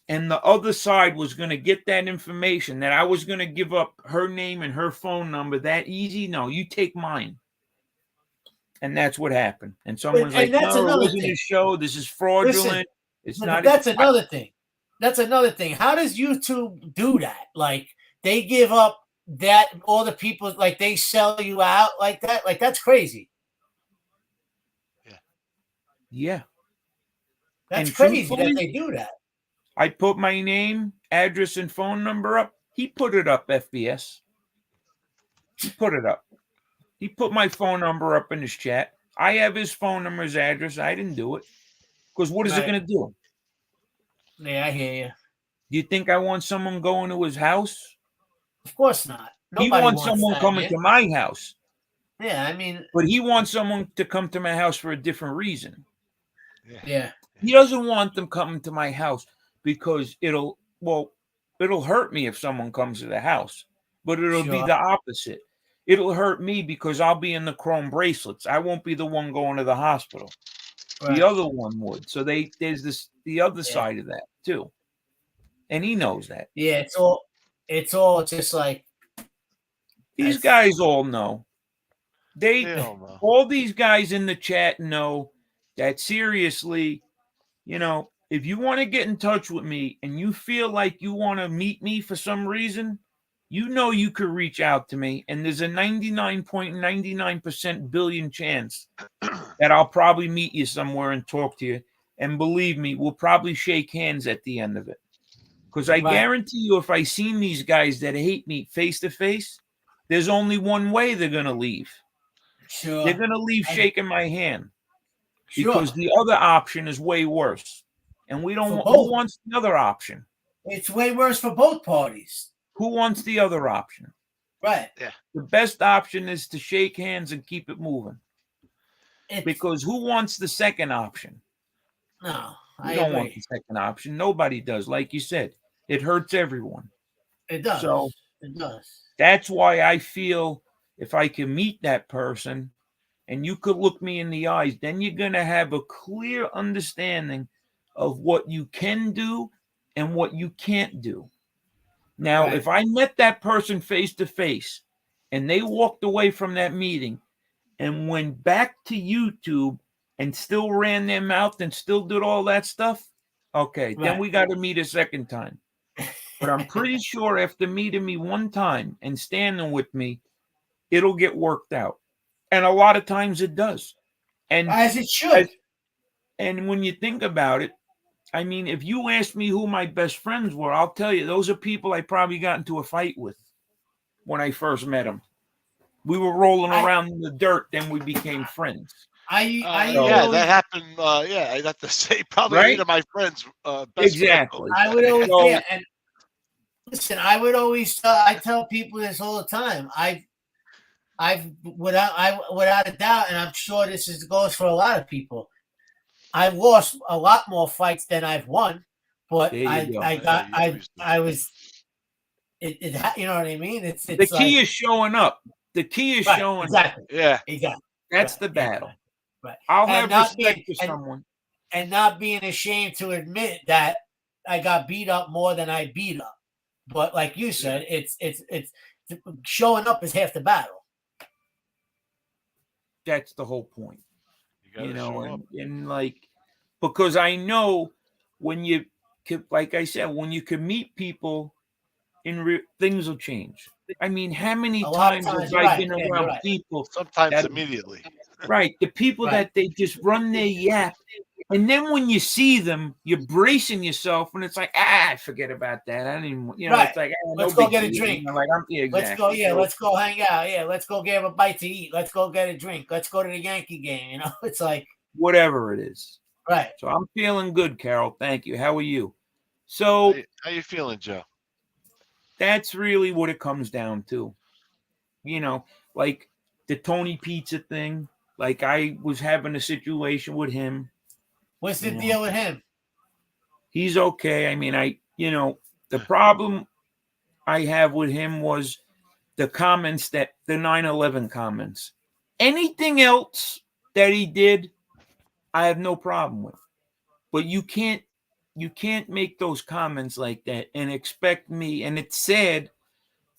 and the other side was going to get that information, that I was going to give up her name and her phone number that easy? No, you take mine. And that's what happened. And someone's like, that's no, it wasn't thing. a show. This is fraudulent. Listen, it's not. That's another thing. That's another thing. How does YouTube do that? Like they give up that all the people, like they sell you out like that? Like that's crazy. Yeah. That's crazy that they do that. I put my name, address, and phone number up. He put it up, FBS. He put it up. He put my phone number up in his chat. I have his phone number, his address. I didn't do it. Because what is it going to do? Yeah, I hear you. Do you think I want someone going to his house? Of course not. He wants someone coming to my house. Yeah, I mean. But he wants someone to come to my house for a different reason. Yeah. He doesn't want them coming to my house because it'll hurt me if someone comes to the house. But it'll be the opposite. It'll hurt me because I'll be in the chrome bracelets. I won't be the one going to the hospital. Right. The other one would. So there's the other side of that too. And he knows that. Yeah, it's all just like these guys all know. All these guys in the chat know that seriously, if you want to get in touch with me and you feel like you want to meet me for some reason, you could reach out to me, and there's a 99.99% billion chance that I'll probably meet you somewhere and talk to you. And believe me, we'll probably shake hands at the end of it. Because I guarantee you, if I seen these guys that hate me face to face, there's only one way they're going to leave. Sure. They're going to leave shaking my hand. Because the other option is way worse. And we don't want, who wants the other option? It's way worse for both parties. Who wants the other option? Right. Yeah. The best option is to shake hands and keep it moving. Because who wants the second option? No, We I don't agree. want the second option. Nobody does. Like you said, it hurts everyone. It does. So it does. That's why I feel if I can meet that person and you could look me in the eyes, then you're going to have a clear understanding of what you can do and what you can't do. Now, if I met that person face to face and they walked away from that meeting and went back to YouTube and still ran their mouth and still did all that stuff, okay, then we got to meet a second time. But I'm pretty sure after meeting me one time and standing with me, it'll get worked out. And a lot of times it does. And as it should. And when you think about it, I mean, if you ask me who my best friends were, I'll tell you, those are people I probably got into a fight with when I first met them. We were rolling around in the dirt, then we became friends. Yeah, that happened. Yeah, I have to say, probably 8 of my friends. Exactly. I would always, and listen, I would always, I tell people this all the time. I've without a doubt, and I'm sure goes for a lot of people. I've lost a lot more fights than I've won, but I was, you know what I mean? It's the key is showing up. The key is showing up. Yeah, exactly. That's the battle. Right. I'll have respect for someone, and not being ashamed to admit that I got beat up more than I beat up. But like you said, it's showing up is half the battle. That's the whole point. You know, and like, because I know when you, like I said, when you can meet people, things will change. I mean, how many times have I been around people? Sometimes immediately. Right, the people that they just run their yap, and then when you see them, you're bracing yourself, and it's like, forget about that. I didn't, it's like, let's go get a drink. You know, like exactly. Let's go hang out. Yeah, let's go get a bite to eat. Let's go get a drink. Let's go to the Yankee game. You know, it's like whatever it is. Right. So I'm feeling good, Carol. Thank you. How are you? So how you feeling, Joe? That's really what it comes down to. You know, like the Tony Pizza thing. Like I was having a situation with him. What's the deal with him? He's okay. I mean, the problem I have with him was the comments the 9/11 comments. Anything else that he did, I have no problem with. But you can't make those comments like that and expect me. And it's sad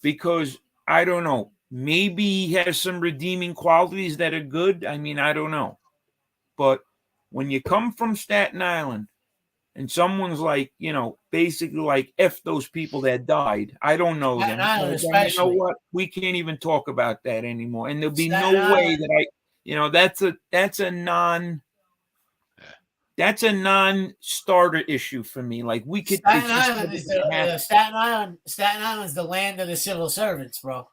because I don't know. Maybe he has some redeeming qualities that are good. I mean, I don't know. But when you come from Staten Island and someone's like, basically like F those people that died, I don't know them. You know what? We can't even talk about that anymore. And there'll be no way that that's a non-starter issue for me. Like we could Staten Island is the land of the civil servants, bro.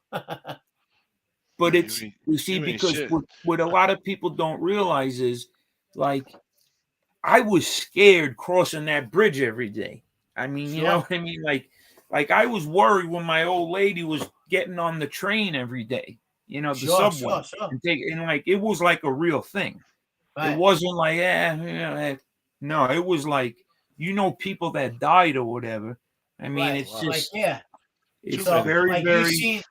But you see, because what a lot of people don't realize is, like, I was scared crossing that bridge every day. I mean, you know what I mean? Like I was worried when my old lady was getting on the train every day, the subway. And like, it was like a real thing. Right. It wasn't like, no, it was like, people that died or whatever. I mean, it's just, it's very, like very.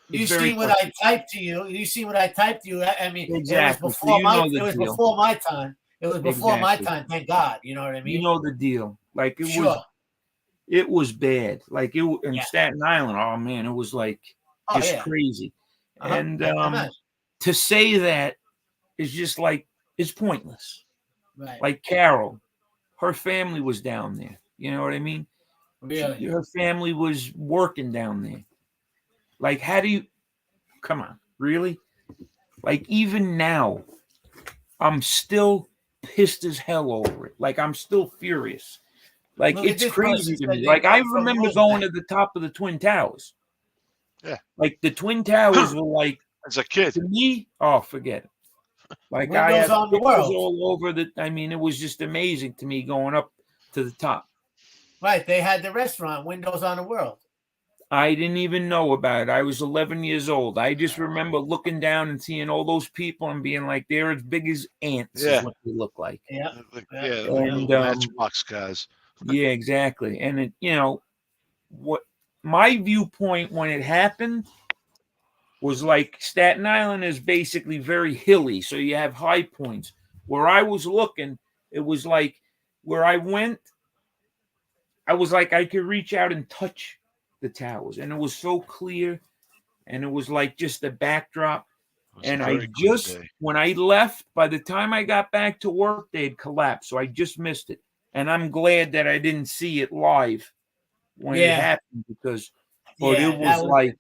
You see what I typed to you. You see what I typed to you. I mean, exactly. It was before my time. It was before my time. Thank God. You know what I mean? You know the deal. Like it was bad. Like in Staten Island. Oh man, it was like just crazy. And to say that is just like it's pointless. Right. Like Carol, her family was down there. You know what I mean? Really? Her family was working down there. Like, how do you come on? Really? Like, even now, I'm still pissed as hell over it. Like, I'm still furious. Like, it's crazy to me. Like, I remember going to the top of the Twin Towers. Yeah. Like, the Twin Towers were like, as a kid, to me, forget it. Like, I had all over I mean, it was just amazing to me going up to the top. Right. They had the restaurant, Windows on the World. I didn't even know about it. I was 11 years old. I just remember looking down and seeing all those people and being like, they're as big as ants is Yeah. what they look like. Yeah. Like Yeah. And, little matchbox guys. yeah, exactly. And it, what my viewpoint when it happened was like Staten Island is basically very hilly, so you have high points. Where I was looking, it was like where I went, I was like I could reach out and touch the towers, and it was so clear, and it was like just the backdrop. It was a And I very clear just, day. when I left, by the time I got back to work, they had collapsed, so I just missed it. And I'm glad that I didn't see it live when it happened, because, but it was like,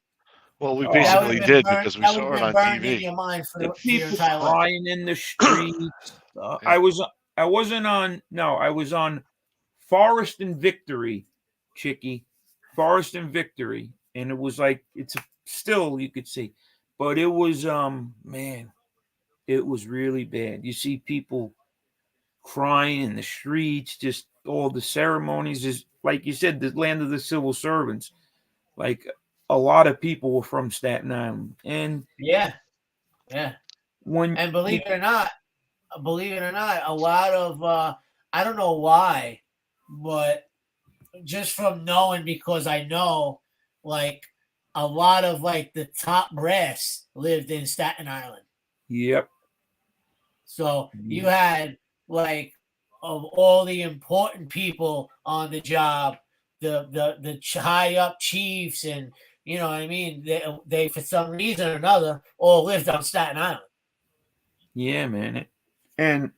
Well, we oh, basically did burned, because we that would saw have it been on burned in TV. your mind for, the for your people entire life. crying in the streets. Yeah. I wasn't on. No, I was on Forest and Victory, Chicky, Forest and Victory, and it was like it's still you could see, but it was man, it was really bad. You see people crying in the streets, just all the ceremonies is like you said, the land of the civil servants. Like a lot of people were from Staten Island, and Yeah. when And believe it or not, a lot of I don't know why, but just from knowing, because I know, like, a lot of like the top brass lived in Staten Island. Yep. So you had like of all the important people on the job, the high up chiefs, and you know what I mean. They for some reason or another all lived on Staten Island. Yeah, man. And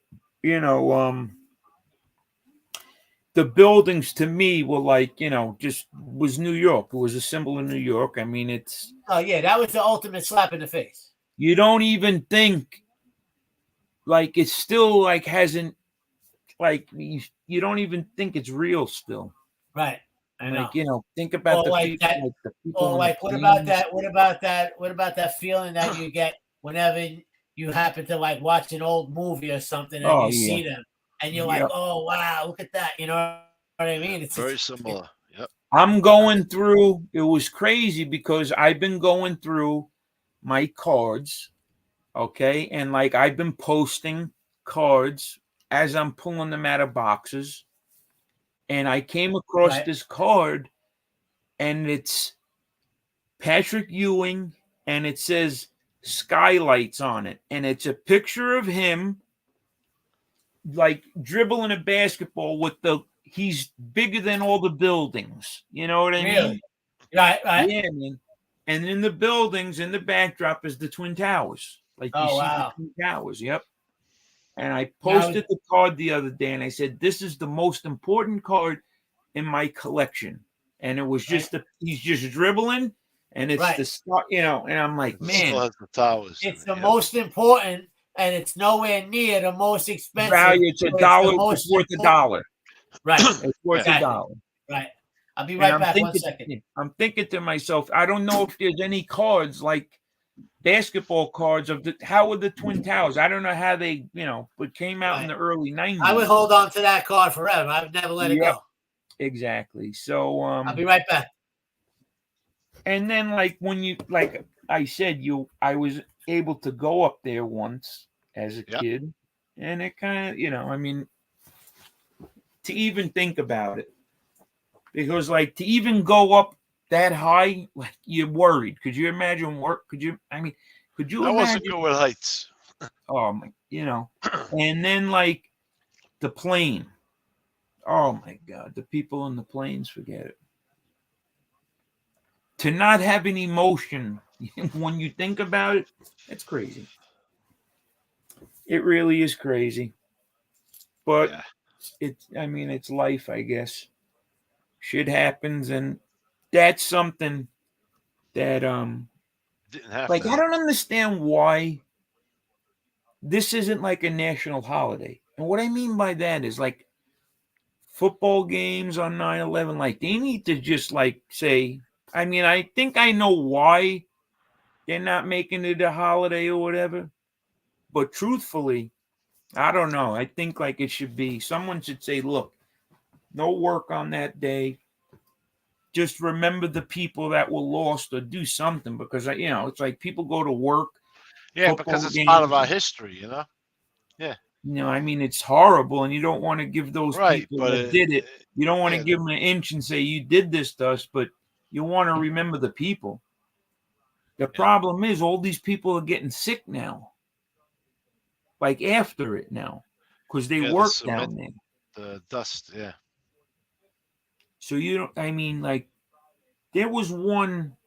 the buildings to me were like, just was New York. It was a symbol of New York. I mean, Oh yeah, that was the ultimate slap in the face. You don't even think like it's still like hasn't like you don't even think it's real still. Right. I know. Like, think about Or like people, that. like the people Or on like, the what about planes. that? What about that? What about that feeling that you get whenever you happen to like watch an old movie or something and Oh you yeah. see them and you're like, oh wow, look at that. You know what I mean? It's Very similar. Yep. I'm going through, it was crazy because I've been going through my cards, okay? And like I've been posting cards as I'm pulling them out of boxes. And I came across right. this card and it's Patrick Ewing and it says skylights on it. And it's a picture of him like dribbling a basketball with he's bigger than all the buildings. You know what I mean? Right. Yeah, man. And in the buildings, in the backdrop is the Twin Towers. Like you see the Twin Towers. Yep. And I posted the card the other day and I said, this is the most important card in my collection. And it was just he's just dribbling and it's the start, and I'm like, man, still has the towers. It's the most important and it's nowhere near the most expensive. Value, it's $1, it's worth $1. Right. It's worth $1. Right. I'll be right back. 1 second. I'm thinking to myself, I don't know if there's any cards like basketball cards of how were the Twin Towers? I don't know how they, but came out in the early 90s. I would hold on to that card forever. I would never let it go. Exactly. So I'll be right back. And then like when like I said, I was able to go up there once as a kid, and it kind of, I mean, to even think about it. Because like to even go up that high, like you're worried. Could you imagine could you imagine? I wasn't good with heights. Oh my, and then like the plane. Oh my God, the people on the planes, forget it. To not have an emotion when you think about it, it's crazy. It really is crazy. But it's life, I guess. Shit happens, and that's something that didn't have like to. I don't understand why this isn't like a national holiday. And what I mean by that is like football games on 9/11, like they need to just like say, I mean, I think I know why they're not making it a holiday or whatever. But truthfully, I don't know. I think like it should be, someone should say, look, no work on that day. Just remember the people that were lost or do something, because it's like people go to work, Yeah, because football it's part of games. our history, Yeah. I mean, it's horrible, and you don't want to give those Right, people but that did it. You don't want to yeah, give them an inch and say you did this to us, but you want to remember the people. The problem is all these people are getting sick now, like after it now, because they the work cement, down there. the dust, yeah. So you don't. I mean, like there was one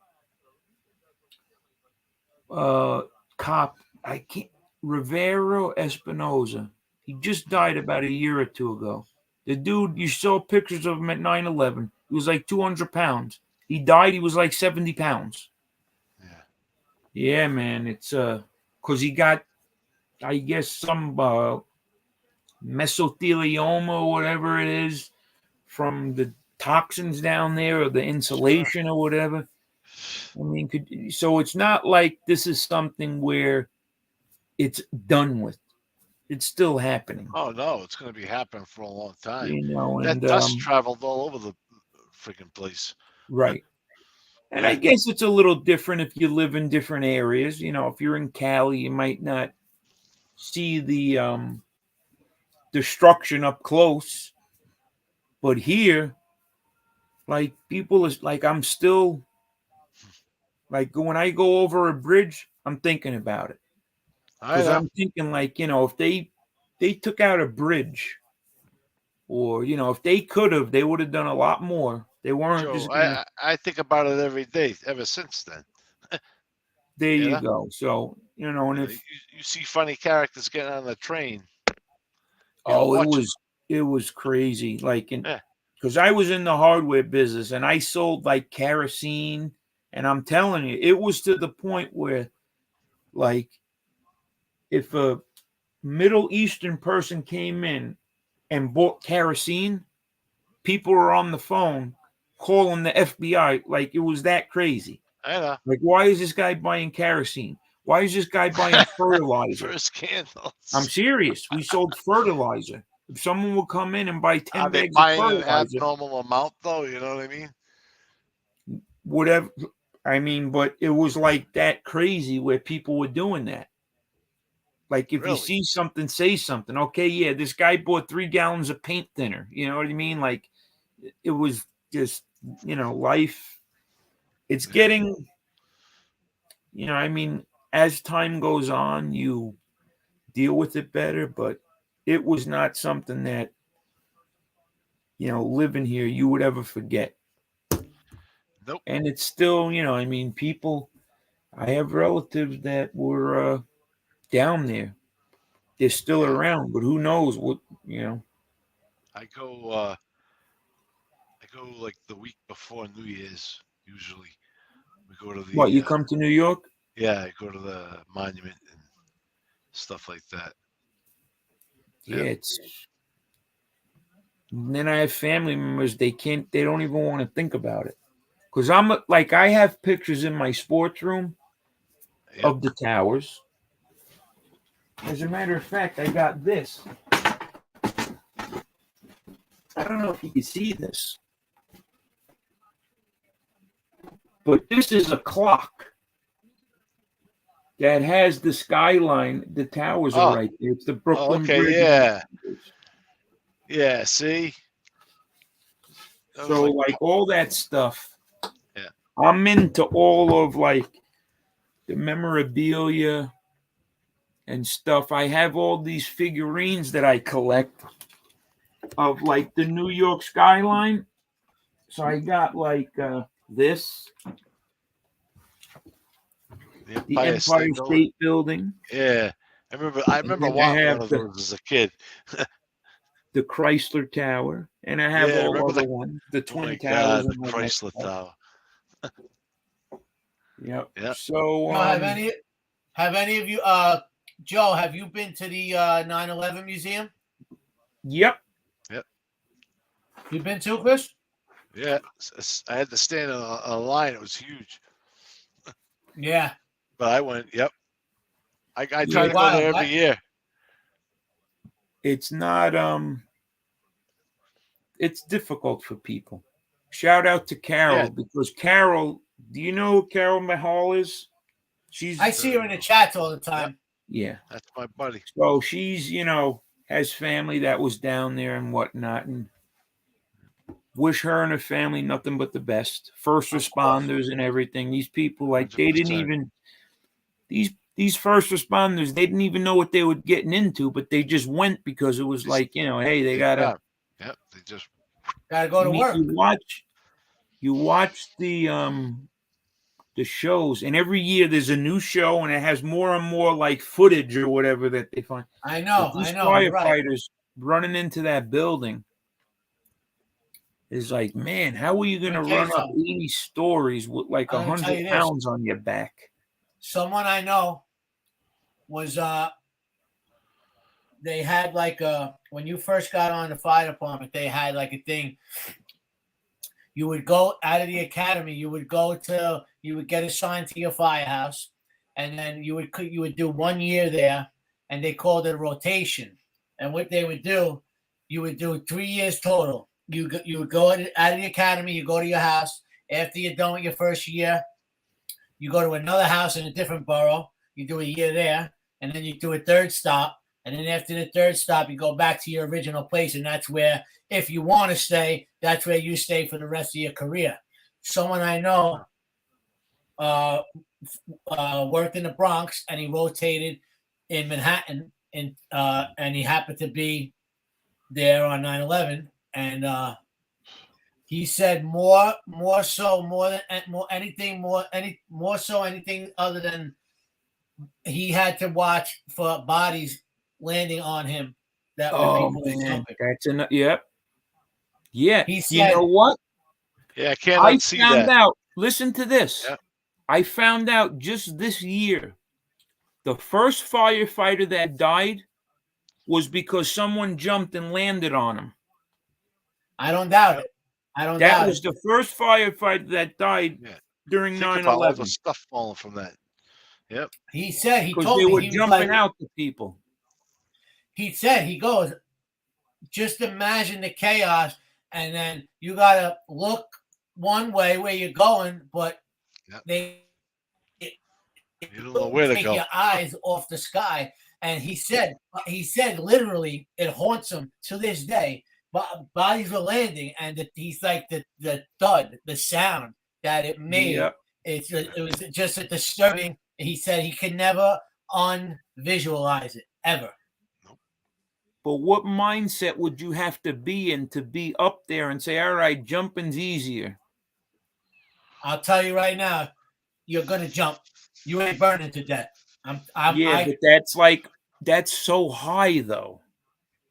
cop. I can't. Rivero Espinoza. He just died about a year or two ago. The dude, you saw pictures of him at 9/11. He was like 200 pounds. He died. He was like 70 pounds. Yeah. Yeah, man. It's because he got, I guess, some mesothelioma or whatever it is from the toxins down there or the insulation or whatever. I mean, so it's not like this is something where it's done with. It's still happening. Oh no, it's going to be happening for a long time. And That dust traveled all over the freaking place. Right. And Yeah. I guess it's a little different if you live in different areas. If you're in Cali, you might not see the destruction up close. But here, like people is like I'm still like when I go over a bridge, I'm thinking about it. I Because know. I'm thinking like, if they took out a bridge or if they could have, they would have done a lot more. They weren't Joe, just gonna. I think about it every day ever since then. There You you know? go. So and if You see funny characters getting on the train, oh, watch it. it was crazy. Like Yeah. because I was in the hardware business and I sold like kerosene, and I'm telling you, it was to the point where like if a Middle Eastern person came in and bought kerosene, people were on the phone calling the FBI. Like it was that crazy. I know. Like, why is this guy buying kerosene? Why is this guy buying fertilizer? First candles. I'm serious. We sold fertilizer. If someone would come in and buy 10 Are they bags of buying an fertilizer, abnormal amount though? You know what I mean? whatever. I mean, but it was like that crazy where people were doing that. Like if you Really? see something, say something. Okay, yeah, this guy bought 3 gallons of paint thinner. You know what I mean? Like it was just, life. It's getting, I mean, as time goes on, you deal with it better, but it was not something that, living here, you would ever forget. Nope. And it's still, I mean, people, I have relatives that were down there. They're still around, but who knows what. I go like the week before New Year's usually. We go to the What, you come to New York? Yeah, I go to the monument and stuff like that. Yeah, it's. And then I have family members. They don't even want to think about it. Because I have pictures in my sports room of the towers. As a matter of fact, I got this. I don't know if you can see this. But this is a clock that has the skyline. The towers are right there. It's the Brooklyn Bridge. Yeah. Yeah, see? So like all that stuff. Yeah. I'm into all of like the memorabilia and stuff. I have all these figurines that I collect of like the New York skyline. So I got like this. The Empire State Building. Yeah. I remember wanting one of those as a kid. The Chrysler Tower. And I have all other ones. The Twin Towers. The Chrysler Tower. Yep. Yeah. So have any of you Joe, have you been to the 9/11 museum? Yep. You been to, Chris? Yeah. I had to stand in a line. It was huge. Yeah. But I went, yep. I try to go there every year. It's not it's difficult for people. Shout out to Carol because Carol, do you know who Carol Mahal is? I see her in the chats all the time. Yeah, that's my buddy. So she's, has family that was down there and whatnot, and wish her and her family nothing but the best. First responders and everything. These people, like, they didn't 100%. even these first responders, they didn't even know what they were getting into, but they just went because it was like, hey, they gotta. Yep, they just gotta go to work. You watch the shows, and every year there's a new show, and it has more and more like footage or whatever that they find. I know. But these firefighters running into that building is like, man, how are you going to run up 80 stories with like 100 pounds on your back? Someone I know was they had like when you first got on the fire department, they had like a thing. You would go out of the academy. You would get assigned to your firehouse, and then you would do 1 year there, and they called it a rotation. And what they would do, you would do 3 years total. You would go out of the academy. You go to your house. After you're done with your first year, you go to another house in a different borough. You do a year there, and then you do a third stop. And then after the third stop, you go back to your original place, and that's where, if you want to stay, that's where you stay for the rest of your career. Someone I know worked in the Bronx, and he rotated in Manhattan, and he happened to be there on 9/11, and he said more so anything other than he had to watch for bodies landing on him. That man, that's enough. Yep. Yeah. He said, you know what? Yeah, I can't see that. Found out. Listen to this. Yep. I found out just this year, the first firefighter that died was because someone jumped and landed on him. I don't doubt it. That was the first firefighter that died during 9/11. All the stuff falling from that. Yep. He said he because told they me were he jumping out to people. He said, he goes, just imagine the chaos, and then you gotta look one way where you're going, but you don't know where to take go. your eyes off the sky. And he said literally it haunts him to this day. But bodies were landing, and he's like the thud, the sound that it made. Yep. It was just a disturbing. He said he could never unvisualize it ever. But what mindset would you have to be in to be up there and say, all right, jumping's easier? I'll tell you right now, you're gonna jump. You ain't burning to death. But that's so high though.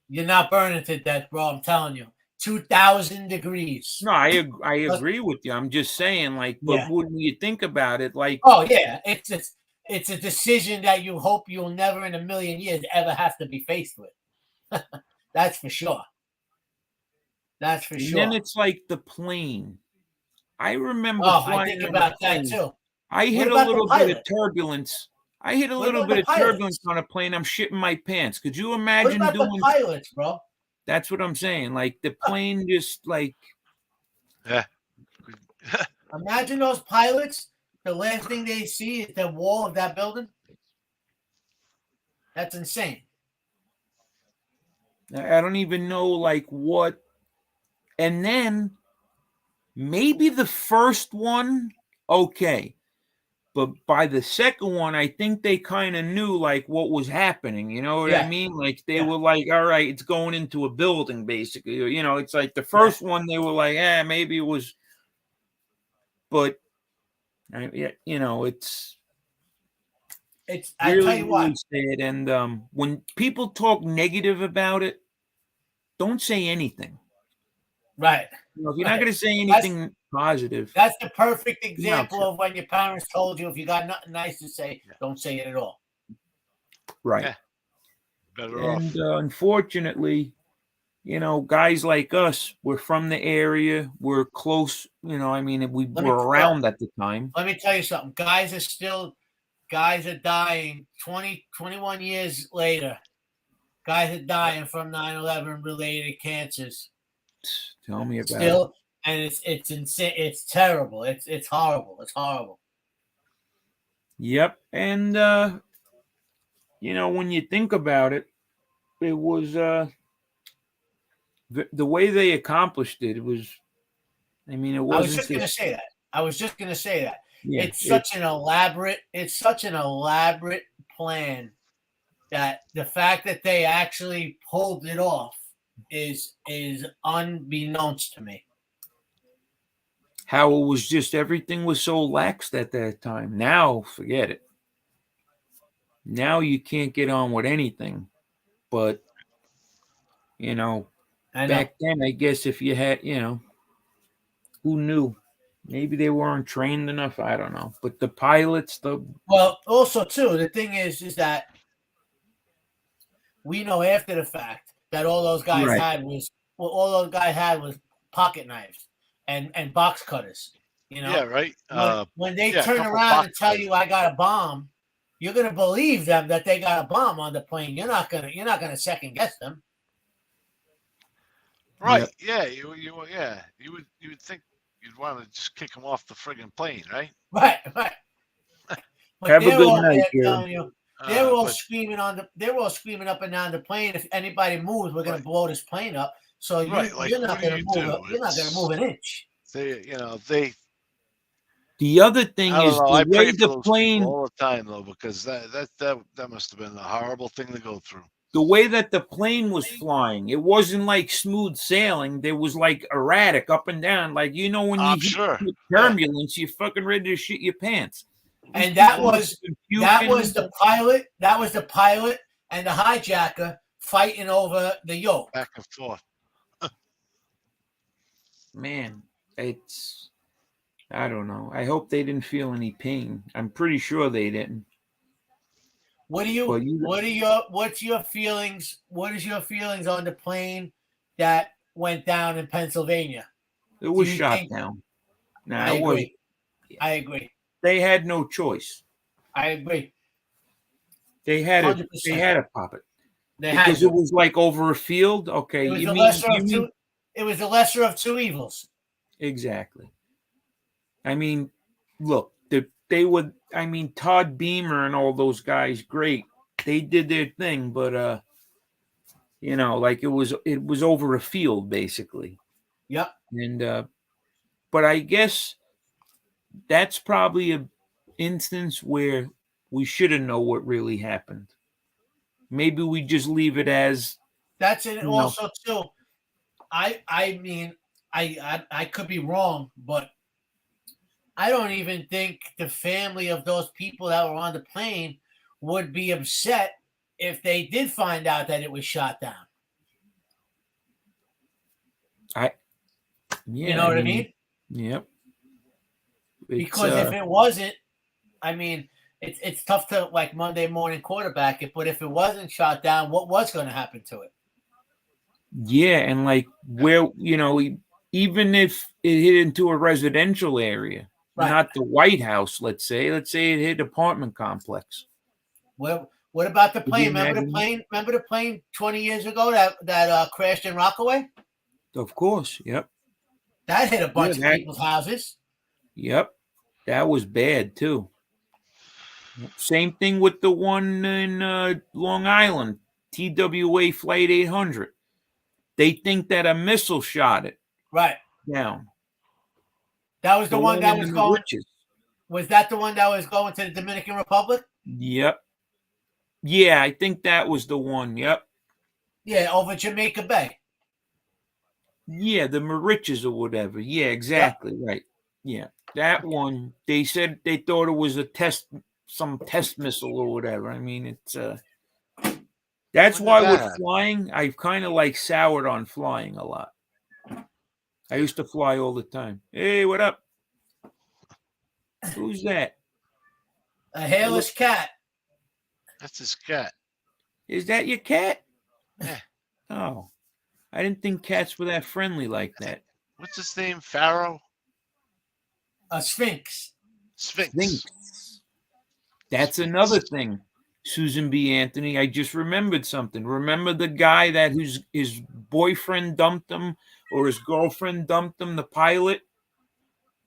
You're not burning to death, bro. I'm telling you. 2,000 degrees. No, I agree with you. I'm just saying, but when you think about it, oh yeah, it's a decision that you hope you'll never in a million years ever have to be faced with. That's for sure. That's for sure. And then it's like the plane. I remember I think about that too. I hit a little bit of turbulence. I hit a little bit of turbulence on a plane. I'm shitting my pants. Could you imagine doing the pilots, bro? That's what I'm saying. Like the plane just like. Yeah. Imagine those pilots. The last thing they see is the wall of that building. That's insane. I don't even know what. And then maybe the first one, okay. But by the second one, I think they kind of knew what was happening. You know what I mean? Like they were like, all right, it's going into a building, basically. It's like the first one, they were like, maybe it was. But, it's I really, tell you what. really sad. And when people talk negative about it, don't say anything. Right. If you're not going to say anything positive. That's the perfect example of when your parents told you if you got nothing nice to say, don't say it at all. Right. Yeah. Better and off. Unfortunately, guys like us, we're from the area. We're close. We were around at the time. Let me tell you something. Guys are dying 21 years later. Guys are dying from 9/11 related cancers. Tell me about it. Still, and it's insane. It's terrible. It's horrible. It's horrible. Yep. And when you think about it, it was the way they accomplished it. It was, it I was wasn't just gonna say that. Yeah, It's such an elaborate plan that the fact that they actually pulled it off is unbeknownst to me. How it was just everything was so lax at that time. Now, forget it. Now you can't get on with anything. But back then, I guess if you had, who knew? Maybe they weren't trained enough. I don't know. But the pilots, well, also too, the thing is that we know after the fact that all those guys had was pocket knives and box cutters. Yeah, right. When they turn around and tell you I got a bomb, you're gonna believe them that they got a bomb on the plane. You're not gonna second guess them. Right. Yeah. You would think you'd want to just kick them off the friggin' plane, right? Right. But have a good night, they were all screaming up and down the plane. If anybody moves, we're gonna blow this plane up. So you're not gonna move an inch. The other thing is the way the plane all the time though, because that must have been a horrible thing to go through. The way that the plane was flying, it wasn't like smooth sailing. There was like erratic up and down. Like when you hit turbulence, you're fucking ready to shit your pants. And that was the pilot. That was the pilot and the hijacker fighting over the yoke back and forth. Man, I don't know. I hope they didn't feel any pain. I'm pretty sure they didn't. What's your feelings? What is your feelings on the plane that went down in Pennsylvania? It was shot down. No, I agree. I agree. They had no choice. I agree. They had 100%. They had to pop it. Because it was like over a field. Okay, it was the lesser of two evils. Exactly. Look, they would. Todd Beamer and all those guys, great. They did their thing, but like it was over a field basically. Yep. And but I guess that's probably an instance where we shouldn't know what really happened. Maybe we just leave it as that's it. Also, too, I could be wrong, but I don't even think the family of those people that were on the plane would be upset if they did find out that it was shot down. You know what I mean? Yep. Because if it wasn't, it's tough to like Monday morning quarterback it. But if it wasn't shot down, what was going to happen to it? Yeah, and like where even if it hit into a residential area. Right. Not the White House, let's say. Let's say it hit apartment complex. Well, what about the plane? Remember the plane 20 years ago that crashed in Rockaway? Of course, yep. That hit a bunch of people's houses. Yep. That was bad, too. Same thing with the one in Long Island, TWA Flight 800. They think that a missile shot it down. That was the one that was going. Was that the one that was going to the Dominican Republic? Yep. Yeah, I think that was the one. Yep. Yeah, over Jamaica Bay. Yeah, the Mauritius or whatever. Yeah, exactly. Yep. Right. Yeah, that one. They said they thought it was some test missile or whatever. It's that's why with flying, I've kind of like soured on flying a lot. I used to fly all the time. Hey, what up? Who's that? A hairless cat. That's his cat. Is that your cat? Yeah. Oh, I didn't think cats were that friendly like that. What's his name? Pharaoh? A Sphinx. Sphinx. That's another thing. Susan B. Anthony, I just remembered something. Remember the guy that his boyfriend dumped him or his girlfriend dumped him, the pilot,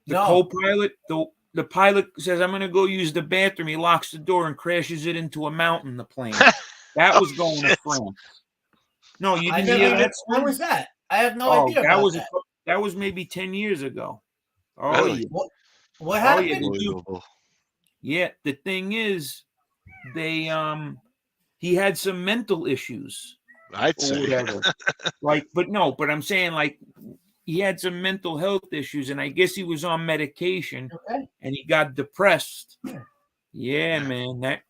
the No. co-pilot, the pilot says, I'm going to go use the bathroom. He locks the door and crashes it into a mountain, the plane. That was going to France. No, you didn't hear that? When was that? I have no idea about that. That was maybe 10 years ago. Oh, Really? yeah. What happened? Unbelievable. Yeah, the thing is, he had some mental issues. I'd Or say. whatever. But I'm saying, like, he had some mental health issues, and I guess he was on medication, and he got depressed. Yeah, man. That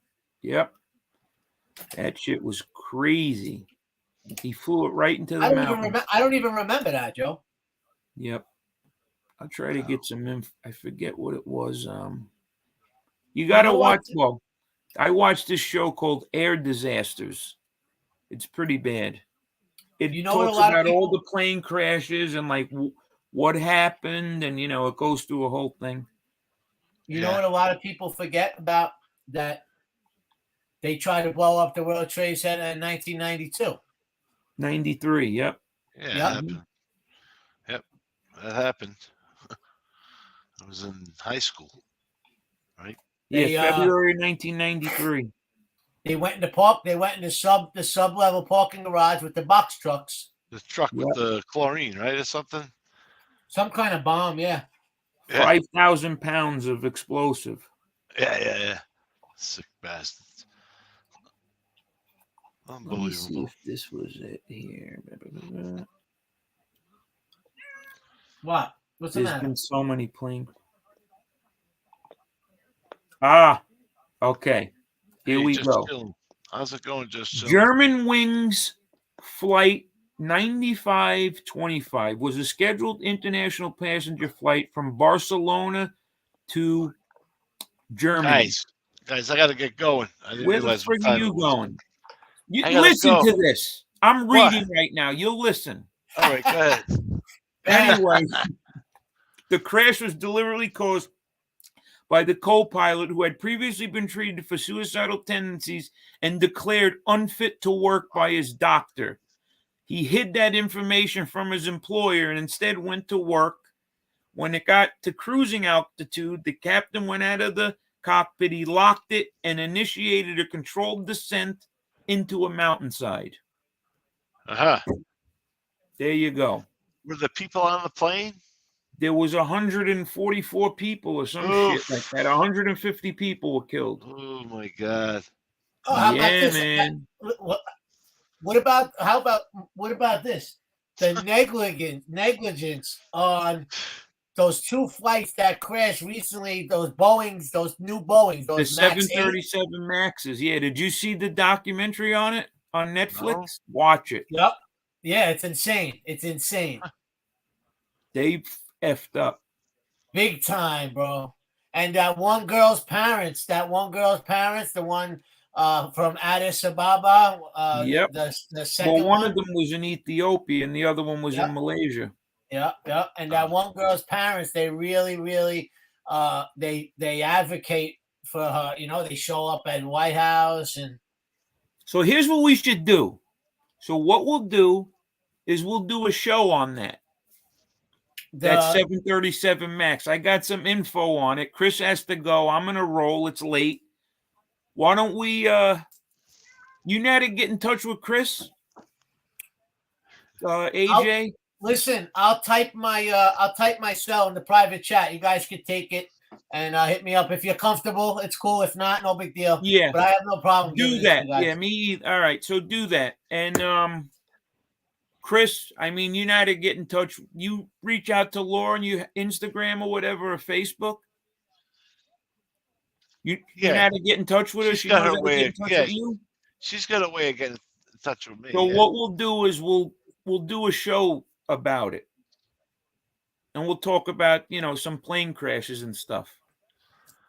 shit was crazy. He flew it right into the mountain. I don't even remember that, Joe. Yep. I'll try to get some info. I forget what it was. You got to watch. Well, I watched this show called Air Disasters. It's pretty bad. It talks about all the plane crashes and like what happened, and it goes through a whole thing. You know what a lot of people forget about that? They tried to blow up the World Trade Center in 1992. 93, yep. Yeah, it happened. Yep, that happened. I was in high school, right? Yeah, February 1993. They went in the park. They went in the sub-level parking garage with the box trucks. The truck with the chlorine, right, or something? Some kind of bomb, yeah. 5,000 pounds of explosive. Yeah. Sick bastards. Unbelievable. Let me see if this was it here. What? What's the matter? There's been so many planes. Okay. Here we go. Chilling. How's it going? Just chilling. German Wings Flight 9525 was a scheduled international passenger flight from Barcelona to Germany. Guys, I got to get going. Where the frig are you going? You listen to this. I'm reading right now. You'll listen. All right, go ahead. Anyway, the crash was deliberately caused by the co-pilot who had previously been treated for suicidal tendencies and declared unfit to work by his doctor. He hid that information from his employer and instead went to work. When it got to cruising altitude, the captain went out of the cockpit, he locked it, and initiated a controlled descent into a mountainside. There you go. Were the people on the plane? There was 144 people or some shit like that. 150 people were killed. Oh my God. Oh, how about this? Man. What about this? The negligence on those two flights that crashed recently, those new Boeings, the 737 Maxes. Yeah, did you see the documentary on it on Netflix? No. Watch it. Yep. Yeah, it's insane. It's insane. They effed up. Big time, bro. And that one girl's parents, the one from Addis Ababa. Yep. The second one of them was in Ethiopia and the other one was in Malaysia. Yeah. And that one girl's parents, they really, really, they advocate for her. They show up at White House and. So here's what we should do. So what we'll do is we'll do a show on that. That 737 Max. I got some info on it. Chris has to go. I'm going to roll. It's late. Why don't we, you know how to get in touch with Chris? AJ? I'll type my cell in the private chat. You guys can take it and hit me up. If you're comfortable, it's cool. If not, no big deal. Yeah. But I have no problem. Do that. Yeah, me either. All right. So do that. And, Chris, I mean, you know how to get in touch. You reach out to Lauren, you Instagram or whatever, or Facebook. You know how to get in touch with her. She's got her way. She's got a way of getting in touch with me. So what we'll do is we'll do a show about it, and we'll talk about some plane crashes and stuff.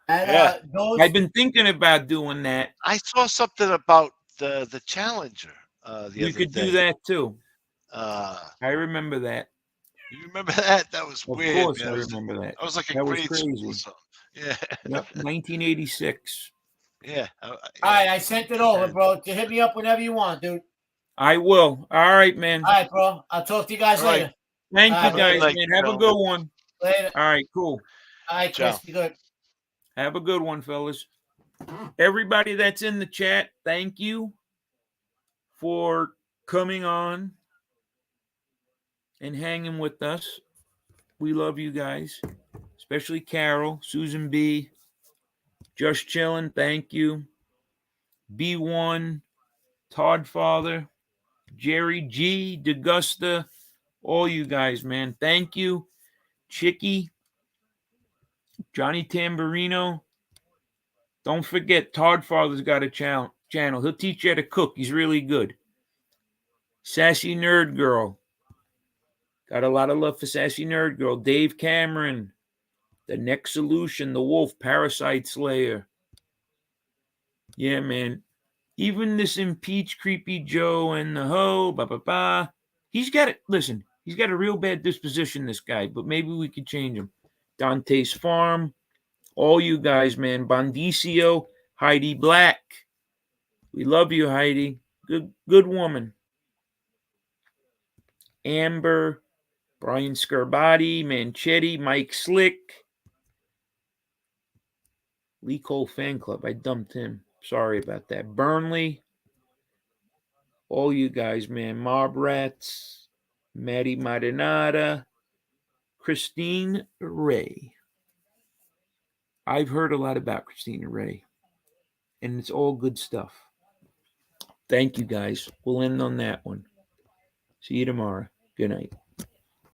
And, I've been thinking about doing that. I saw something about the Challenger. You could do that too. I remember that. You remember that? That was weird. Of course, I remember that. I was like in grade school or something. Yeah. Yep, 1986. Yeah. All right, I sent it over, bro. To hit me up whenever you want, dude. I will. All right, man. All right, bro. I'll talk to you guys later. Thank you, All right, guys, Thank man. you, Have a gentlemen. good one. Later. All right, cool. All right, Chris, Ciao. be good. Have a good one, fellas. Everybody that's in the chat, thank you for coming on and hanging with us. We love you guys, especially Carol, Susan B, Just Chilling, thank you. B1, Todd Father, Jerry G, Degusta, all you guys, man. Thank you. Chicky, Johnny Tamburino. Don't forget, Todd Father's got a channel. He'll teach you how to cook. He's really good. Sassy Nerd Girl. Got a lot of love for Sassy Nerd Girl. Dave Cameron. The Next Solution. The Wolf. Parasite Slayer. Yeah, man. Even this Impeach Creepy Joe and the Ho. He's got it. Listen, he's got a real bad disposition, this guy. But maybe we could change him. Dante's Farm. All you guys, man. Bondicio. Heidi Black. We love you, Heidi. Good woman. Amber, Brian Scarbati, Manchetti, Mike Slick, Lee Cole Fan Club. I dumped him. Sorry about that. Burnley, all you guys, man. Mob Rats, Maddie Marinata, Christine Ray. I've heard a lot about Christina Ray, and it's all good stuff. Thank you, guys. We'll end on that one. See you tomorrow. Good night.